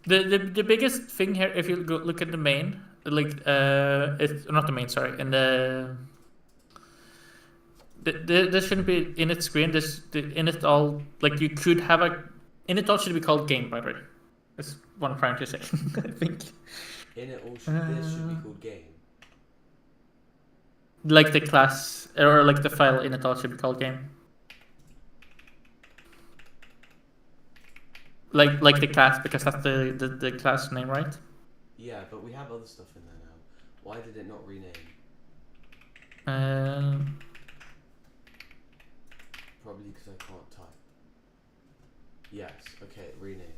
The biggest thing here, if you look at the main, like it's not the main, sorry, and this shouldn't be init screen. This the init all, like you could have a init all should be called game, by the way. That's what I'm trying to say. I think. Init all this should be called game. Like the class or like the file init all should be called game. Like the class, because that's the class name, right? Yeah, but we have other stuff in there now. Why did it not rename? Probably because I can't type. Yes. Okay. Renamed.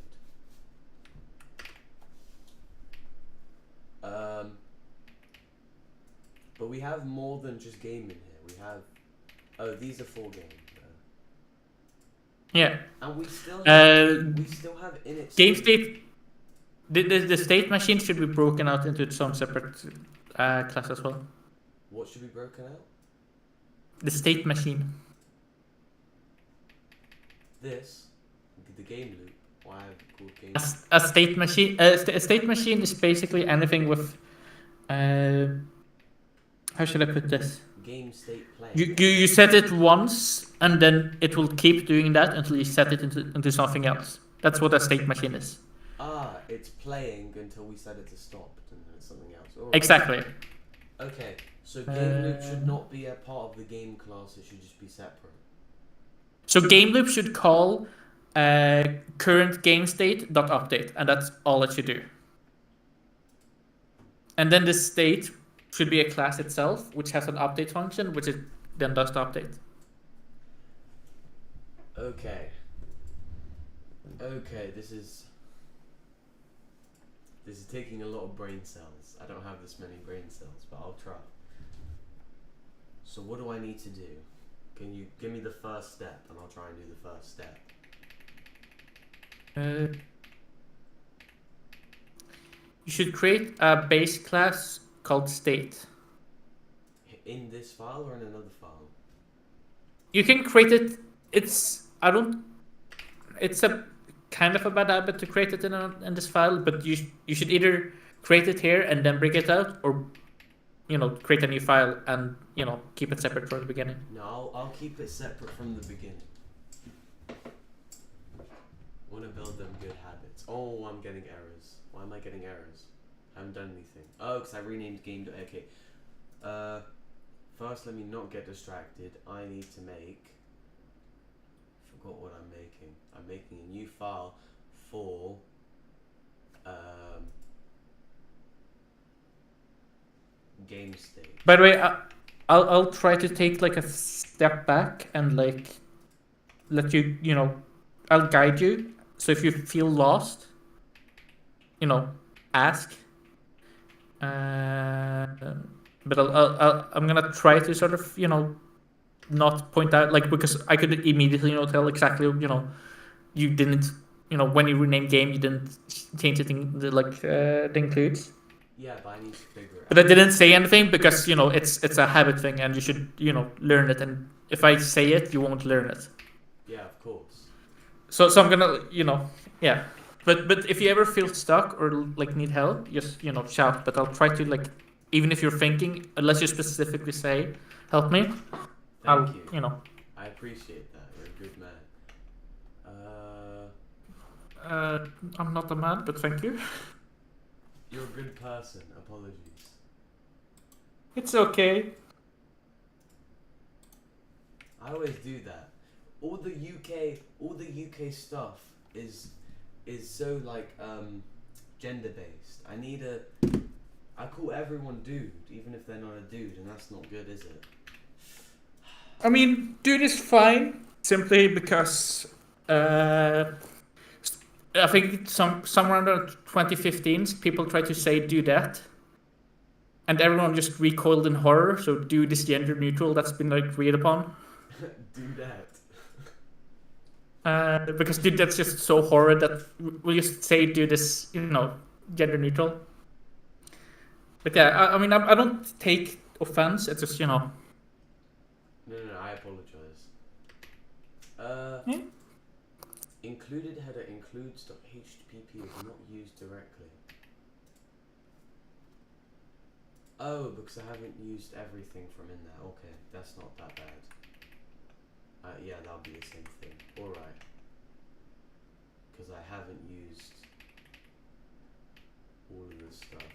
But we have more than just game in here. We have. Oh, these are 4 games. Yeah. And we still have init. Game state. The state machine should be broken out into its own separate class as well. What should be broken out? The state machine. This, the game loop. Why have it called game? A state machine. A state machine is basically anything with. How should I put this? Game state play. You set it once, and then it will keep doing that until you set it into something else. That's what a state machine is. Ah, it's playing until we set it to stop, and then it's something else. All right. Exactly. Okay, so game loop should not be a part of the game class. It should just be separate. So game loop should call current game state dot update, and that's all it should do. And then the state should be a class itself, which has an update function, which it then does the update. Okay. Okay, this is taking a lot of brain cells. I don't have this many brain cells, but I'll try. So what do I need to do? Can you give me the first step, and I'll try and do the first step. You should create a base class called state. In this file or in another file? You can create it. It's a kind of a bad habit to create it in this file, but you should either create it here and then bring it out, or create a new file and keep it separate from the beginning. No, I'll keep it separate from the beginning. Want to build them good habits. Oh, I'm getting errors. Why am I getting errors? I haven't done anything. Oh, because I renamed game. Okay. First, let me not get distracted. I need to make. Forgot what I'm making. I'm making a new file for. Game state. By the way, I'll try to take like a step back and like let you I'll guide you. So if you feel lost, ask. But I'm gonna try to sort of not point out, like, because I could immediately tell exactly you didn't when you rename game you didn't change it in the includes. Yeah, but I need to figure it out. But I didn't say anything because it's a habit thing, and you should learn it. And if I say it, you won't learn it. Yeah, of course. So I'm gonna yeah. But if you ever feel stuck or like need help, just shout. But I'll try to even if you're thinking, unless you specifically say help me, Thank you. I appreciate that. You're a good man. I'm not a man, but thank you. You're a good person. Apologies. It's okay. I always do that. All the UK stuff is so gender based. I call everyone dude, even if they're not a dude, and that's not good, is it? I mean, dude is fine, simply because I think somewhere in the 2015s, people tried to say do that, and everyone just recoiled in horror. So dude is gender neutral. That's been agreed upon. Do that. Because dude, that's just so horrid that we'll just say do this, you know, gender neutral. But yeah, I mean, I don't take offense. It's just, you know. No, I apologize. Yeah. Included header includes .http is not used directly. Oh, because I haven't used everything from in there. Okay, that's not that bad. Yeah, that'll be the same thing. Alright. Because I haven't used all of this stuff.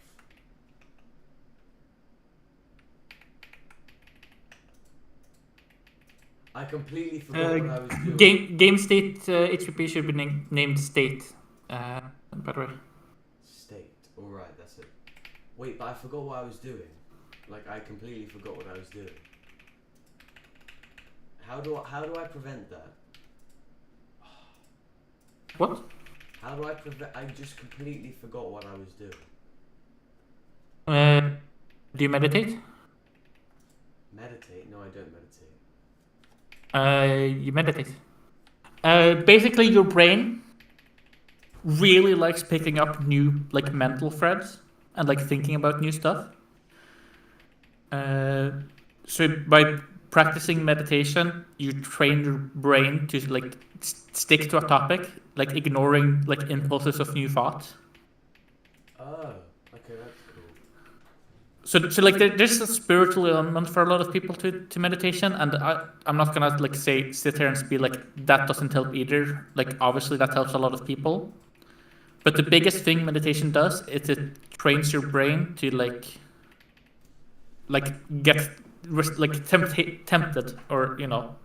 I completely forgot what I was doing. Game state HTTP should be named state. By the way. State. Alright, that's it. Wait, but I forgot what I was doing. Like, I completely forgot what I was doing. How do I prevent that? What? How do I prevent? I just completely forgot what I was doing. Do you meditate? Meditate? No, I don't meditate. You meditate. Basically, your brain really likes picking up new, like, mental threads and, like, thinking about new stuff. So by practicing meditation, you train your brain to, like, stick to a topic, like, ignoring, like, impulses of new thoughts. Oh, okay, that's cool. So like, there's a spiritual element for a lot of people to meditation, and I'm not gonna, like, sit here and be like, that doesn't help either. Like, obviously that helps a lot of people. But the biggest thing meditation does is it trains your brain to, get tempted, or, you know,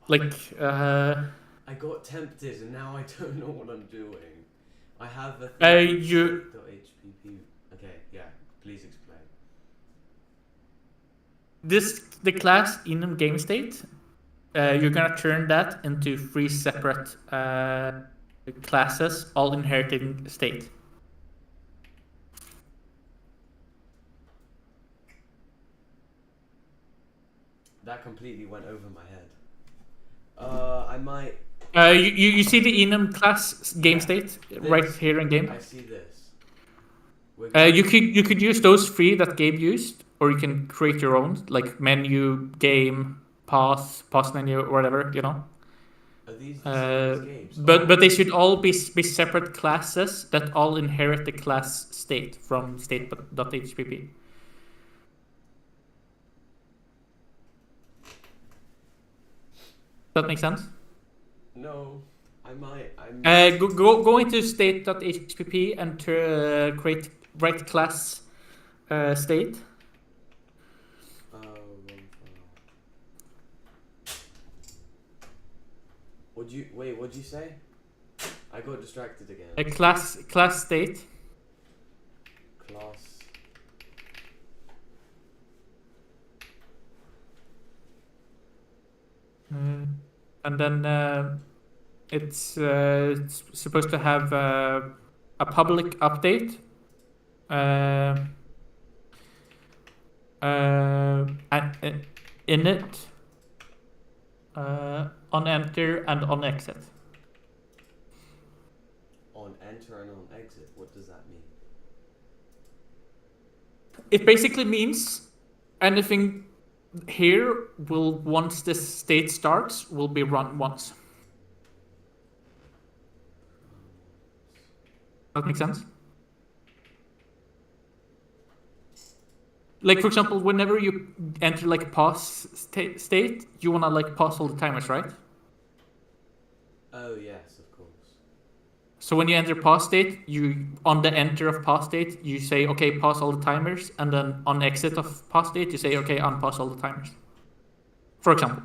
like I got tempted and now I don't know what I'm doing. I have a .hpp. Okay, yeah, please explain. The class enum game state, you're gonna turn that into 3 separate classes, all inheriting state. That completely went over my head. I might. You see the enum class game state right here in game. I see this. You could use those 3 that Gabe used, or you can create your own, like menu, game, pause menu, or whatever, you know. Are these the same as Gabe's? But they should all be separate classes that all inherit the class state from state.hpp. That makes sense? No, I might. Go into state.hpp and write class state. What'd you say? I got distracted again. A class state. Class. And then it's supposed to have a public update, in it, on enter and on exit. On enter and on exit. What does that mean? It basically means anything here will, once this state starts, will be run once. That makes sense? Like, for example, whenever you enter, like, pause state, you wanna, like, pause all the timers, right? Oh yes, of course. So when you enter pause state, you, on the enter of pause state, you say, okay, pause all the timers, and then on exit of pause state, you say, okay, unpause all the timers. For example.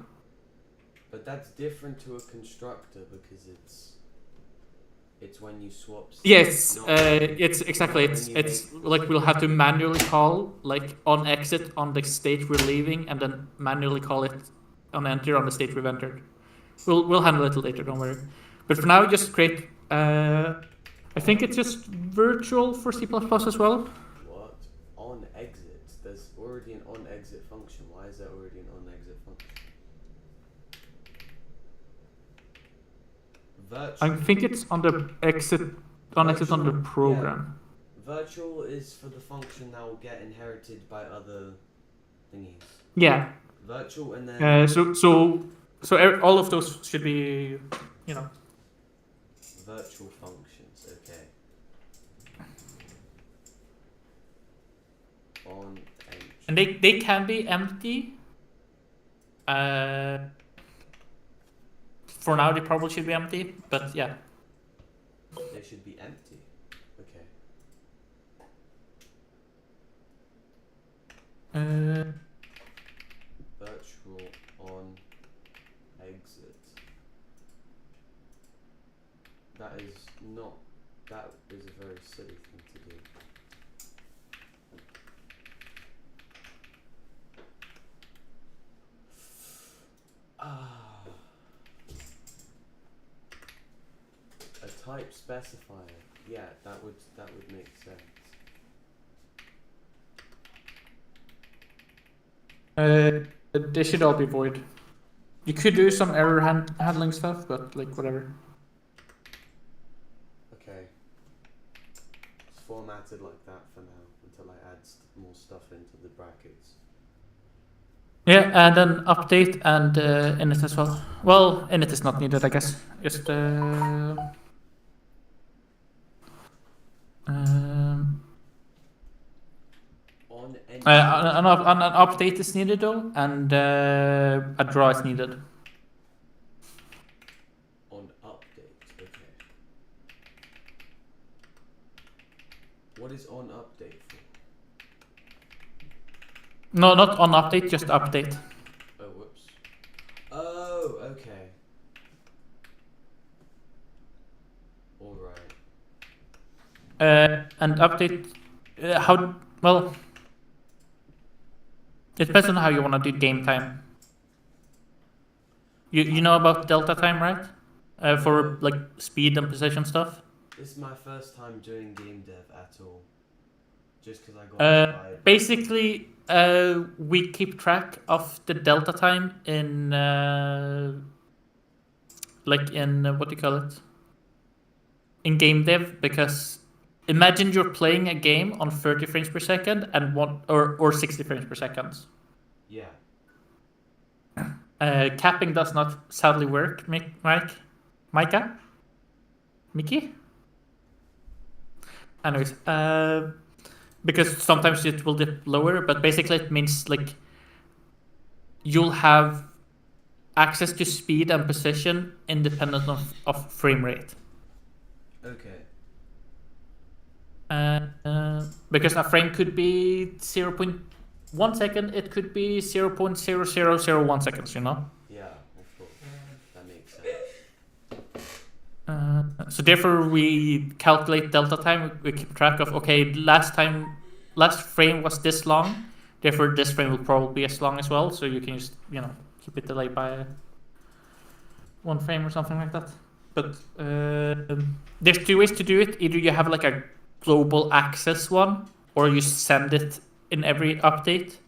But that's different to a constructor because it's when you swap states. Yes, it's exactly, it's like we'll have to manually call, like, on exit on the state we're leaving, and then manually call it on enter on the state we've entered. We'll handle it later, don't worry. But for now, just create, I think it's just virtual for C++ as well. What? On exit? There's already an on exit function. Why is there already an on exit function? Virtual. I think it's on the exit on the program. Yeah. Virtual is for the function that will get inherited by other thingies. Yeah. Virtual and then. So all of those should be, you know. Virtual functions. Okay. On H. And they can be empty. For now, they probably should be empty, but yeah. They should be empty. Okay. Virtual on exit. That is not. That is a very silly thing to do. A type specifier. Yeah, that would make sense. They should all be void. You could do some error handling stuff, but like whatever. Okay. It's formatted like that for now until I add more stuff into the brackets. Yeah, and then update and init as well. Well, init is not needed, I guess. Just an update is needed though, and a draw is needed. On update, okay. What is on update for? No, not on update, just update. Oh, whoops. Oh, okay. Alright. And update, how, well, it depends on how you want to do game time. You know about delta time, right? For like speed and position stuff. This is my first time doing game dev at all. Just because I got inspired. Basically, we keep track of the delta time in what do you call it? In game dev, because imagine you're playing a game on 30 frames per second and or 60 frames per second. Yeah. Capping does not sadly work, Micah? Mickey? Anyways, because sometimes it will dip lower, but basically it means like you'll have access to speed and position independent of frame rate. Okay. Because a frame could be 0.1 second, it could be 0.0001 seconds, you know? Yeah, of course. That makes sense. So therefore we calculate delta time, we keep track of, okay, last frame was this long, therefore this frame will probably be as long as well, so you can just, you know, keep it delayed by 1 frame or something like that. But there's 2 ways to do it. Either you have like a global access one, or you send it in every update.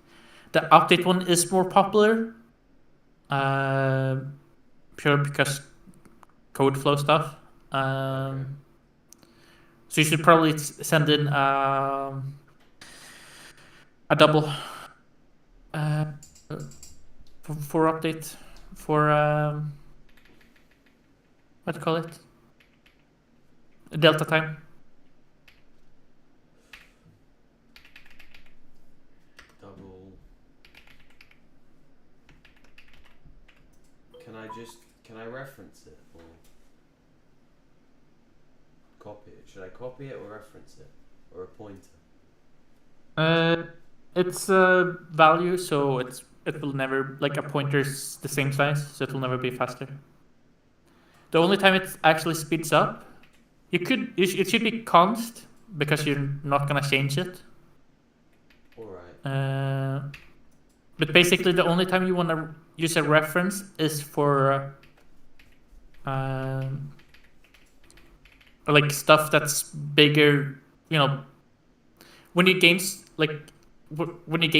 The update one is more popular, pure because code flow stuff. So you should probably send in a double for update for what do you call it? Delta time. Double. Can I reference it or copy it? Should I copy it or reference it? Or a pointer? It's a value, so it will never, like a pointer's the same size, so it will never be faster. The only time it actually speeds up, it should be const, because you're not gonna change it. Alright. But basically the only time you wanna use a reference is for like stuff that's bigger, you know, when you gain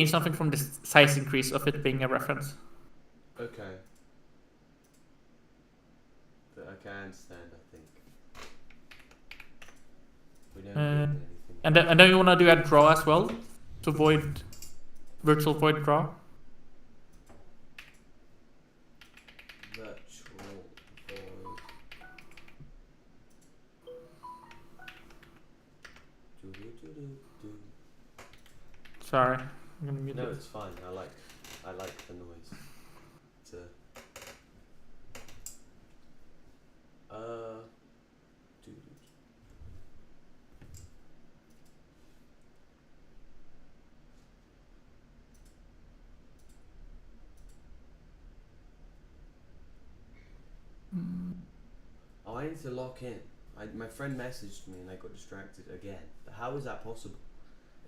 something from the size increase of it being a reference. Okay. Okay, I understand. don't give me anything. And then you wanna do a draw as well to void virtual void draw. Virtual void. Do. Sorry, I'm gonna mute No, it. it's fine. I like the noise. It's do. Oh, I need to lock in. My friend messaged me and I got distracted again. How is that possible?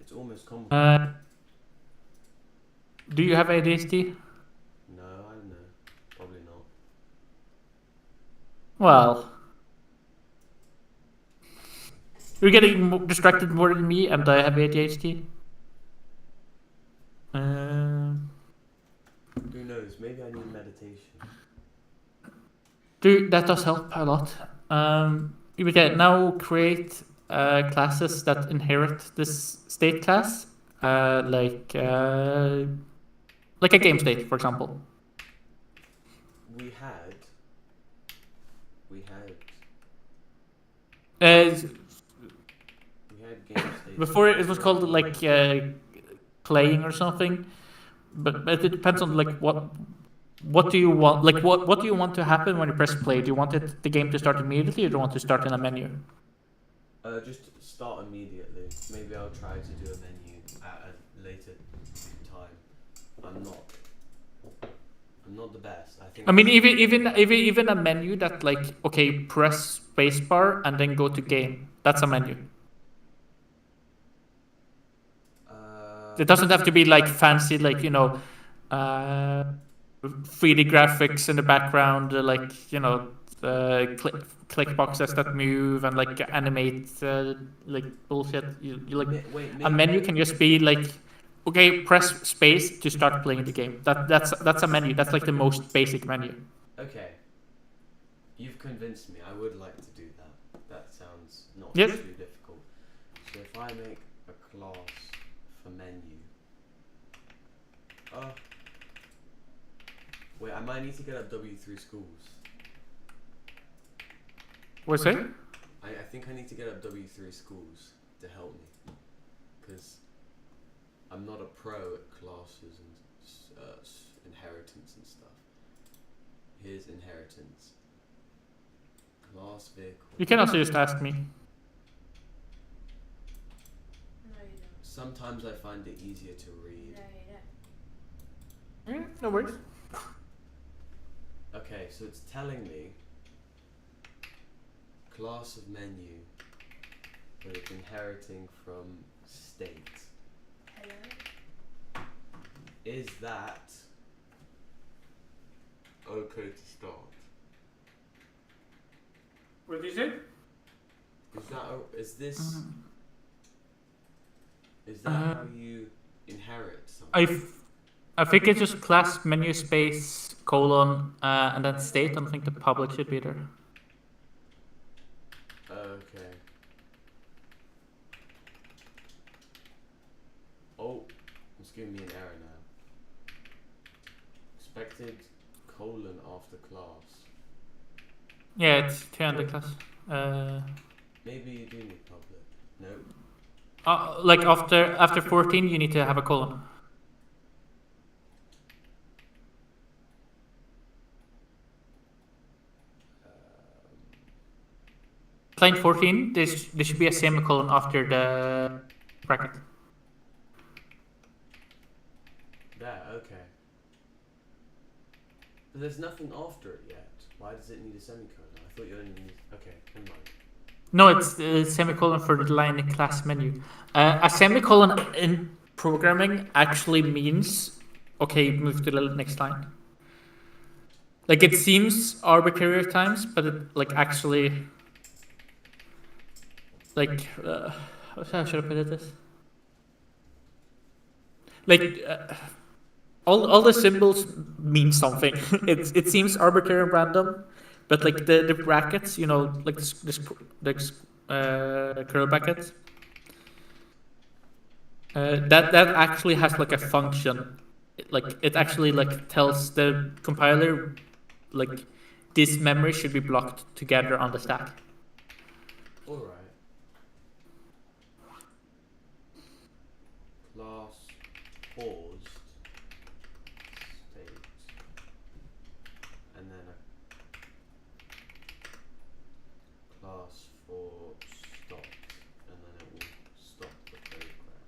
It's almost complicated. Do you have ADHD? No, I don't know. Probably not. Well, you're getting distracted more than me, and I have ADHD. Who knows? Maybe I need meditation. Dude, that does help a lot. We can now create classes that inherit this state class, like a game state, for example. We had game state. Before it was called like playing or something, but it depends on like what do you want, like what do you want to happen when you press play? Do you want the game to start immediately, or do you want to start in a menu? Just start immediately. Maybe I'll try to do a menu at a later time. I'm not the best. I mean, even a menu that like, okay, press spacebar and then go to game. That's a menu. It doesn't have to be like fancy, like 3D graphics in the background, like click boxes that move and like animate like bullshit. You like a menu can just be like, okay, press space to start playing the game. That's a menu. That's like the most basic menu. Okay. You've convinced me. I would like to do that. That sounds not Yep. too difficult. So if I make a class for menu. Wait, I might need to get up W3 schools. What's it? I think I need to get up W3 schools to help me. Because I'm not a pro at classes and inheritance and stuff. Here's inheritance. Class vehicle. You can also just ask me. No, you don't. Sometimes I find it easier to read. No, you don't. No worries. Okay, so it's telling me class of menu, but it's inheriting from state. Hello? Is that okay to start? What did you say? Is that how you inherit something? I think it's just class menu space colon and then state. I don't think the public should be there. Okay. Oh, it's giving me an error now. Expected colon after class. Yeah, it's 200 class. Maybe you do need public. No. Like after 14, you need to have a colon. Line 14, there should be a semicolon after the bracket. There, okay. But there's nothing after it yet. Why does it need a semicolon? I thought you only need... Okay, never mind. No, it's the semicolon for the line in class menu. A semicolon in programming actually means, okay, move to the next line. Like it seems arbitrary at times, but it like actually... Like, how should I put it this? Like, all the symbols mean something. It seems arbitrary and random, but like the brackets, like curly brackets. That actually has like a function. It actually like tells the compiler like this memory should be blocked together on the stack. Alright. Class paused state. And then a class for stopped. And then it will stop the program.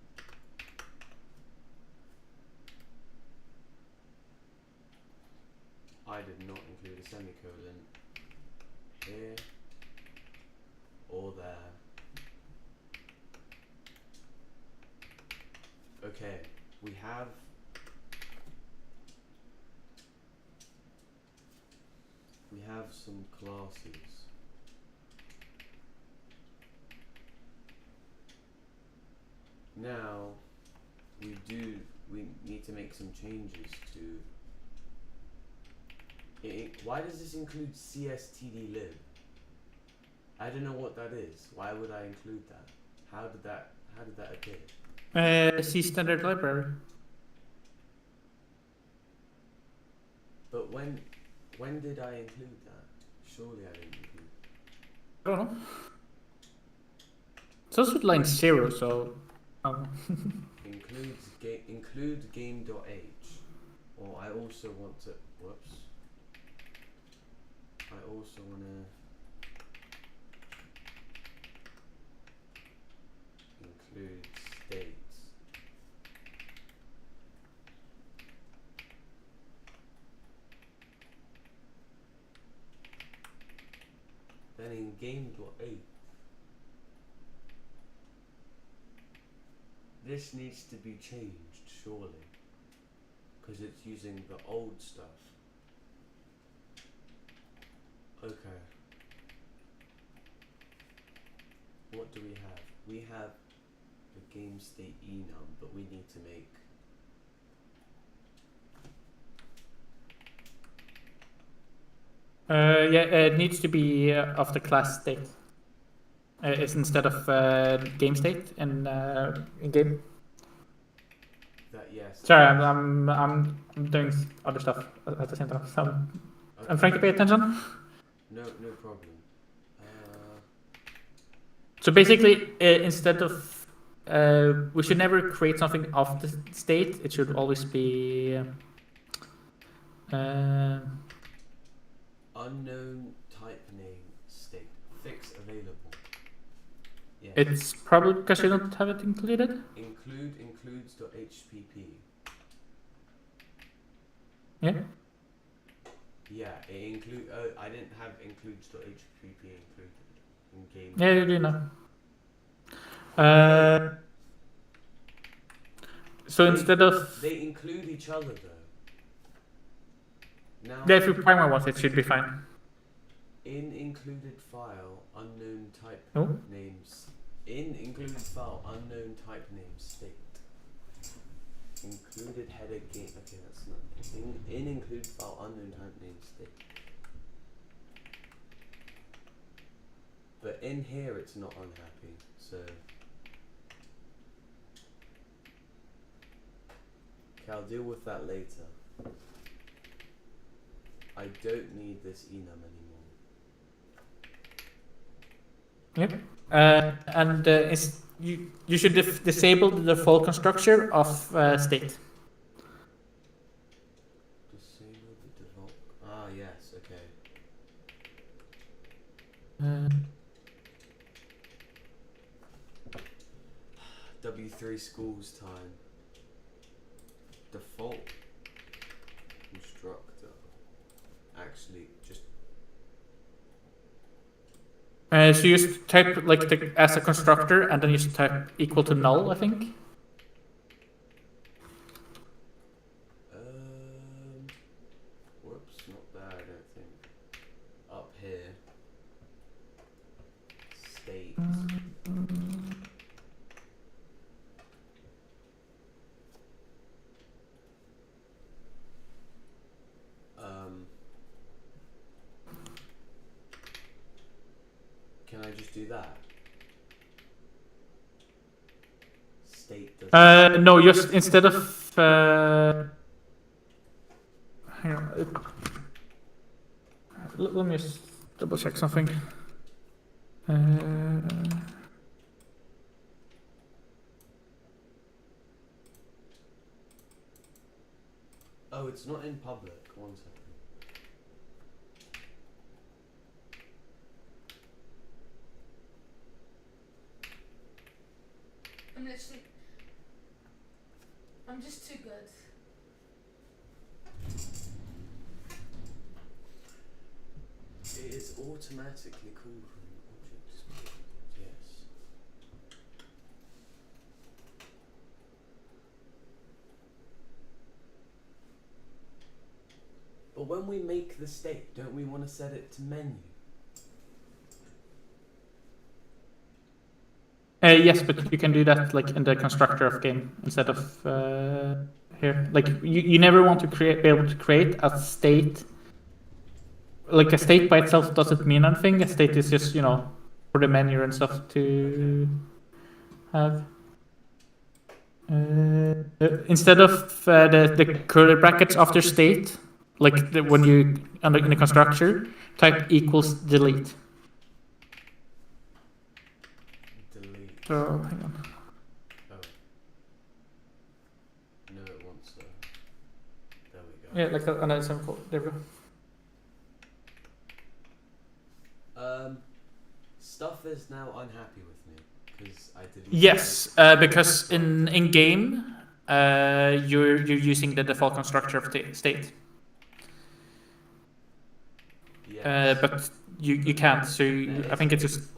I did not include a semicolon here or there. Okay, we have some classes. Now we need to make some changes to why does this include cstdlib? I don't know what that is. Why would I include that? How did that appear? C standard library. But when did I include that? Surely I didn't include it. I don't know. It's also line 0, so include game.h. Or I also want to I also wanna include states. Then in game.8, this needs to be changed, surely, because it's using the old stuff. Okay. What do we have? We have the game state enum, but we need to make it needs to be of the class state. It's instead of game state in game. that. Yes. Sorry, I'm doing other stuff at the same time. So I'm trying to pay attention. No problem. So basically, instead of we should never create something of the state. It should always be unknown type name state fix available. Yeah. It's probably because you don't have it included. Includes.hpp. Yeah. Yeah, it include. I didn't have includes.hpp included in game. Yeah, you do now. So instead of they include each other though. Now. Yeah, if you primary ones, it should be fine. In included file unknown type Oh. names. In included file unknown type name state. Included header game. Okay, that's not. In include file unknown type name state. But in here it's not unhappy, so. Okay, I'll deal with that later. I don't need this enum anymore. Yep. And you should disable the default constructor of state. Disable the default. Ah, yes. Okay. W3 schools time. Default constructor. Actually, just. So you just type like as a constructor, and then you just type equal to null, I think. Whoops, not that. I don't think. Up here. State. Can I just do that? state does. No, just instead of hang on. Let me just double check something. Oh, it's not in public. One second. I'm just too good. It is automatically called from objects. Yes. But when we make the state, don't we want to set it to menu? Yes, but you can do that like in the constructor of game instead of here. Like you never want to be able to create a state. Like a state by itself doesn't mean anything. A state is just, you know, for the menu and stuff to have. Instead of the curly brackets after state, like when you in the constructor, type equals delete. So hang on. Oh. No, it wants the. There we go. Yeah, like that, another simple. There we go. Stuff is now unhappy with me because I deleted. Yes, because in game, you're using the default constructor of state. Yes. But you can't. So I think it's just.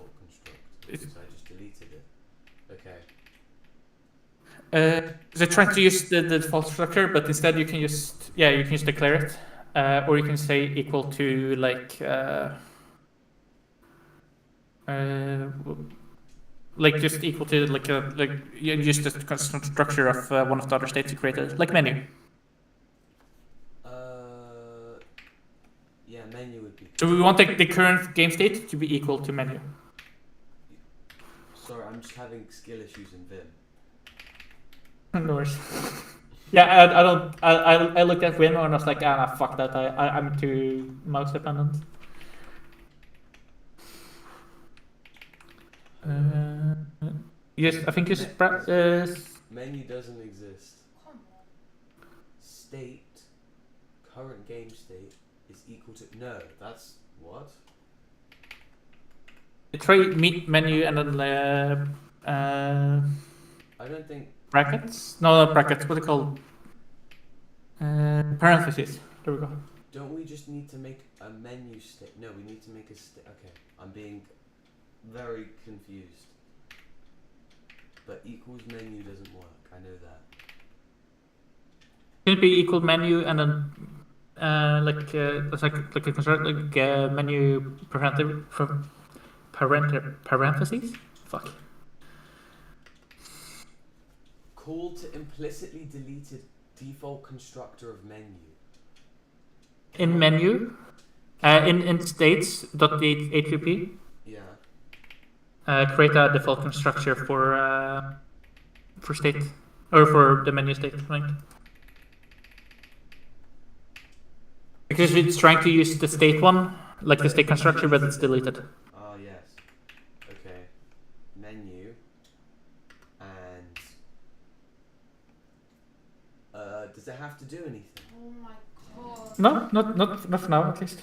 I just deleted it. Okay. So trying to use the default structure, but instead you can just declare it, or you can say equal to like just equal to like you use the structure of one of the other states you created, like menu. Yeah, menu would be. So we want the current game state to be equal to menu. Sorry, I'm just having skill issues in Vim. No worries. Yeah, I looked at Vim and I was like, fuck that. I'm too mouse dependent. Yes, I think it's menu doesn't exist. State, current game state is equal to that's what? Try meet menu and then I don't think brackets. No, not brackets. What are they called? Parentheses. There we go. Don't we just need to make a menu state? No, we need to make a state. Okay, I'm being very confused. But equals menu doesn't work. I know that. Can it be equal menu and then it's like a construct like menu parentheses? Fuck. Call to implicitly deleted default constructor of menu. In menu, in states.hpp. Yeah. Create a default constructor for state or for the menu state, right? Because it's trying to use the state one, like the state constructor, but it's deleted. Oh yes. Okay. Menu. And does it have to do anything? Oh my god. No, not for now at least.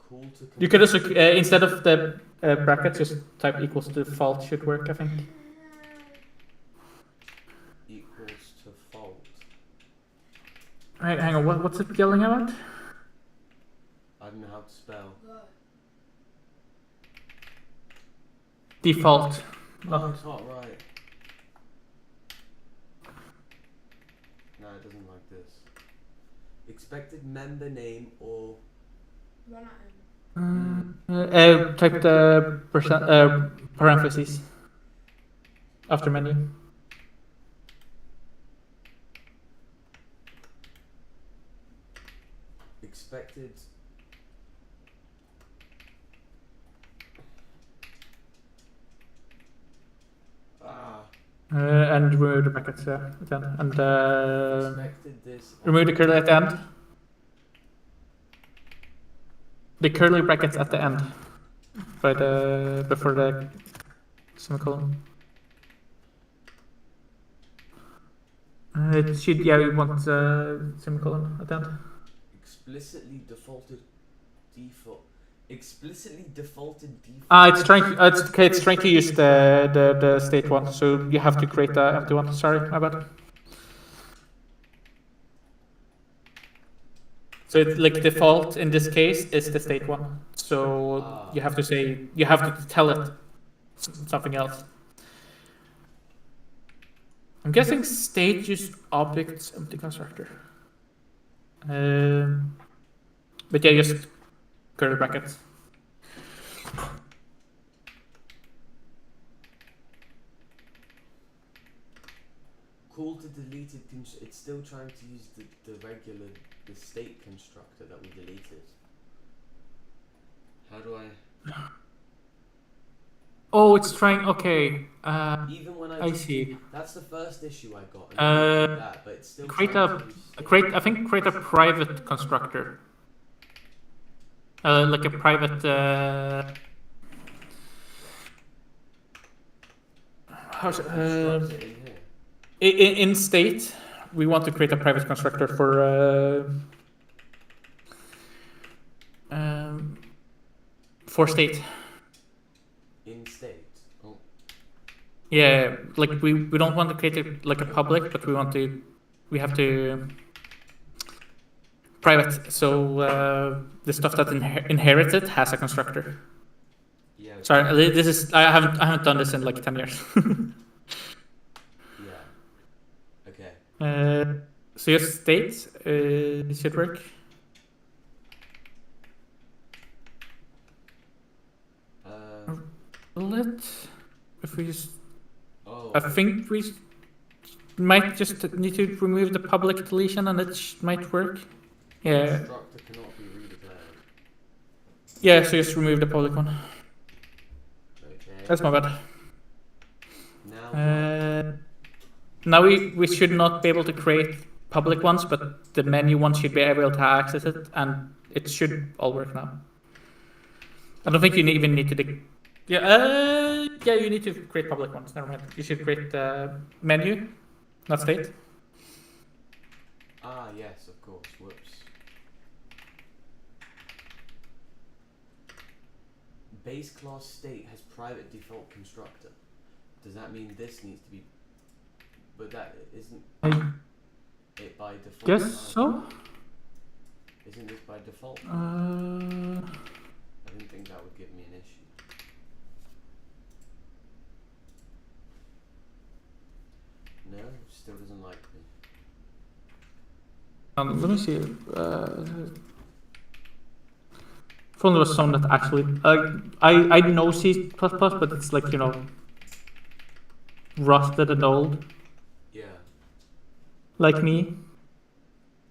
Call to. You could also instead of the brackets, just type equals to default should work, I think. Equals to fault. Right, hang on. What's it yelling about? I don't know how to spell. Default. Oh, it's not right. No, it doesn't like this. Expected member name or. Run at him. Type the parentheses after menu. Expected. And remove the brackets at the end. And Expected this. remove the curly at the end. The curly brackets at the end. Before the semicolon. It should, yeah, we want semicolon at the end. Explicitly defaulted default. Explicitly defaulted default. It's trying to use the state one, so you have to create the empty one. Sorry, my bad. So it's like default in this case is the state one. So you have to tell it something else. I'm guessing state use objects empty constructor. But yeah, just curly brackets. Call to deleted. It's still trying to use the regular state constructor that we deleted. How do I? Oh, it's trying. Okay. Even when I see. That's the first issue I got. And that, but it's still create a private constructor. Like a private. How's it? In state, we want to create a private constructor for state. In state. Oh. Yeah, like we don't want to create it like a public, but we have to private. So the stuff that inherited has a constructor. Yeah. Sorry, this is I haven't done this in like 10 years. Yeah. Okay. So your state should work. If we just, I think we might just need to remove the public deletion and it might work. Yeah. Constructor cannot be redeclared. Yeah, so just remove the public one. Okay. That's my bad. Now. Now we should not be able to create public ones, but the menu ones should be able to access it, and it should all work now. I don't think you even need to. Yeah, you need to create public ones. Never mind. You should create menu, not state. Ah, yes, of course. Whoops. Base class state has private default constructor. Does that mean this needs to be? But that isn't it by default. Guess so. Isn't this by default? I didn't think that would give me an issue. No, still doesn't like me. Let me see. If only there was some that actually. I know C++, but it's like, you know, rusted and old. Yeah. Like me.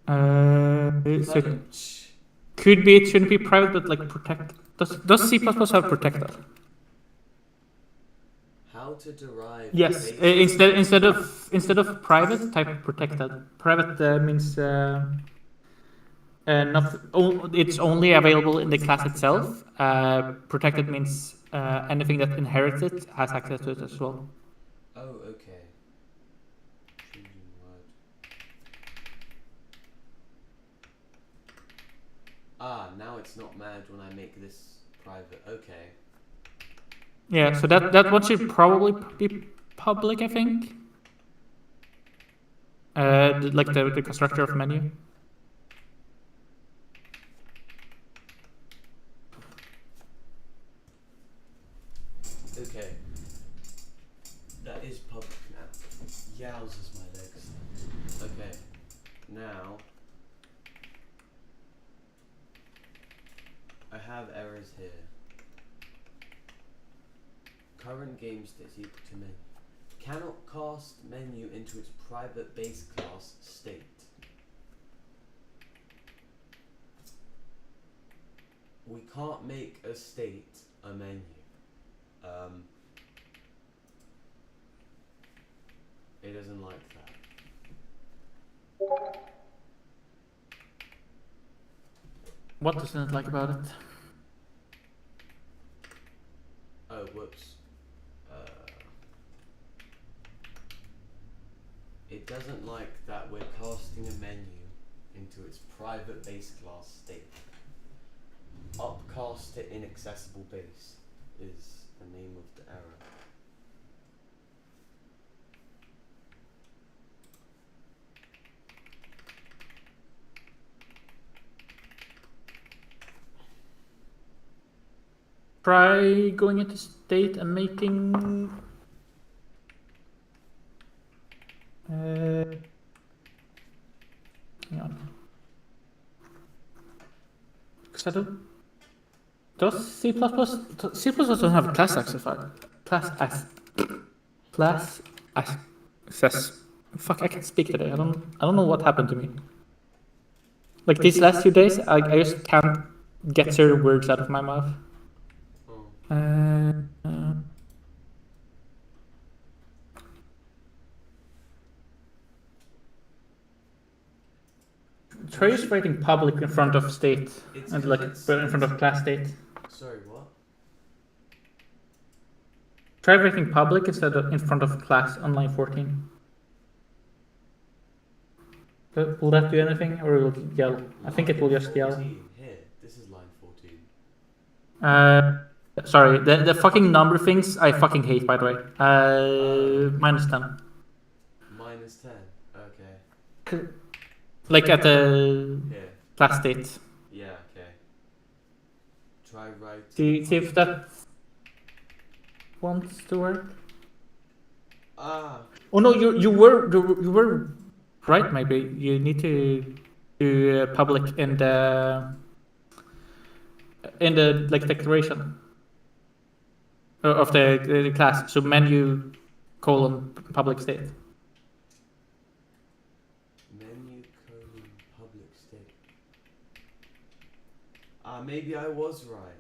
So it could be, it shouldn't be private, but like protect. Does C++ have protected? How to derive? Yes. Instead of private, type protected. Private means it's only available in the class itself. Protected means anything that inherits it has access to it as well. Oh, okay. Changing word. Ah, now it's not mad when I make this private. Okay. Yeah, so that one should probably be public, I think. Like the constructor of menu. Okay. That is public now. Yowzers my legs. Okay. Now I have errors here. Current game state is equal to menu. Cannot cast menu into its private base class state. We can't make a state a menu. It doesn't like that. What doesn't it like about it? Oh, whoops. It doesn't like that we're casting a menu into its private base class state. Upcast to inaccessible base is the name of the error. Try going into state and making hang on. Does C++ doesn't have a class access access. Fuck, I can't speak today. I don't know what happened to me. Like these last 2 days, I just can't get certain words out of my mouth. Try just writing public in front of state and like in front of class state. Sorry, what? Try writing public instead of in front of class on line 14. Will that do anything, or will it yell? I think it will just yell. Here, this is line 14. Sorry, the fucking number things I fucking hate, by the way. Minus 10. Minus 10, okay. Like at the class state. Yeah, okay. Try writing. See if that wants to work. Ah. Oh no, you were right. Maybe you need to do public in the like declaration of the class. So menu : public state. Menu : public state. Maybe I was right.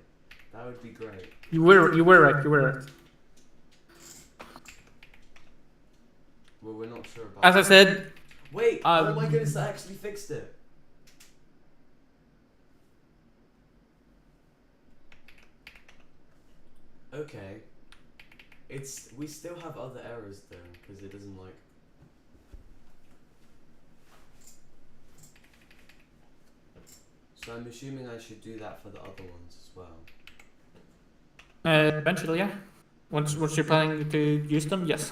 That would be great. You were right. Well, we're not sure about. As I said. Wait! Oh my goodness! I actually fixed it. Okay. We still have other errors though, because it doesn't like. So I'm assuming I should do that for the other ones as well. Eventually, yeah. Once you're planning to use them, yes.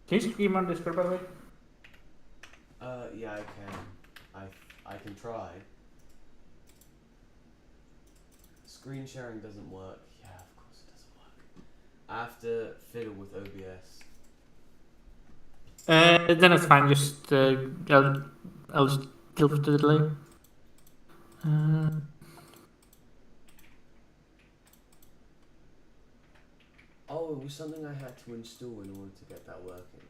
Can you scream on Discord, by the way? Yeah, I can. I can try. Screen sharing doesn't work. Yeah, of course it doesn't work. I have to fiddle with OBS. Then it's fine. Just I'll just deal with the delay. Oh, it was something I had to install in order to get that working.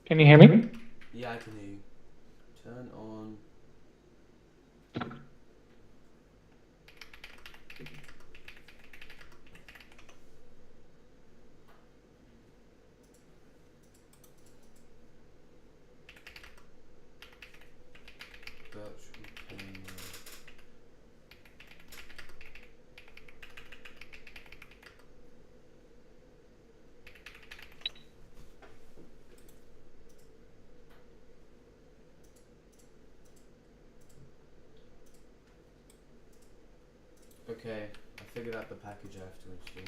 Can you hear me? Yeah, I can hear you. Turn on. Virtual camera. Okay, I figured out the package I have to install.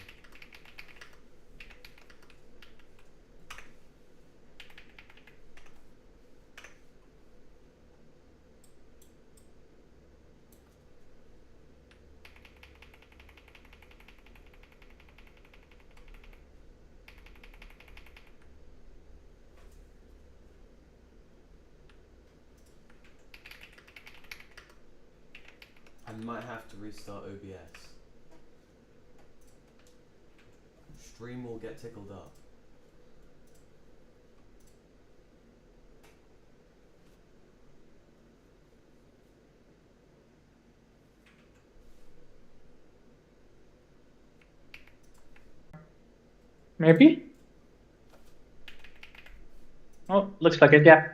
I might have to restart OBS. stream will get tickled up. Maybe? Oh, looks like it, yeah.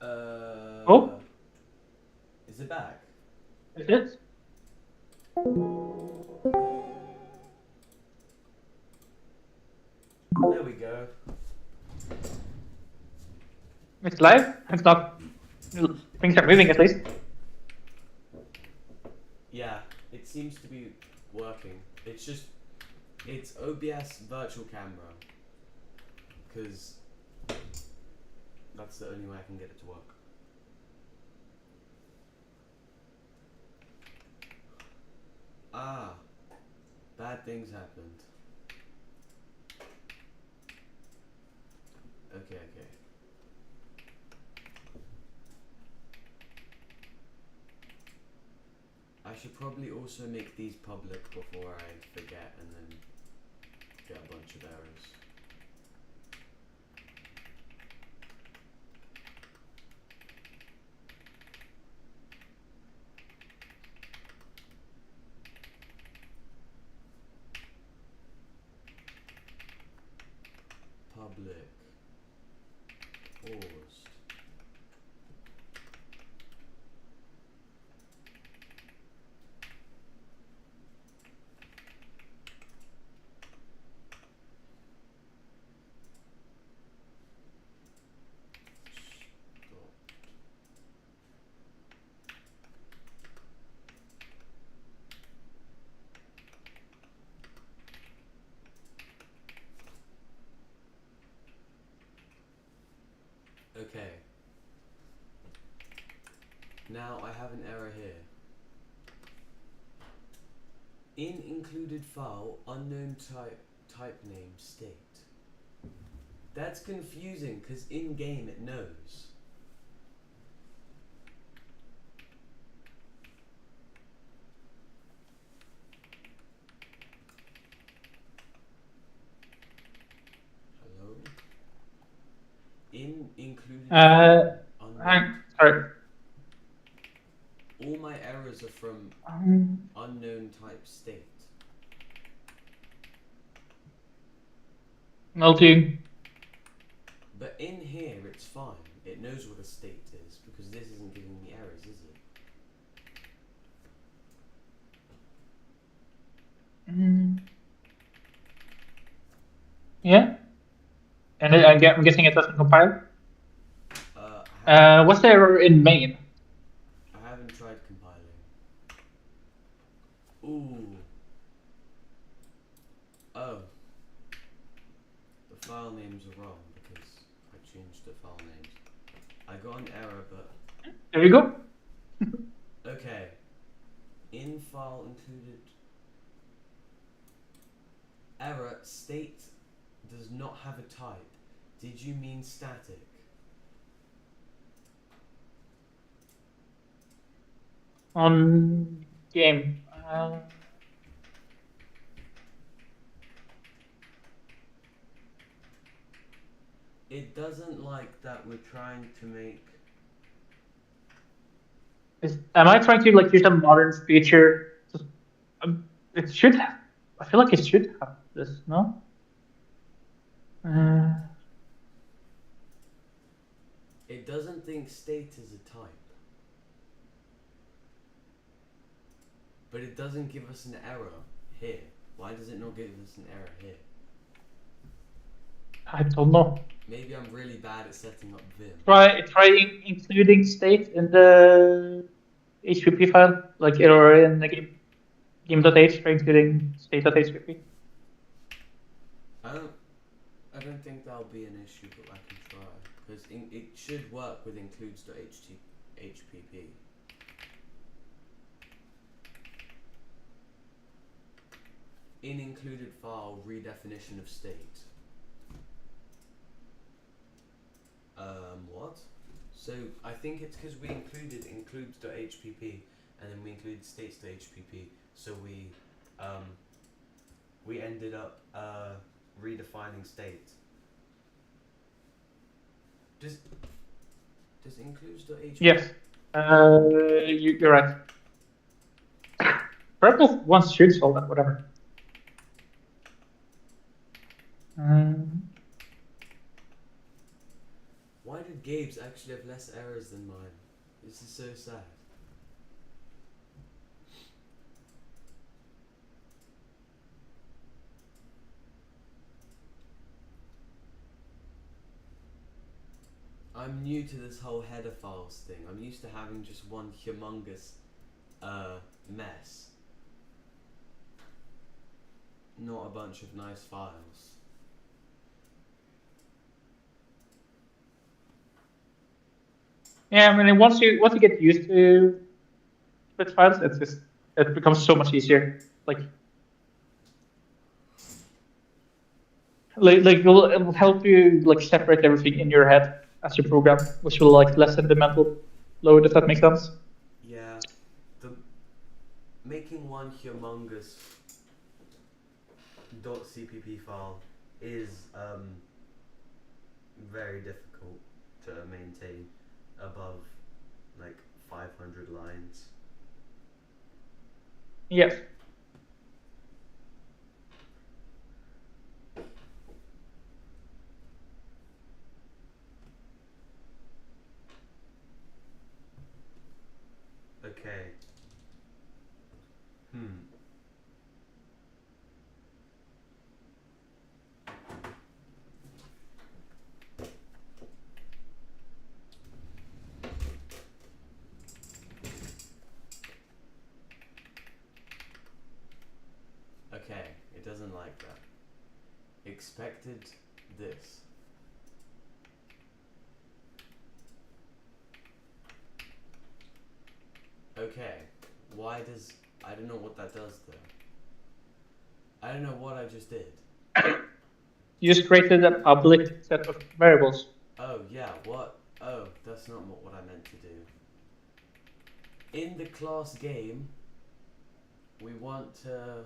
Oh? Is it back? Is it? There we go. It's live? It's not... Things are moving at least. Yeah, it seems to be working. It's just... It's OBS virtual camera. Because... that's the only way I can get it to work. Ah. Bad things happened. Okay. I should probably also make these public before I forget and then get a bunch of errors. Public. Paused. Okay. Now I have an error here. In included file, unknown type name state. That's confusing because in game it knows. Hello? In included sorry. All my errors are from unknown type state. Melting. But in here it's fine. It knows what a state is because this isn't giving me errors, is it? Yeah. And I'm guessing it doesn't compile. What's the error in main? I haven't tried compiling. Ooh. Oh. The file names are wrong because I changed the file names. I got an error, but... There you go. Okay. In file included... Error, state does not have a type. Did you mean static? On game. It doesn't like that we're trying to make... Am I trying to like use a modern feature? It should have. I feel like it should have this, no? It doesn't think state is a type. But it doesn't give us an error here. Why does it not give us an error here? I don't know. Maybe I'm really bad at setting up Vim. Try including state in the HPP file, like or in the game.h, try including state.hpp. I don't think that'll be an issue, but I can try because it should work with includes.hpp. In included file redefinition of state. What? So I think it's because we included includes.hpp and then we included states.hpp. So we we ended up redefining state. Does includes.h? Yes. You're right. Purple once should solve that, whatever. Why did Gabe's actually have less errors than mine? This is so sad. I'm new to this whole header files thing. I'm used to having just one humongous mess. Not a bunch of nice files. Yeah, I mean, once you get used to split files, it becomes so much easier. It'll help you like separate everything in your head as you program, which will like lessen the mental load, if that makes sense. Yeah, making one humongous .cpp file is very difficult to maintain above like 500 lines. Yes. Okay. Okay, it doesn't like that. Expected this. Okay, why does... I don't know what that does though. I don't know what I just did. You just created a public set of variables. Oh, yeah, what? Oh, that's not what I meant to do. In the class game, we want to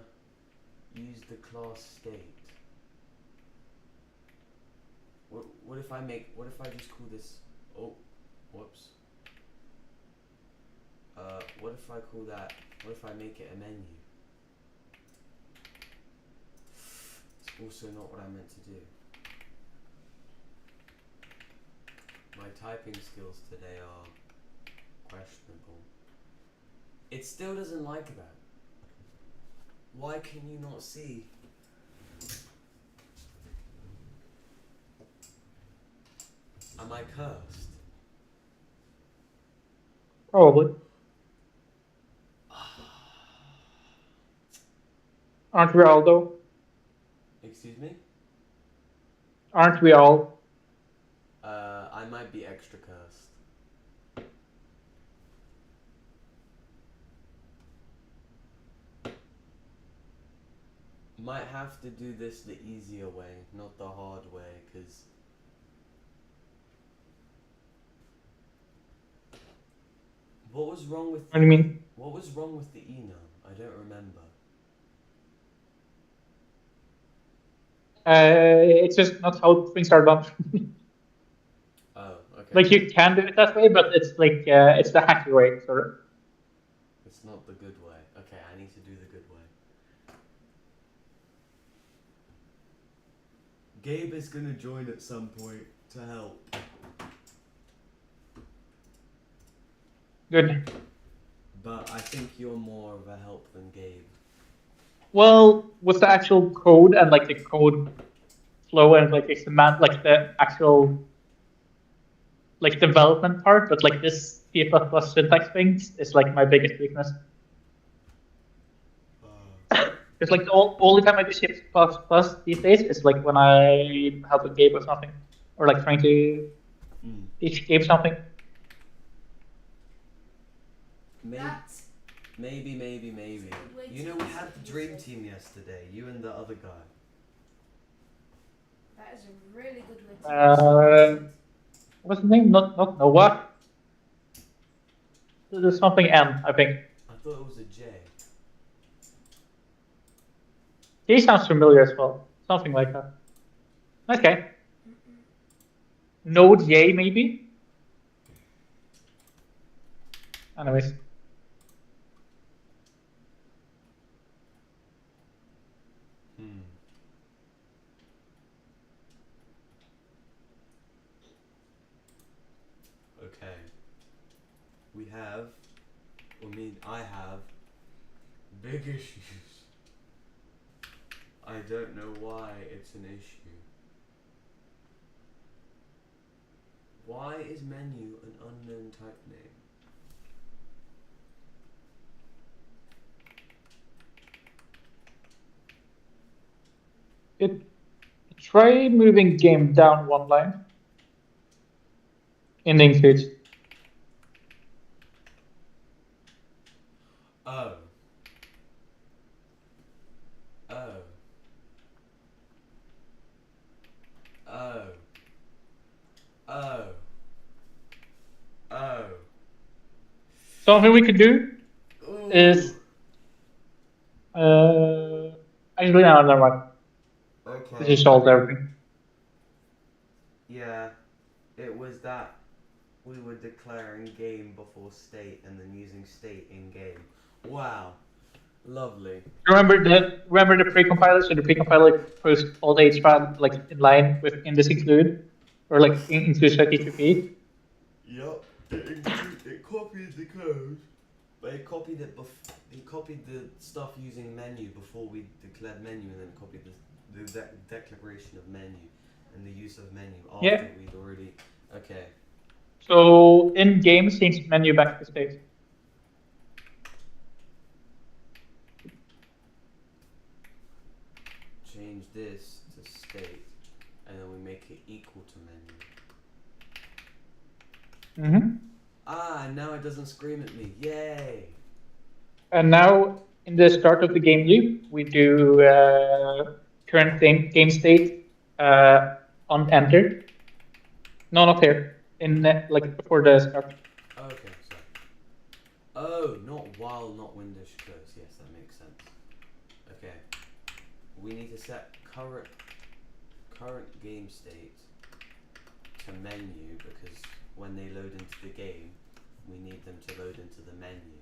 use the class state. What if I just call this... Oh, whoops. What if I call that... What if I make it a menu? It's also not what I meant to do. My typing skills today are questionable. It still doesn't like that. Why can you not see? Am I cursed? Probably. Aren't we all though? Excuse me? Aren't we all? I might be extra cursed. Might have to do this the easier way, not the hard way, because... What was wrong with... What do you mean? What was wrong with the enum? I don't remember. It's just not how things are done. Oh, okay. Like you can do it that way, but it's like it's the hacky way, sort of. It's not the good way. Okay, I need to do the good way. Gabe is gonna join at some point to help. Good. But I think you're more of a help than Gabe. Well, with the actual code and like the code flow and like the actual like development part, but like this C++ syntax thing is like my biggest weakness. It's like the only time I do C++ these days is like when I help with Gabe or something, or like trying to teach Gabe something. Maybe. You know, we had the dream team yesterday, you and the other guy. That is a really good way to What's the name? Not Noah. There's something N, I think. I thought it was a J. He sounds familiar as well. Something like that. Nice guy. Node J maybe? Anyways. Okay. We have, I have big issues. I don't know why it's an issue. Why is menu an unknown type name? Try moving game down one line in the includes. Oh. Oh. Oh. Oh. Oh. Something we could do Ooh. is actually no, never mind. Okay. This is solved everything. Yeah, it was that we were declaring game before state and then using state in game. Wow, lovely. Remember the precompiler? So the precompiler posts all the HTML like in line with in this include or like includes HTTP. Yup, it copied the code, but it copied it it copied the stuff using menu before we declared menu, and then copied the declaration of menu and the use of menu after we'd already. Okay. So in game change menu back to state. Change this to state, and then we make it equal to menu. Ah, now it doesn't scream at me. Yay! And now in the start of the game loop, we do current game state on enter. No, not here. In like before the start. Okay, sorry. Oh, not while, not when dash close. Yes, that makes sense. Okay. We need to set current game state to menu, because when they load into the game, we need them to load into the menu.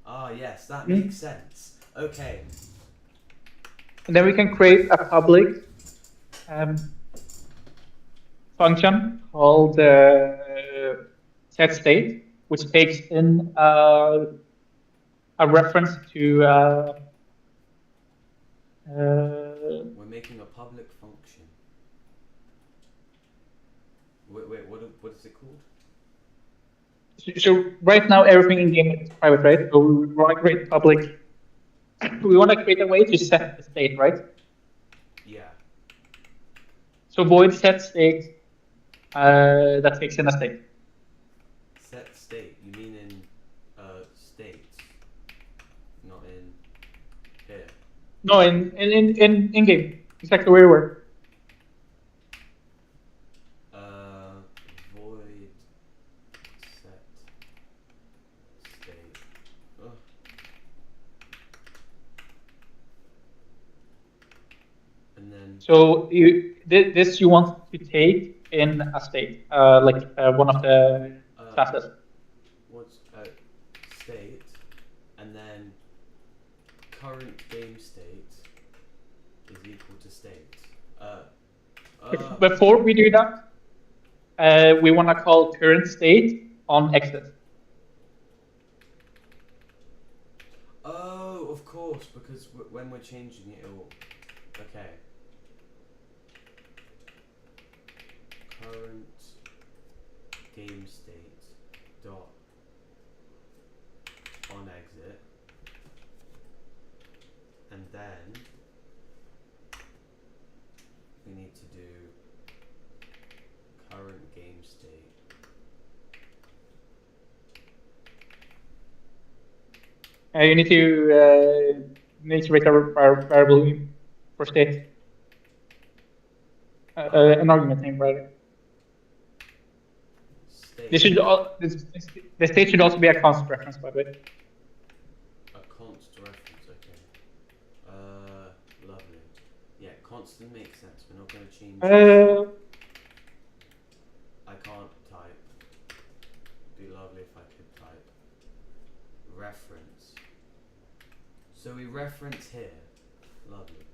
Ah, yes, that makes sense. Okay. And then we can create a public function called set state, which takes in a reference to. We're making a public function. Wait, what is it called? So right now everything in game is private, right? So we want to create public. We want to create a way to set the state, right? Yeah. So void set state that takes in a state. Set state. You mean in states, not in here. No, in game. Exactly where you were. Void set state. Ugh. And then. So this you want to take in a state, like one of the classes. What's state, and then current game state is equal to state. Before we do that, we want to call current state on exit. Oh, of course, because when we're changing it, it'll. Okay. Current game state dot on exit, and then we need to do current game state. You need to write a variable for state, an argument name rather. The state should also be a const reference, by the way. A const reference, okay. Lovely. Yeah, constant makes sense. We're not going to change. I can't type. Be lovely if I could type. Reference. So we reference here. Lovely.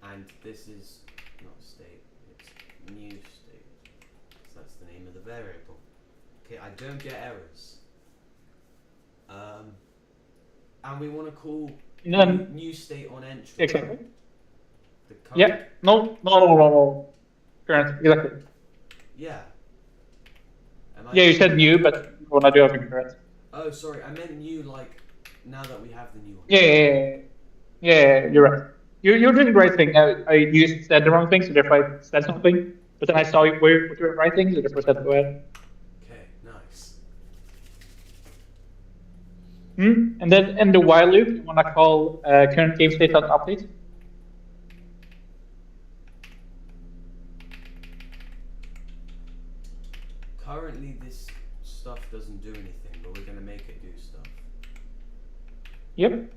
And this is not state, it's new state. So that's the name of the variable. Okay, I don't get errors. And we want to call new state on entry. Exactly. Yeah. No. Current. Exactly. Yeah. Yeah, you said new, but you wanna do everything current. Oh, sorry. I meant new, like now that we have the new one. Yeah. You're right. You're doing the right thing. You said the wrong thing, so therefore I said something. But then I saw you were writing, so therefore I said go ahead. Okay, nice. And then in the while loop, you wanna call current game state.update. Currently, this stuff doesn't do anything, but we're gonna make it do stuff. Yep.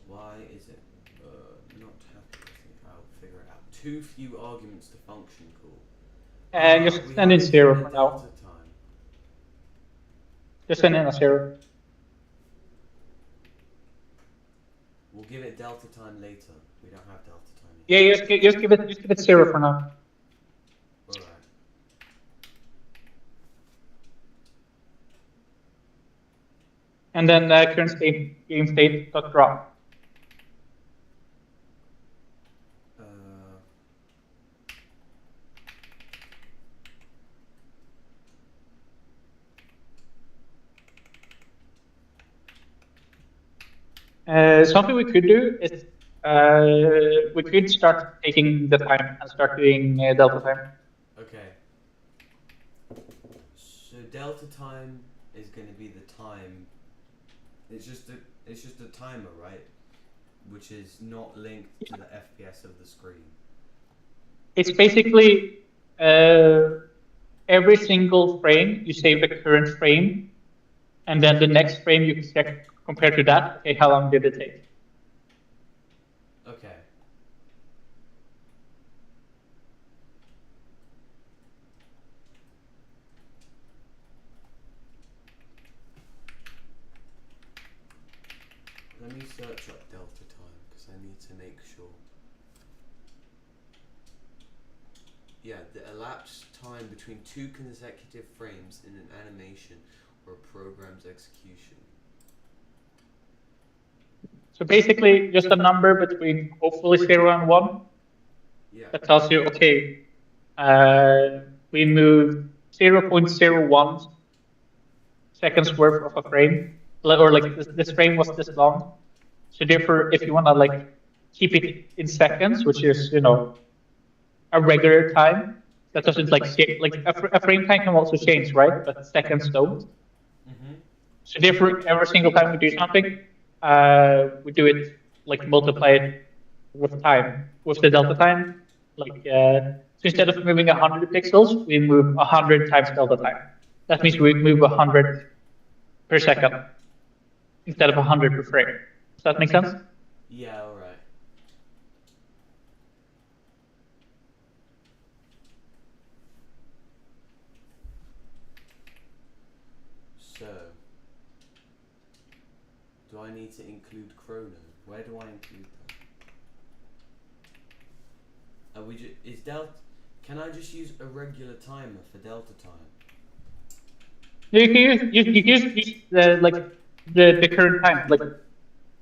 Why is it not happy? I think I'll figure it out. Too few arguments to function call. And just send in 0 for now. Time. Just send in a 0. We'll give it delta time later. We don't have delta time yet. Yeah, just give it 0 for now. Alright. And then current game state dot draw. Something we could do is we could start taking the time and start doing delta time. Okay. So delta time is going to be the time. It's just a timer, right? Which is not linked to the FPS of the screen. It's basically every single frame you save the current frame, and then the next frame you check compared to that. Okay, how long did it take? Okay. Let me search up delta time because I need to make sure. Yeah, the elapsed time between 2 consecutive frames in an animation or a program's execution. So basically, just a number between hopefully 0 and 1. Yeah. That tells you, okay, we moved 0.01 seconds worth of a frame, or like this frame was this long. So therefore, if you want to like keep it in seconds, which is a regular time, that doesn't like a frame time can also change, right? But seconds don't. So therefore, every single time we do something, we do it like multiply it with time, with the delta time. Like so instead of moving 100 pixels, we move 100 times delta time. That means we move 100 per second instead of 100 per frame. Does that make sense? Yeah, alright. So, do I need to include chrono? Where do I include that? Are we is delta? Can I just use a regular timer for delta time? You can use the current time, like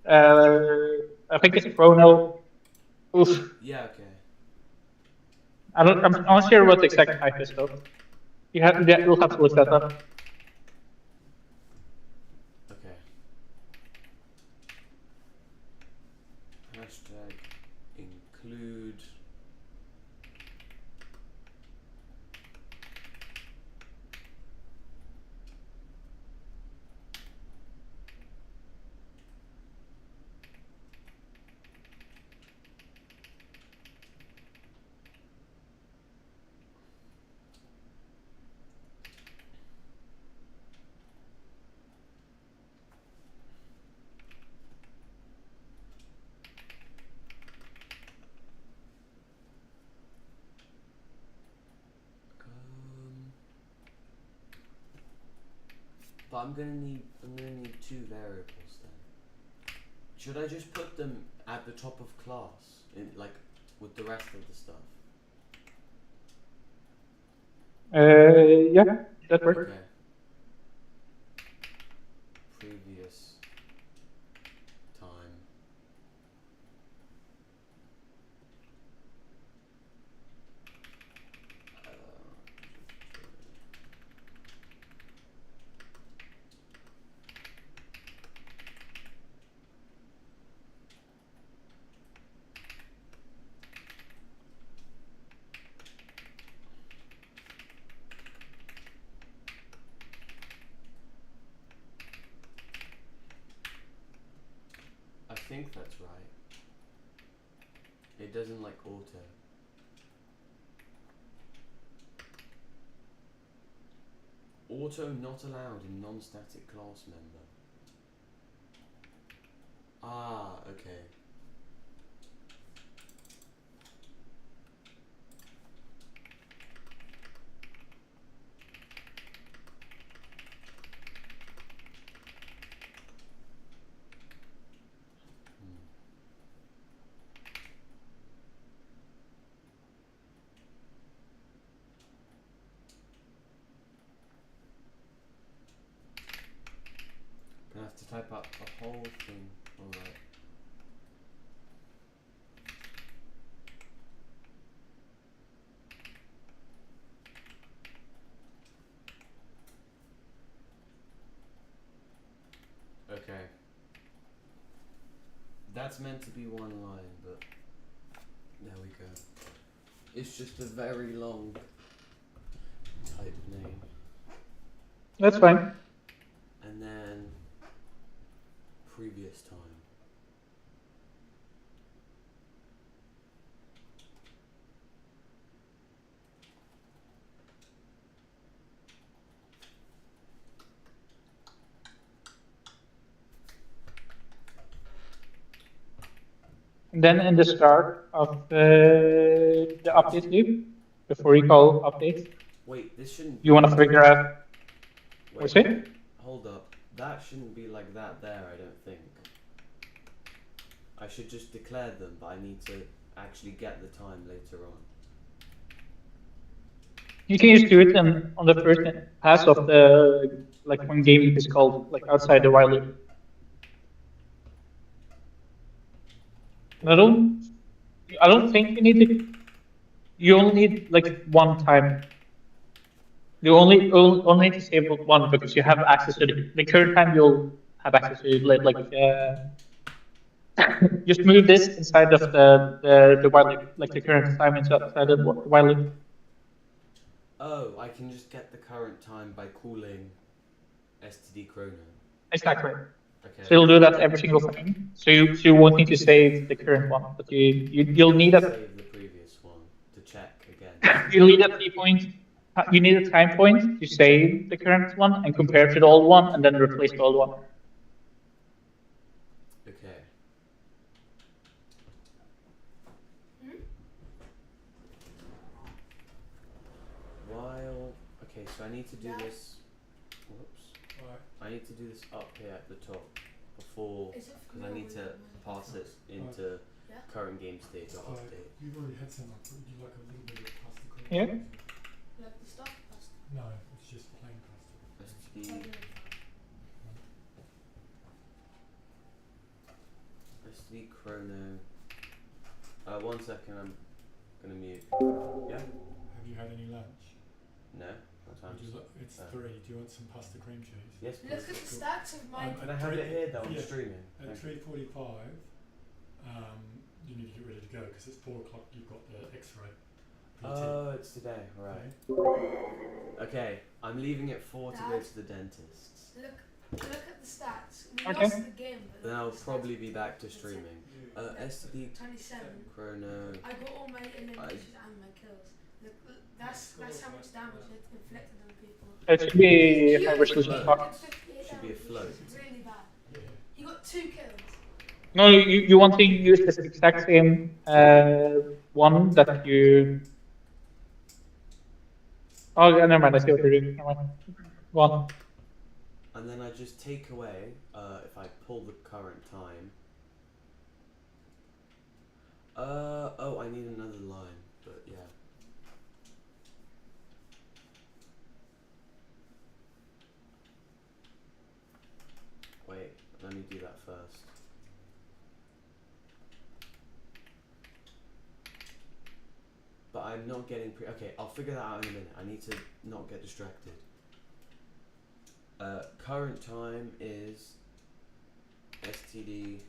I think it's chrono. Oof. Yeah, okay. I'm not sure what the exact type is though. You'll have to look that up. Okay. Hashtag include. But I'm gonna need two variables then. Should I just put them at the top of class, like with the rest of the stuff? Yeah, that works. Okay. Previous time. I think that's right. It doesn't like auto. Auto not allowed in non-static class member. Ah, okay. I have to type up a whole thing. Alright. Okay. That's meant to be one line, but there we go. It's just a very long type name. That's fine. And then previous time. And then in the start of the update loop, before you call update, Wait, this shouldn't. you want to figure out. Wait, What's it? Hold up. That shouldn't be like that there, I don't think. I should just declare them, but I need to actually get the time later on. You can just do it on the first pass of the, like when game loop is called, like outside the while loop. And I don't think you need to, you only need like one time. You only disable one because you have access to the current time. You'll have access to just move this inside of the while loop, like the current time inside the while loop. Oh, I can just get the current time by calling std chrono. Exactly. Okay. So you'll do that every single time. So you won't need to save the current one, but you'll need a save the previous one to check again. you'll need a key point. You need a time point to save the current one and compare to the old one, and then replace the old one. Okay. While okay, so I need to do this. Whoops. I need to do this up here at the top before, because I need to pass it into current game state or update. You've already had some. Would you like a little bit of pasta cream? Yeah. Like the stuffed pasta? No, it's just plain pasta. SD chrono. 1 second, I'm gonna mute. Yeah? Have you had any lunch? No? What time is it? It's 3. Do you want some pasta cream cheese? Yes, please. Look at the stacks of mine. Can I have it here though? I'm streaming. At 3:45, you need to get ready to go because it's 4 o'clock. You've got the X-ray. PT. Oh, it's today, right. Okay, I'm leaving at 4 to go to the dentist. Look at the stats. We Okay. lost the game, but Then I'll probably be back to streaming. SD 27. chrono. I got all my eliminations and my kills. Look, that's how much damage it inflicted on people. It should be high resolution talk. Should be a float. It's really bad. You got 2 kills. No, you want to use this exact same one that you. Oh, yeah, never mind. I see what you're doing. Never mind. Go on. and then I just take away, if I pull the current time. Oh, I need another line, but yeah. Wait, let me do that first. But I'm not getting okay, I'll figure that out in a minute. I need to not get distracted. Current time is STD.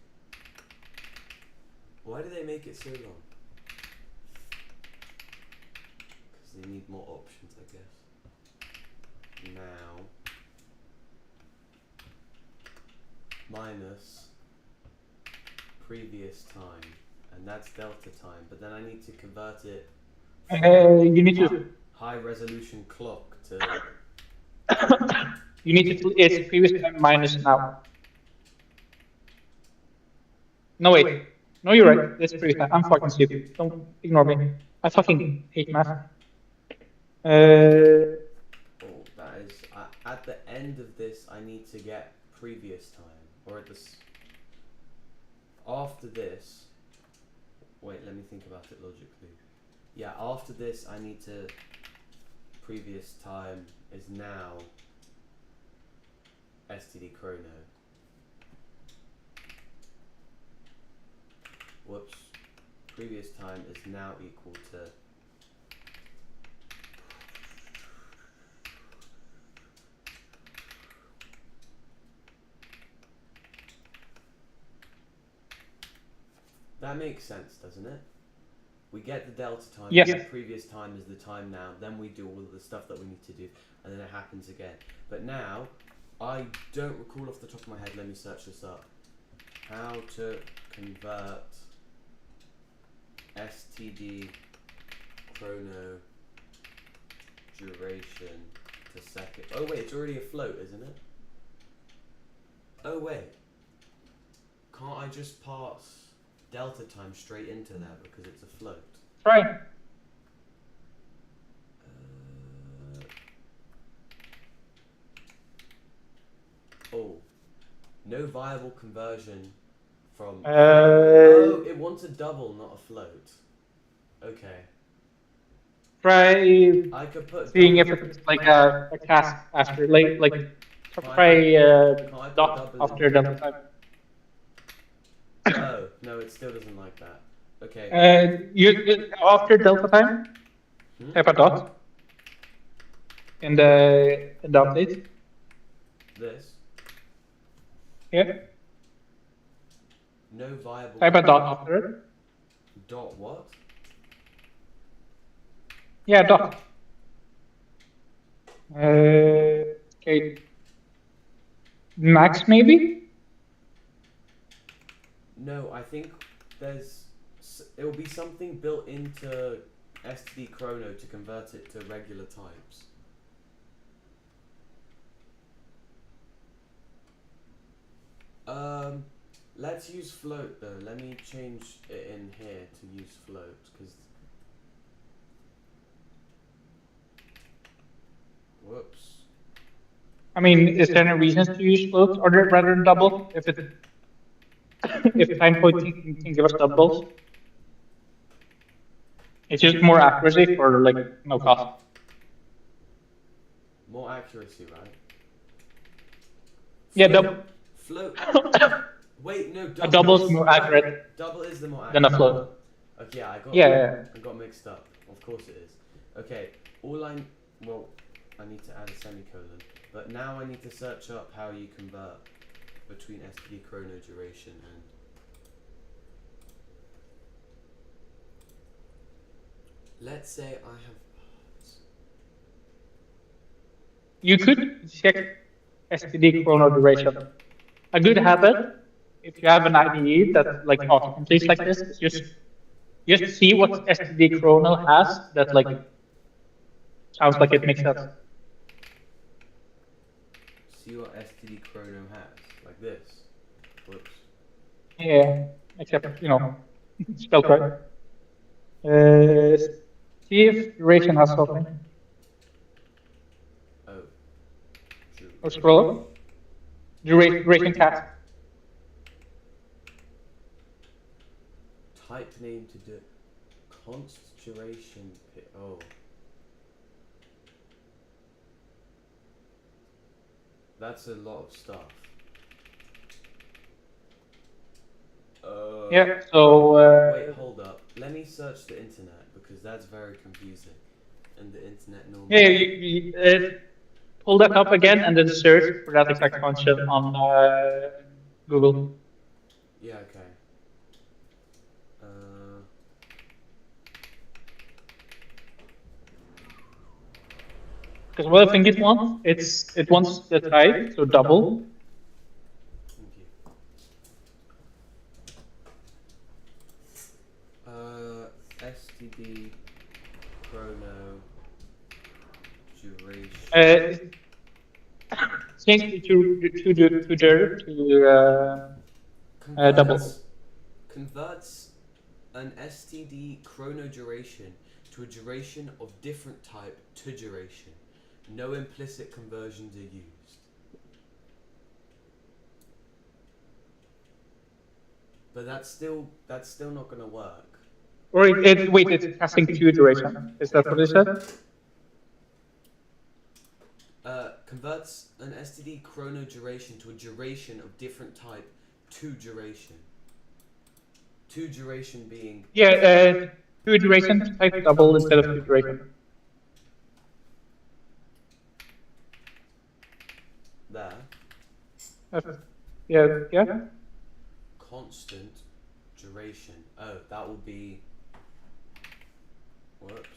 Why do they make it so long? Because they need more options, I guess. Now minus previous time, and that's delta time, but then I need to convert it You need to. high resolution clock to You need to. It's previous time minus now. No wait. No, you're right. It's previous time. I'm fucking stupid. Don't ignore me. I fucking hate math. oh, that is at the end of this I need to get previous time, or at this after this. Wait, let me think about it logically. Yeah, after this I need to previous time is now STD chrono. Whoops. Previous time is now equal to that makes sense, doesn't it? We get the delta time, yes. The previous time is the time now, then we do all of the stuff that we need to do, and then it happens again. But now, I don't recall off the top of my head, let me search this up. How to convert STD chrono duration to second. Oh wait, it's already a float, isn't it? Oh wait. Can't I just pass delta time straight into there because it's a float? Right. Oh, no viable conversion from. Oh, it wants a double, not a float. Okay. Try I could put seeing if it's like a cast after, like try dot after delta time. Oh, no, it still doesn't like that. Okay. You after delta time, type a dot in the update. This. Yeah. No viable. Type a dot after it. Dot what? Yeah, dot. Okay. Max maybe? No, I think it will be something built into STD chrono to convert it to regular times. Let's use float though. Let me change it in here to use float because. Whoops. I mean, is there any reasons to use float or rather than double if it if time point can give us doubles? It's just more accuracy for like no cost. More accuracy, right? Yeah, double. Float. Wait, no. A double is more accurate. Double is the more accurate than a float. Okay, I got mixed up. Of course it is. Okay, well, I need to add a semicolon. But now I need to search up how you convert between STD chrono duration and. Let's say I have. You could check STD chrono duration. A good habit, if you have an IDE that like auto-completes like this, is just see what STD chrono has that like sounds like it makes sense. See what STD chrono has, like this. Whoops. Yeah, except spelled right. See if duration has something. Oh. True. Or scroll up. Duration cast. Type name to do const duration. Oh. That's a lot of stuff. Yeah, so... Wait, hold up. Let me search the internet, because that's very confusing. And the internet normally... Yeah, you pull that up again and then search for that exact function on Google. Yeah, okay. Because what I think it wants, it wants the type, so double. Thank you. STD chrono duration. Change to double. Converts an STD chrono duration to a duration of different type to duration. No implicit conversions are used. But that's still not going to work. Or wait, it's casting to duration. Is that what it said? Converts an STD chrono duration to a duration of different type to duration. To duration being... Yeah, to duration, type double instead of to duration. There. Yeah. Constant duration. Oh, that will be... Whoops.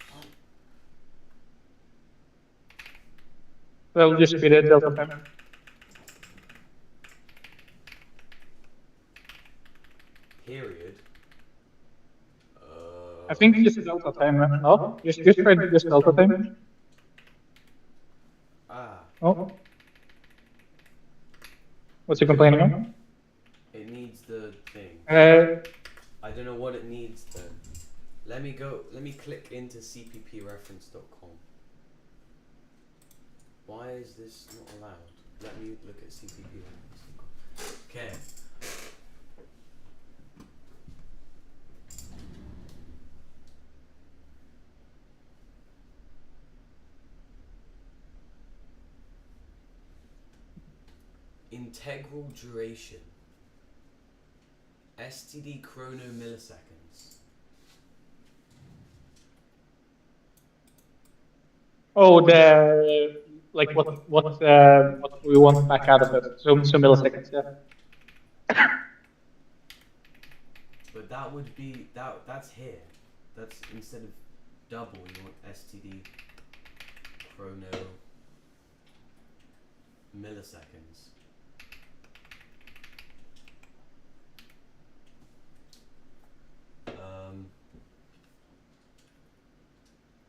Well, just be the delta time. Period. I think just delta time. No, just try just delta time. Ah. Oh. What's he complaining on? It needs the thing. I don't know what it needs then. Let me click into cppreference.com. Why is this not allowed? Let me look at cppreference.com. Okay. Integral duration. STD chrono milliseconds. Oh, the like what we want back out of it. So milliseconds, yeah. But that would be that's here. That's instead of double, you want STD chrono milliseconds.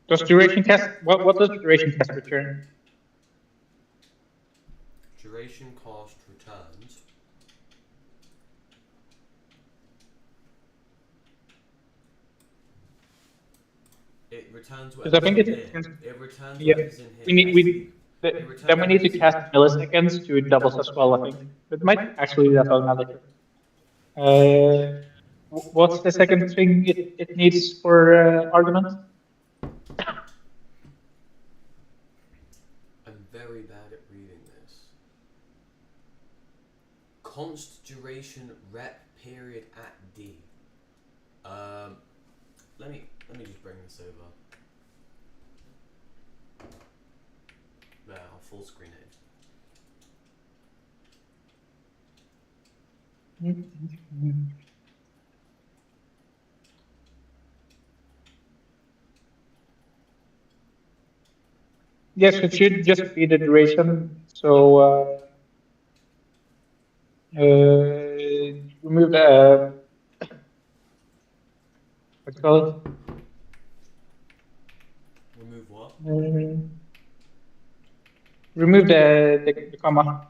Does duration test? What does duration test return? Duration cost returns. It returns what I think it returns yeah. what is in here. Then we need to cast milliseconds to doubles as well. I think it might actually do that automatically. What's the second thing it needs for argument? I'm very bad at reading this. Const duration rep period at D. Let me just bring this over. There, I'll full screen it. Yes, it should just be the duration. So remove the what's it called? Remove what? Remove the comma.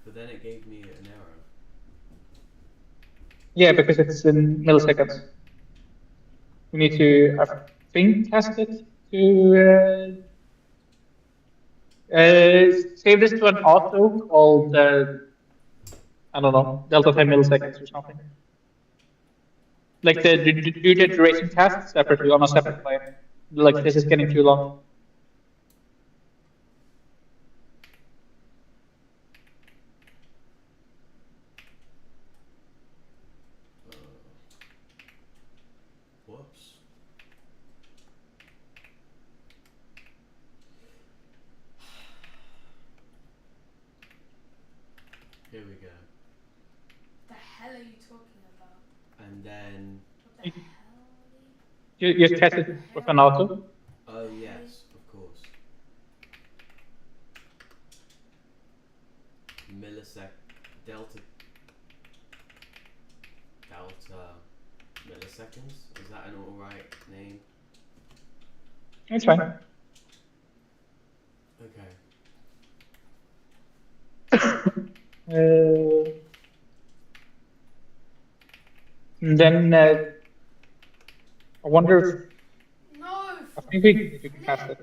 But then it gave me an error. Yeah, because it's in milliseconds. We need to, I think, cast it to Save this to an auto called, I don't know, delta time milliseconds or something. Like do the duration cast separately on a separate line. Like this is getting too long. Whoops. Here we go. The hell are you talking about? And then. What the hell? You test it with an auto. Oh yes, of course. Delta milliseconds. Is that an alright name? It's fine. Okay. Then I wonder if No. I think we can cast it.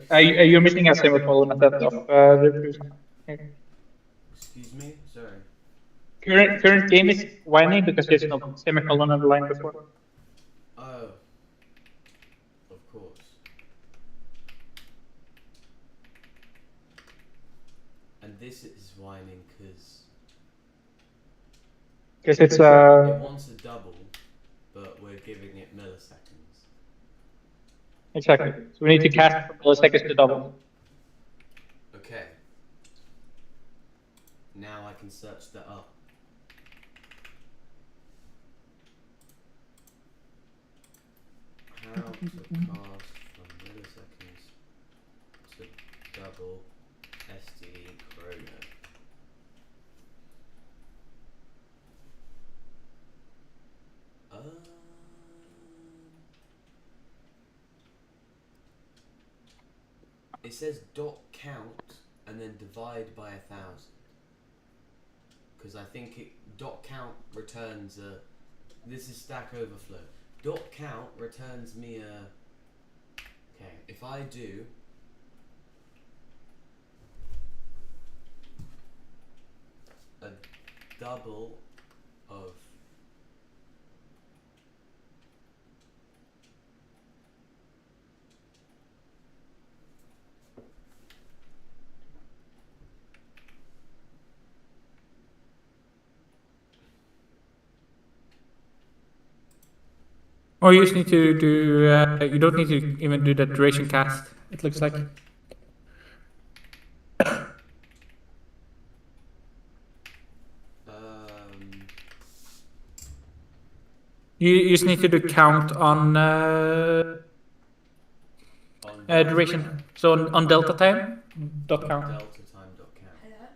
You're missing a semicolon at the end of the previous. Excuse me? Sorry. Current game is whining because there's no semicolon on the line before. Oh. Of course. And this is whining because Because it's it wants a double, but we're giving it milliseconds. Exactly. So we need to cast from milliseconds to double. Okay. Now I can search that up. How to cast from milliseconds to double STD chrono. It says dot count and then divide by 1,000. Because I think dot count returns a. This is Stack Overflow. Dot count returns me a. Okay, if I do. A double of. Or you just need to do, you don't need to even do the duration cast, it looks like. You just need to do count on duration. So on delta time, dot count. Delta time dot count. Hello?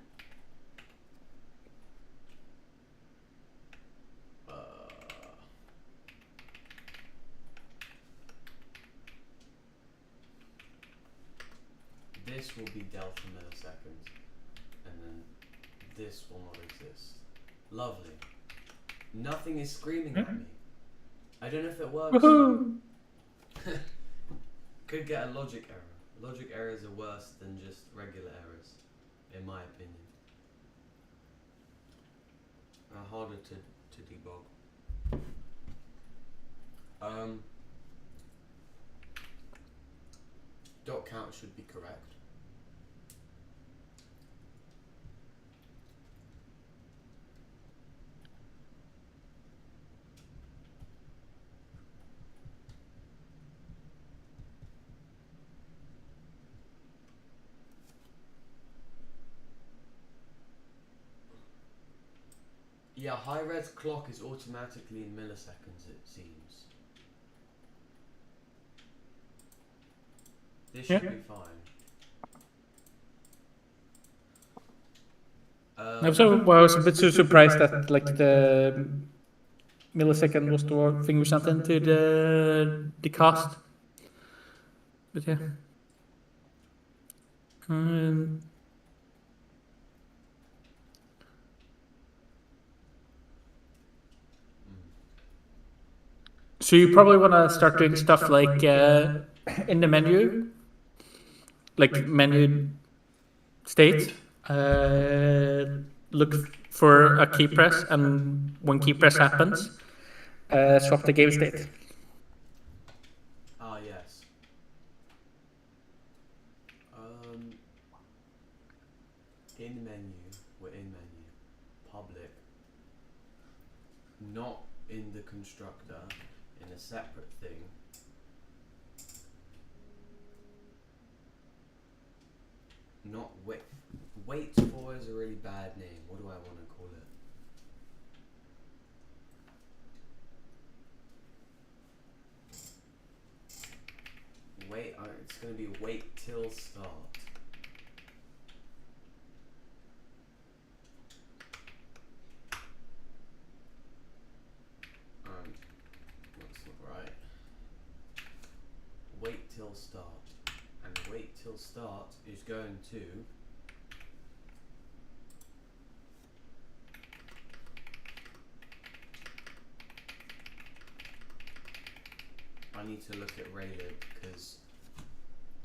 This will be delta milliseconds, and then this will not exist. Lovely. Nothing is screaming at me. I don't know if it works. Woohoo! Could get a logic error. Logic errors are worse than just regular errors, in my opinion. Harder to debug. Dot count should be correct. Yeah, high res clock is automatically in milliseconds, it seems. This should be fine. I was a bit so surprised that like the millisecond was the thing we sent into the cast. But yeah. So you probably want to start doing stuff like in the menu, like menu state, look for a key press, and when key press happens, swap the game state. Ah, yes. In menu, we're in menu. Public. Not in the constructor, in a separate thing. Not wait. Wait for is a really bad name. What do I want to call it? Wait, it's going to be wait till start. That's not right. Wait till start. And wait till start is going to I need to look at raylib because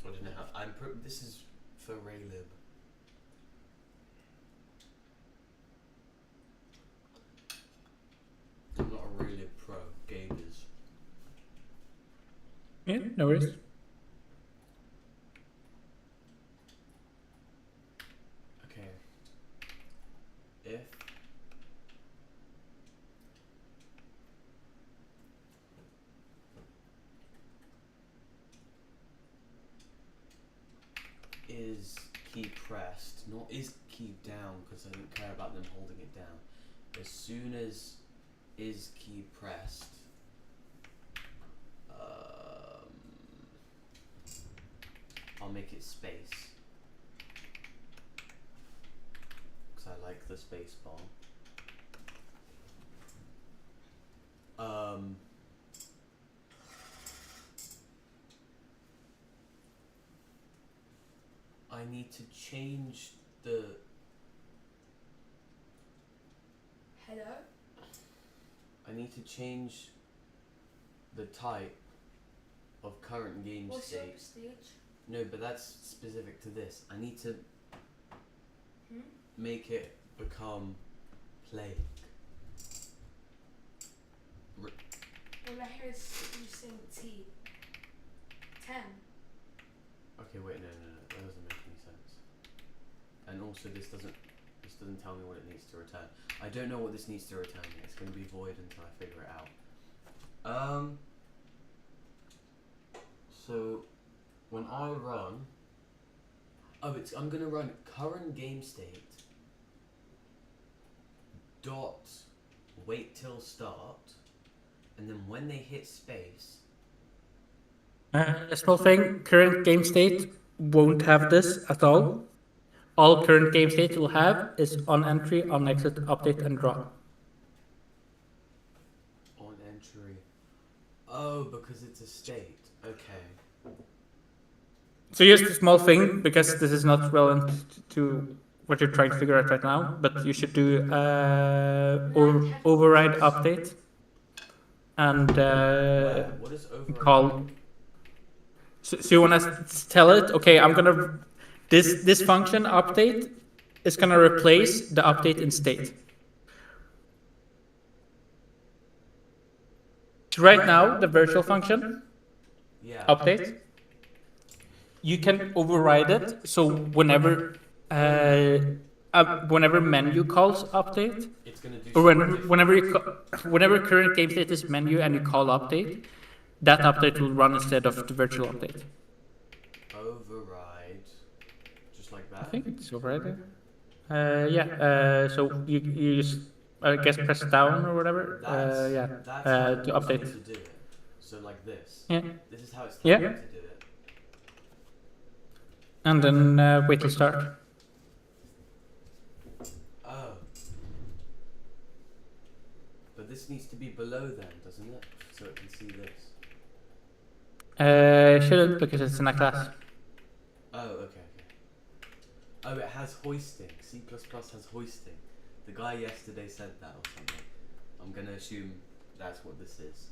I don't know how this is for raylib. I'm not a raylib pro, gamers. Yeah, no worries. Okay. If is key pressed, not is key down because I don't care about them holding it down. As soon as is key pressed, I'll make it space because I like the space bar. I need to change the Hello? I need to change the type of current game What's your state. prestige? No, but that's specific to this. I need to make it become plague. Well, I hear you saying T. 10. Okay, wait, no, that doesn't make any sense. And also, this doesn't tell me what it needs to return. I don't know what this needs to return yet. It's going to be void until I figure it out. So when I run, I'm going to run current game state dot wait till start, and then when they hit space. A small thing, current game state won't have this at all. All current game state will have is on entry, on exit, update, and drop. On entry. Oh, because it's a state. Okay. So here's the small thing, because this is not relevant to what you're trying to figure out right now, but you should do override update and What is override? call. So you want to tell it, okay, I'm gonna this function update is gonna replace the update in state. So right now, the virtual function update, you can override it. So whenever menu calls update, It's gonna do or whenever current game state is menu and you call update, that update will run instead of the virtual update. Override, just like that. I think it's override. So you just I guess press down or whatever. That's how to it update. wants me to do it. So like this. Yeah. This is how it's telling me to do it. And then wait till start. Oh. But this needs to be below then, doesn't it? So it can see this. Shouldn't, because it's in a class. Oh, okay. Oh, it has hoisting. C++ has hoisting. The guy yesterday said that or something. I'm gonna assume that's what this is.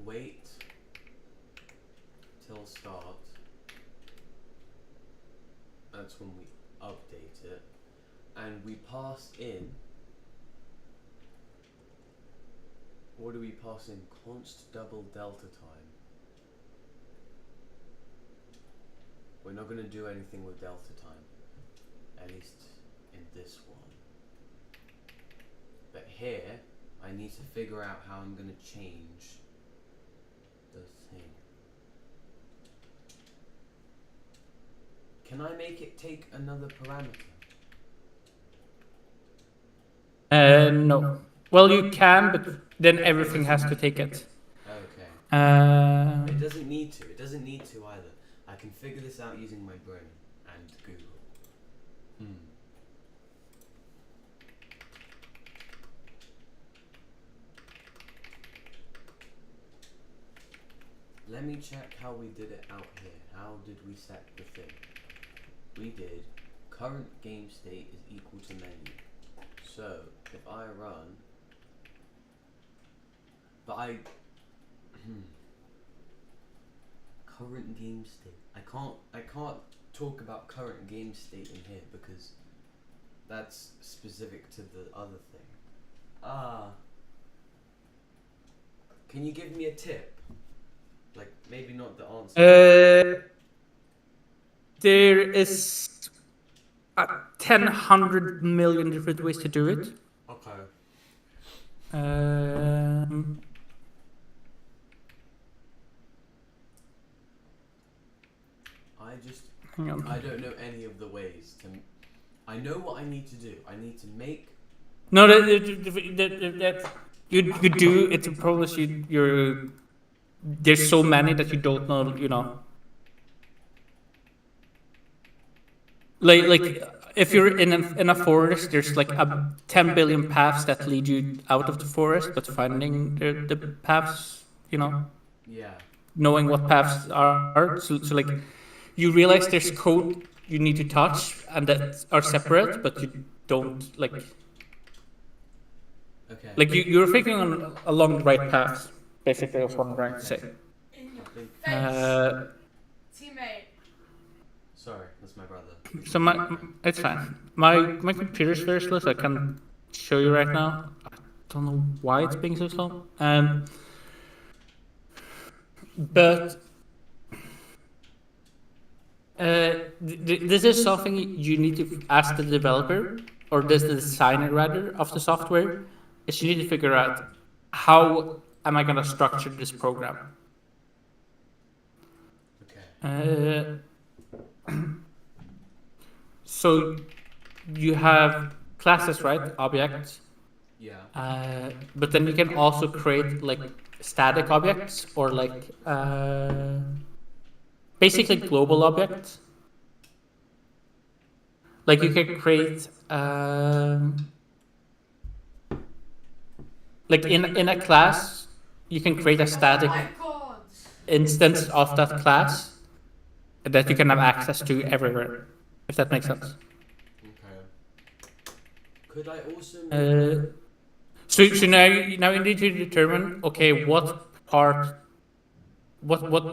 Wait till start. that's when we update it, and we pass in. What do we pass in? Const double delta time. We're not going to do anything with delta time, at least in this one. But here, I need to figure out how I'm going to change the thing. Can I make it take another parameter? No. Well, you can, but then everything has to take it. Okay. Uh, It doesn't need to. It doesn't need to either. I can figure this out using my brain and Google. Let me check how we did it out here. How did we set the thing? We did current game state is equal to menu. So if I run, but current game state. I can't talk about current game state in here because that's specific to the other thing. Can you give me a tip? Like maybe not the answer. There is 100 million different ways to do it. Okay. Hang on. I don't know any of the ways to. I know what I need to do. I need to make. No, that you do. It's a problem. You're there's so many that you don't know. You know. Like if you're in a forest, there's like 10 billion paths that lead you out of the forest, but finding the paths, you know. Yeah. Knowing what paths are, so like you realize there's code you need to touch and that are separate, but you don't like. Okay. Like you're thinking along the right paths, basically. That's what I'm trying to say. In your face. Teammate. Sorry, that's my brother. So it's fine. My computer's very slow, so I can show you right now. I don't know why it's being so slow. But this is something you need to ask the developer, or the designer rather, of the software, is you need to figure out how am I going to structure this program. Okay. So you have classes, right? Objects. Yeah. But then you can also create like static objects or like basically global objects. Like you can create like in a class, you can create a static instance of that class that you can have access to everywhere, if that makes sense. Okay. Could I also so now you need to determine, okay, what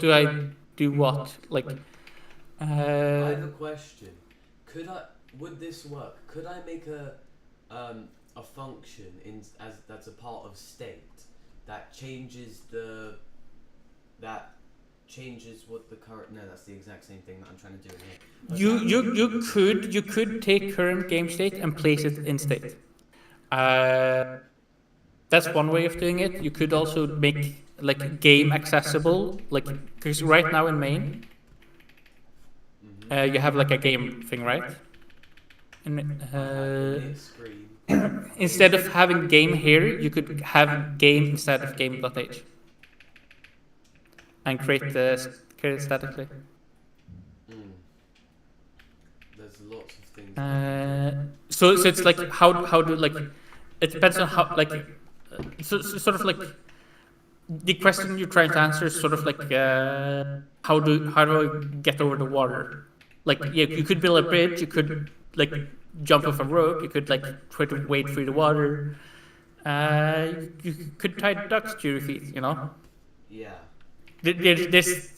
do I do what? Like I have a question. Would this work? Could I make a function as that's a part of state that changes what the current. No, that's the exact same thing that I'm trying to do in here. You could take current game state and place it in state. That's one way of doing it. You could also make like game accessible, like because right now in main, you have like a game thing, right? And instead of having game here, you could have game instead of game.h and create it statically. There's lots of things. So it's like how do like it depends on how like so sort of like the question you're trying to answer is sort of like how do I get over the water? Like yeah, you could build a bridge, you could like jump off a rope, you could like try to wade through the water. You could tie ducks to your feet, you know. Yeah. There's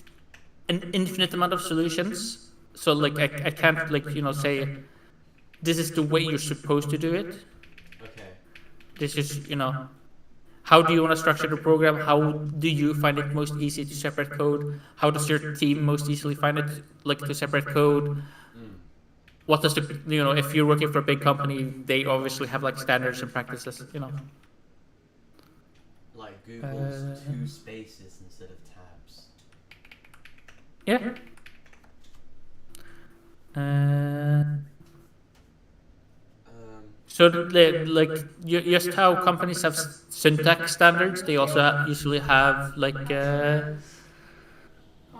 an infinite amount of solutions, So like I can't like say this is the way you're supposed to do it. Okay. This is how do you want to structure the program? How do you find it most easy to separate code? How does your team most easily find it like to separate code? What does the if you're working for a big company, they obviously have like standards and practices. Like Google's 2 spaces instead of tabs. Yeah. So just how companies have syntax standards, they also usually have like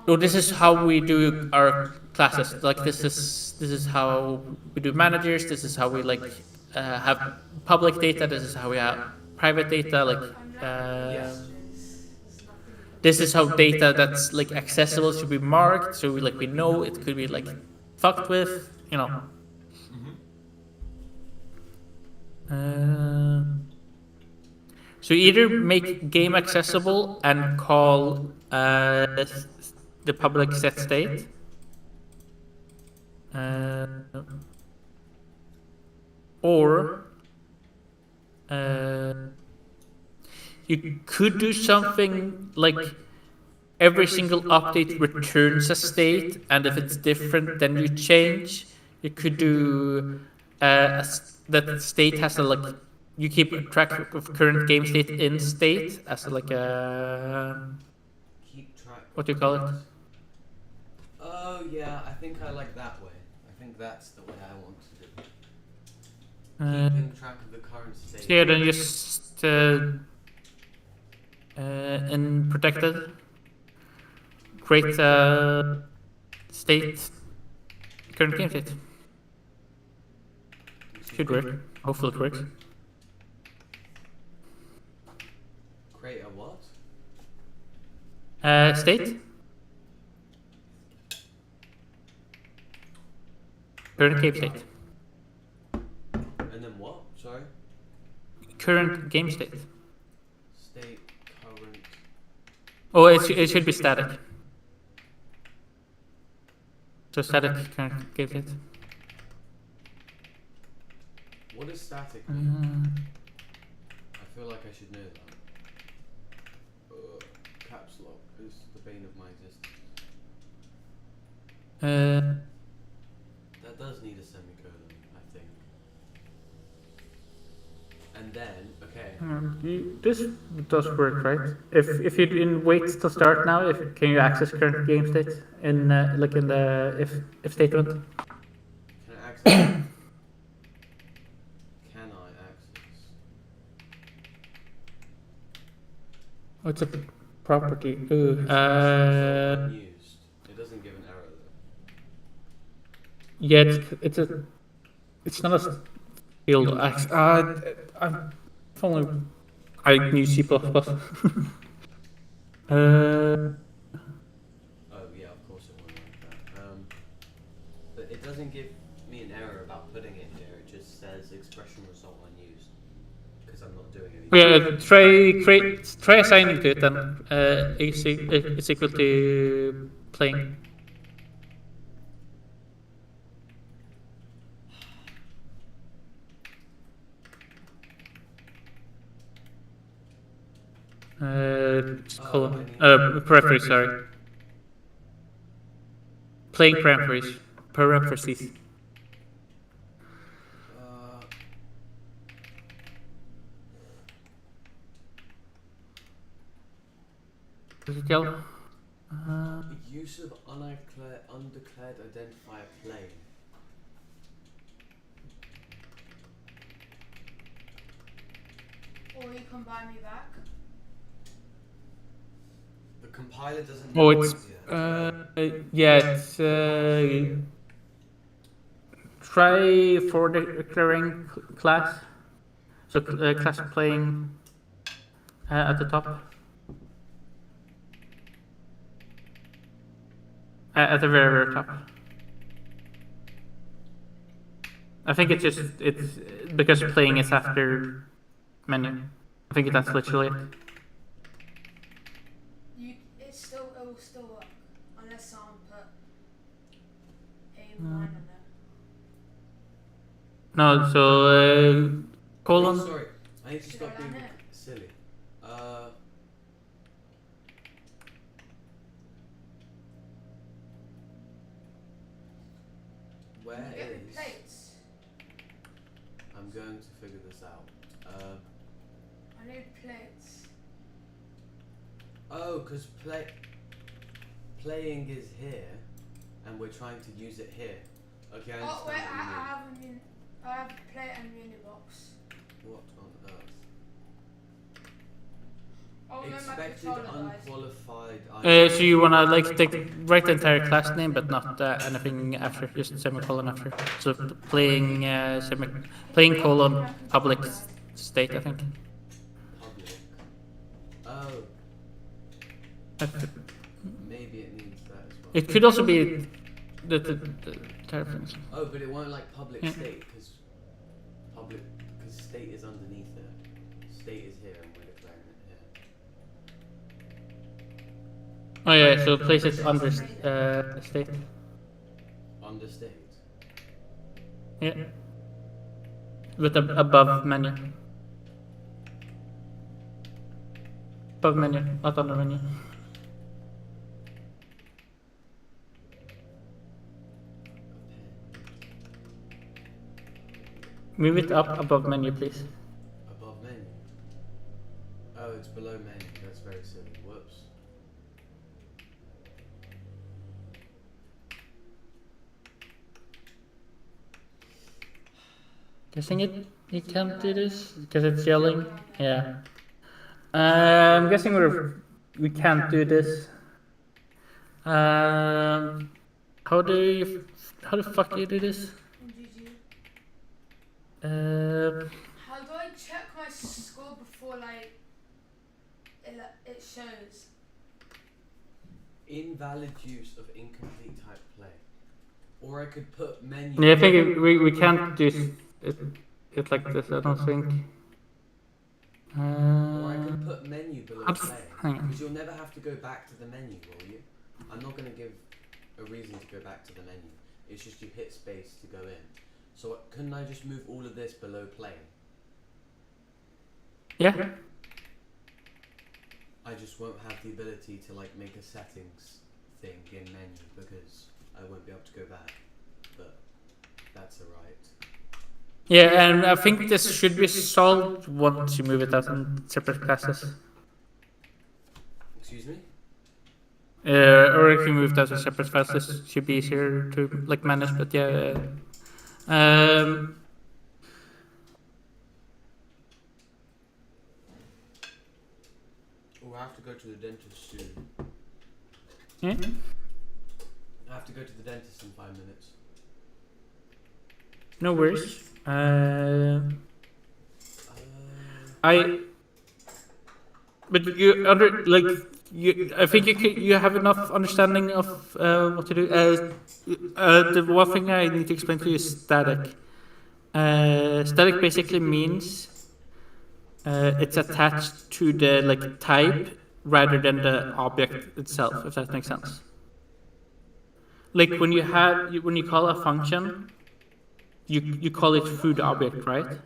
this is how we do our classes. Like this is how we do managers. This is how we like have public data. This is how we have private data. Like this is how data that's like accessible should be marked. So we know it could be like fucked with. So either make game accessible and call the public set state, or you could do something like every single update returns a state, and if it's different, then you change. You could do that state has a like you keep track of current game state in state as like a what do you call it? Oh yeah, I think I like that way. I think that's the way I want to do it. Keeping track of the current state. So yeah, then just in protected create state current game state. Should work. Hopefully it works. Create a what? State. Current game state. And then what? Sorry? Current game state. State, current... Oh, it should be static. So static current game state. What is static mean? I feel like I should know that. Caps lock is the bane of my existence. That does need a semicolon, I think. And then, okay. This does work, right? If you didn't wait to start now, can you access current game state in like in the if statement? Can I access? Oh, it's a property. It doesn't give an error though. Yeah, it's not a field. I knew C++. Oh yeah, of course it won't like that. But it doesn't give me an error about putting it here. It just says expression result unused because I'm not doing anything. Yeah, try assigning to it, then it's equal to playing. Parentheses, sorry. Playing parentheses. Parentheses. Use of undeclared identifier plane. Or you can buy me back. The compiler doesn't. Oh, it's yeah, it's try for declaring class. So class playing at the top. At the very, very top. I think it's because playing is after menu. I think that's literally it. It will still work unless someone put No, so colon. Oh, sorry, I need to stop being silly. Where is? Plates. I'm going to figure this out. I need plates. Oh, because playing is here, and we're trying to use it here. Okay, I understand. Oh wait, what you mean. I have a plate and mini box. What on earth? Oh, no, my Expected controller died. unqualified. So you wanna like write the entire class name, but not anything after, just semicolon after. So playing playing colon public state, I think. Public. Oh. Maybe it needs that as well. It could also be the entire thing. Oh, but it won't like public Yeah. state because state is underneath it. State is here, and we're declaring it here. Oh yeah, so place it under state. Under state. Yeah. With above menu. Above menu, not under menu. Move it up above menu, please. Above menu. Oh, it's below menu. That's very silly. Whoops. Guessing it can't do this because it's yelling. Yeah. I'm guessing we can't do this. How the fuck do you do this? How do I check my score before like it shows? Invalid use of incomplete type play. Or I could put menu. Yeah, I think we can't do it like this. I don't think. Or I could put menu below play. Hang on. Because you'll never have to go back to the menu, will you? I'm not going to give a reason to go back to the menu. It's just you hit space to go in. So couldn't I just move all of this below play? Yeah. I just won't have the ability to like make a settings thing in menu because I won't be able to go back. But that's alright. Yeah, and I think this should be solved once you move it out in separate classes. Excuse me? Or if you move that to separate classes, it should be easier to like manage. But yeah. Oh, I have to go to the dentist soon. Yeah. I have to go to the dentist in 5 minutes. No worries. But you I think you have enough understanding of what to do. The one thing I need to explain to you is static. Static basically means it's attached to the like type rather than the object itself, if that makes sense. Like when you call a function, you call it food object, right?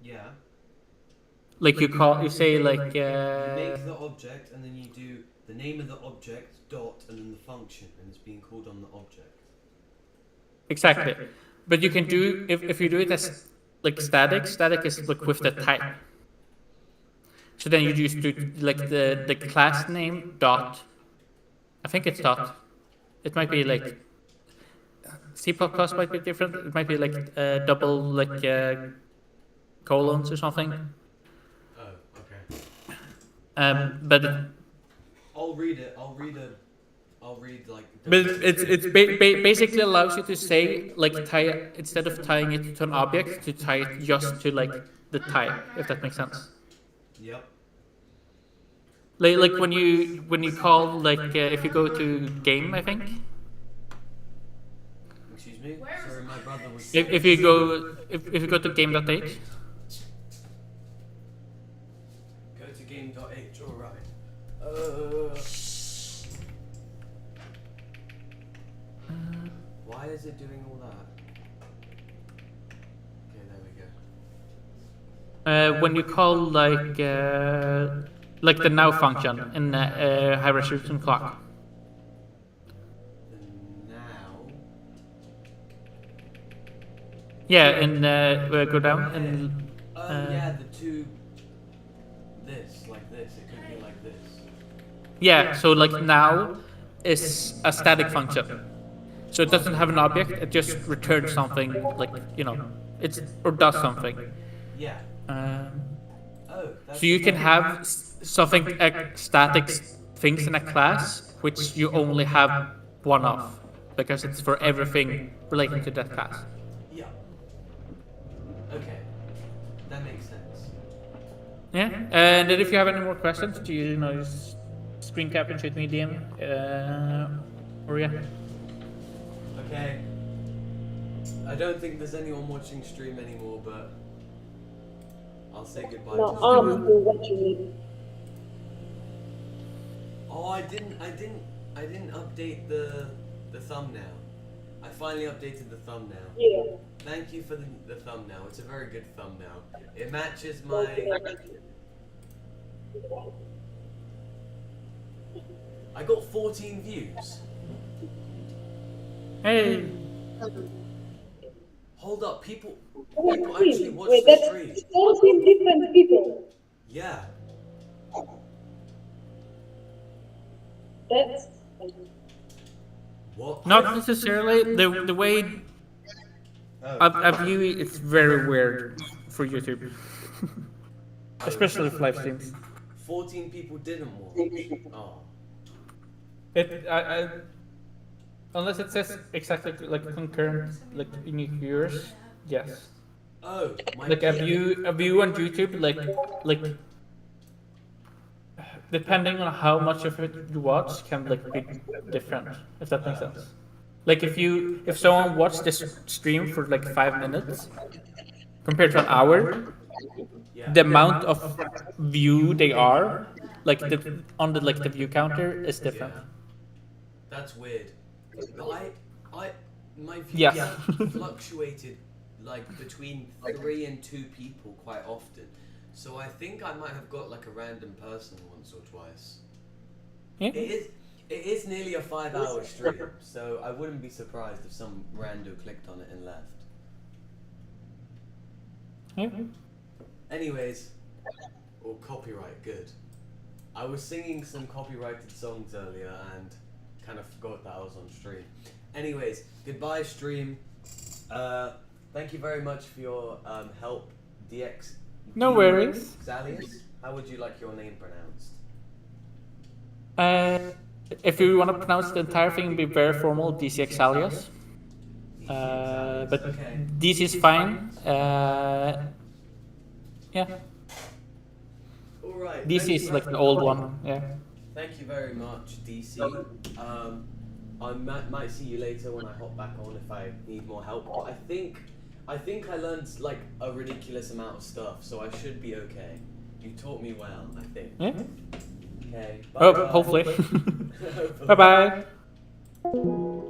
Yeah. Like you say like You make the object and then you do the name of the object dot and then the function and it's being called on the object. Exactly. But you can do if you do it as like static is like with the type. So then you just do like the class name dot. I think it's dot. It might be like C++ might be different. It might be like double like colons or something. Oh, okay. But I'll read like. But it's basically allows you to say like tie instead of tying it to an object to tie it just to like the type, if that makes sense. Yep. Like when you call like if you go to game, I think. Excuse me. Sorry, my brother was. If you go to game.h. Go to game.h. All right. Why is it doing all that? when you call like the now function in high resolution clock. The now. Yeah, and go down and. Yeah, the two. This, like this. It could be like this. Yeah, so like now is a static function. So it doesn't have an object, it just returns something, like, you know, it's or does something. Yeah. So you can have something static things in a class which you only have one of, because it's for everything relating to that class. Yeah. Okay. That makes sense. Yeah, and then if you have any more questions, do you know, just screen cap and shoot me DM, or yeah. Okay. I don't think there's anyone watching stream anymore, but I'll say goodbye No, to I'm stream. still watching it. Oh, I didn't update the thumbnail. I finally updated the thumbnail. Yeah. Thank you for the thumbnail. It's a very good thumbnail. It matches my. I got 14 views. Hey. Hold up, people Wait, actually watch wait, the that's stream. 14 different people. Yeah. That's What? Not necessarily the way I view it. It's very weird for YouTube, especially for live streams. 14 people didn't watch. Oh. I unless it says exactly like concurrent, like unique viewers, yes. Oh. Like a view on YouTube, like depending on how much of it you watch, can like be different. If that makes sense. Like if someone watched this stream for like 5 minutes compared to an hour, the amount of view they are, like on the view counter is different. That's weird. My views Yeah. fluctuated like between 3 and 2 people quite often. So I think I might have got like a random person once or twice. Yeah. It is nearly a 5-hour stream, so I wouldn't be surprised if some rando clicked on it and left. Yeah. Anyways, or copyright, good. I was singing some copyrighted songs earlier and kind of forgot that I was on stream. Anyways, goodbye stream. Thank you very much for your help, DX. No worries. Xalius, how would you like your name pronounced? If you want to pronounce the entire thing, it'd be very formal, DCX alias. But DC is fine. Yeah. Alright. DC is like the old one. Yeah. Thank you very much, DC. I might see you later when I hop back on if I need more help. But I think I learned like a ridiculous amount of stuff, so I should be okay. You taught me well, I think. Yeah. Okay. Oh, hopefully. Bye bye.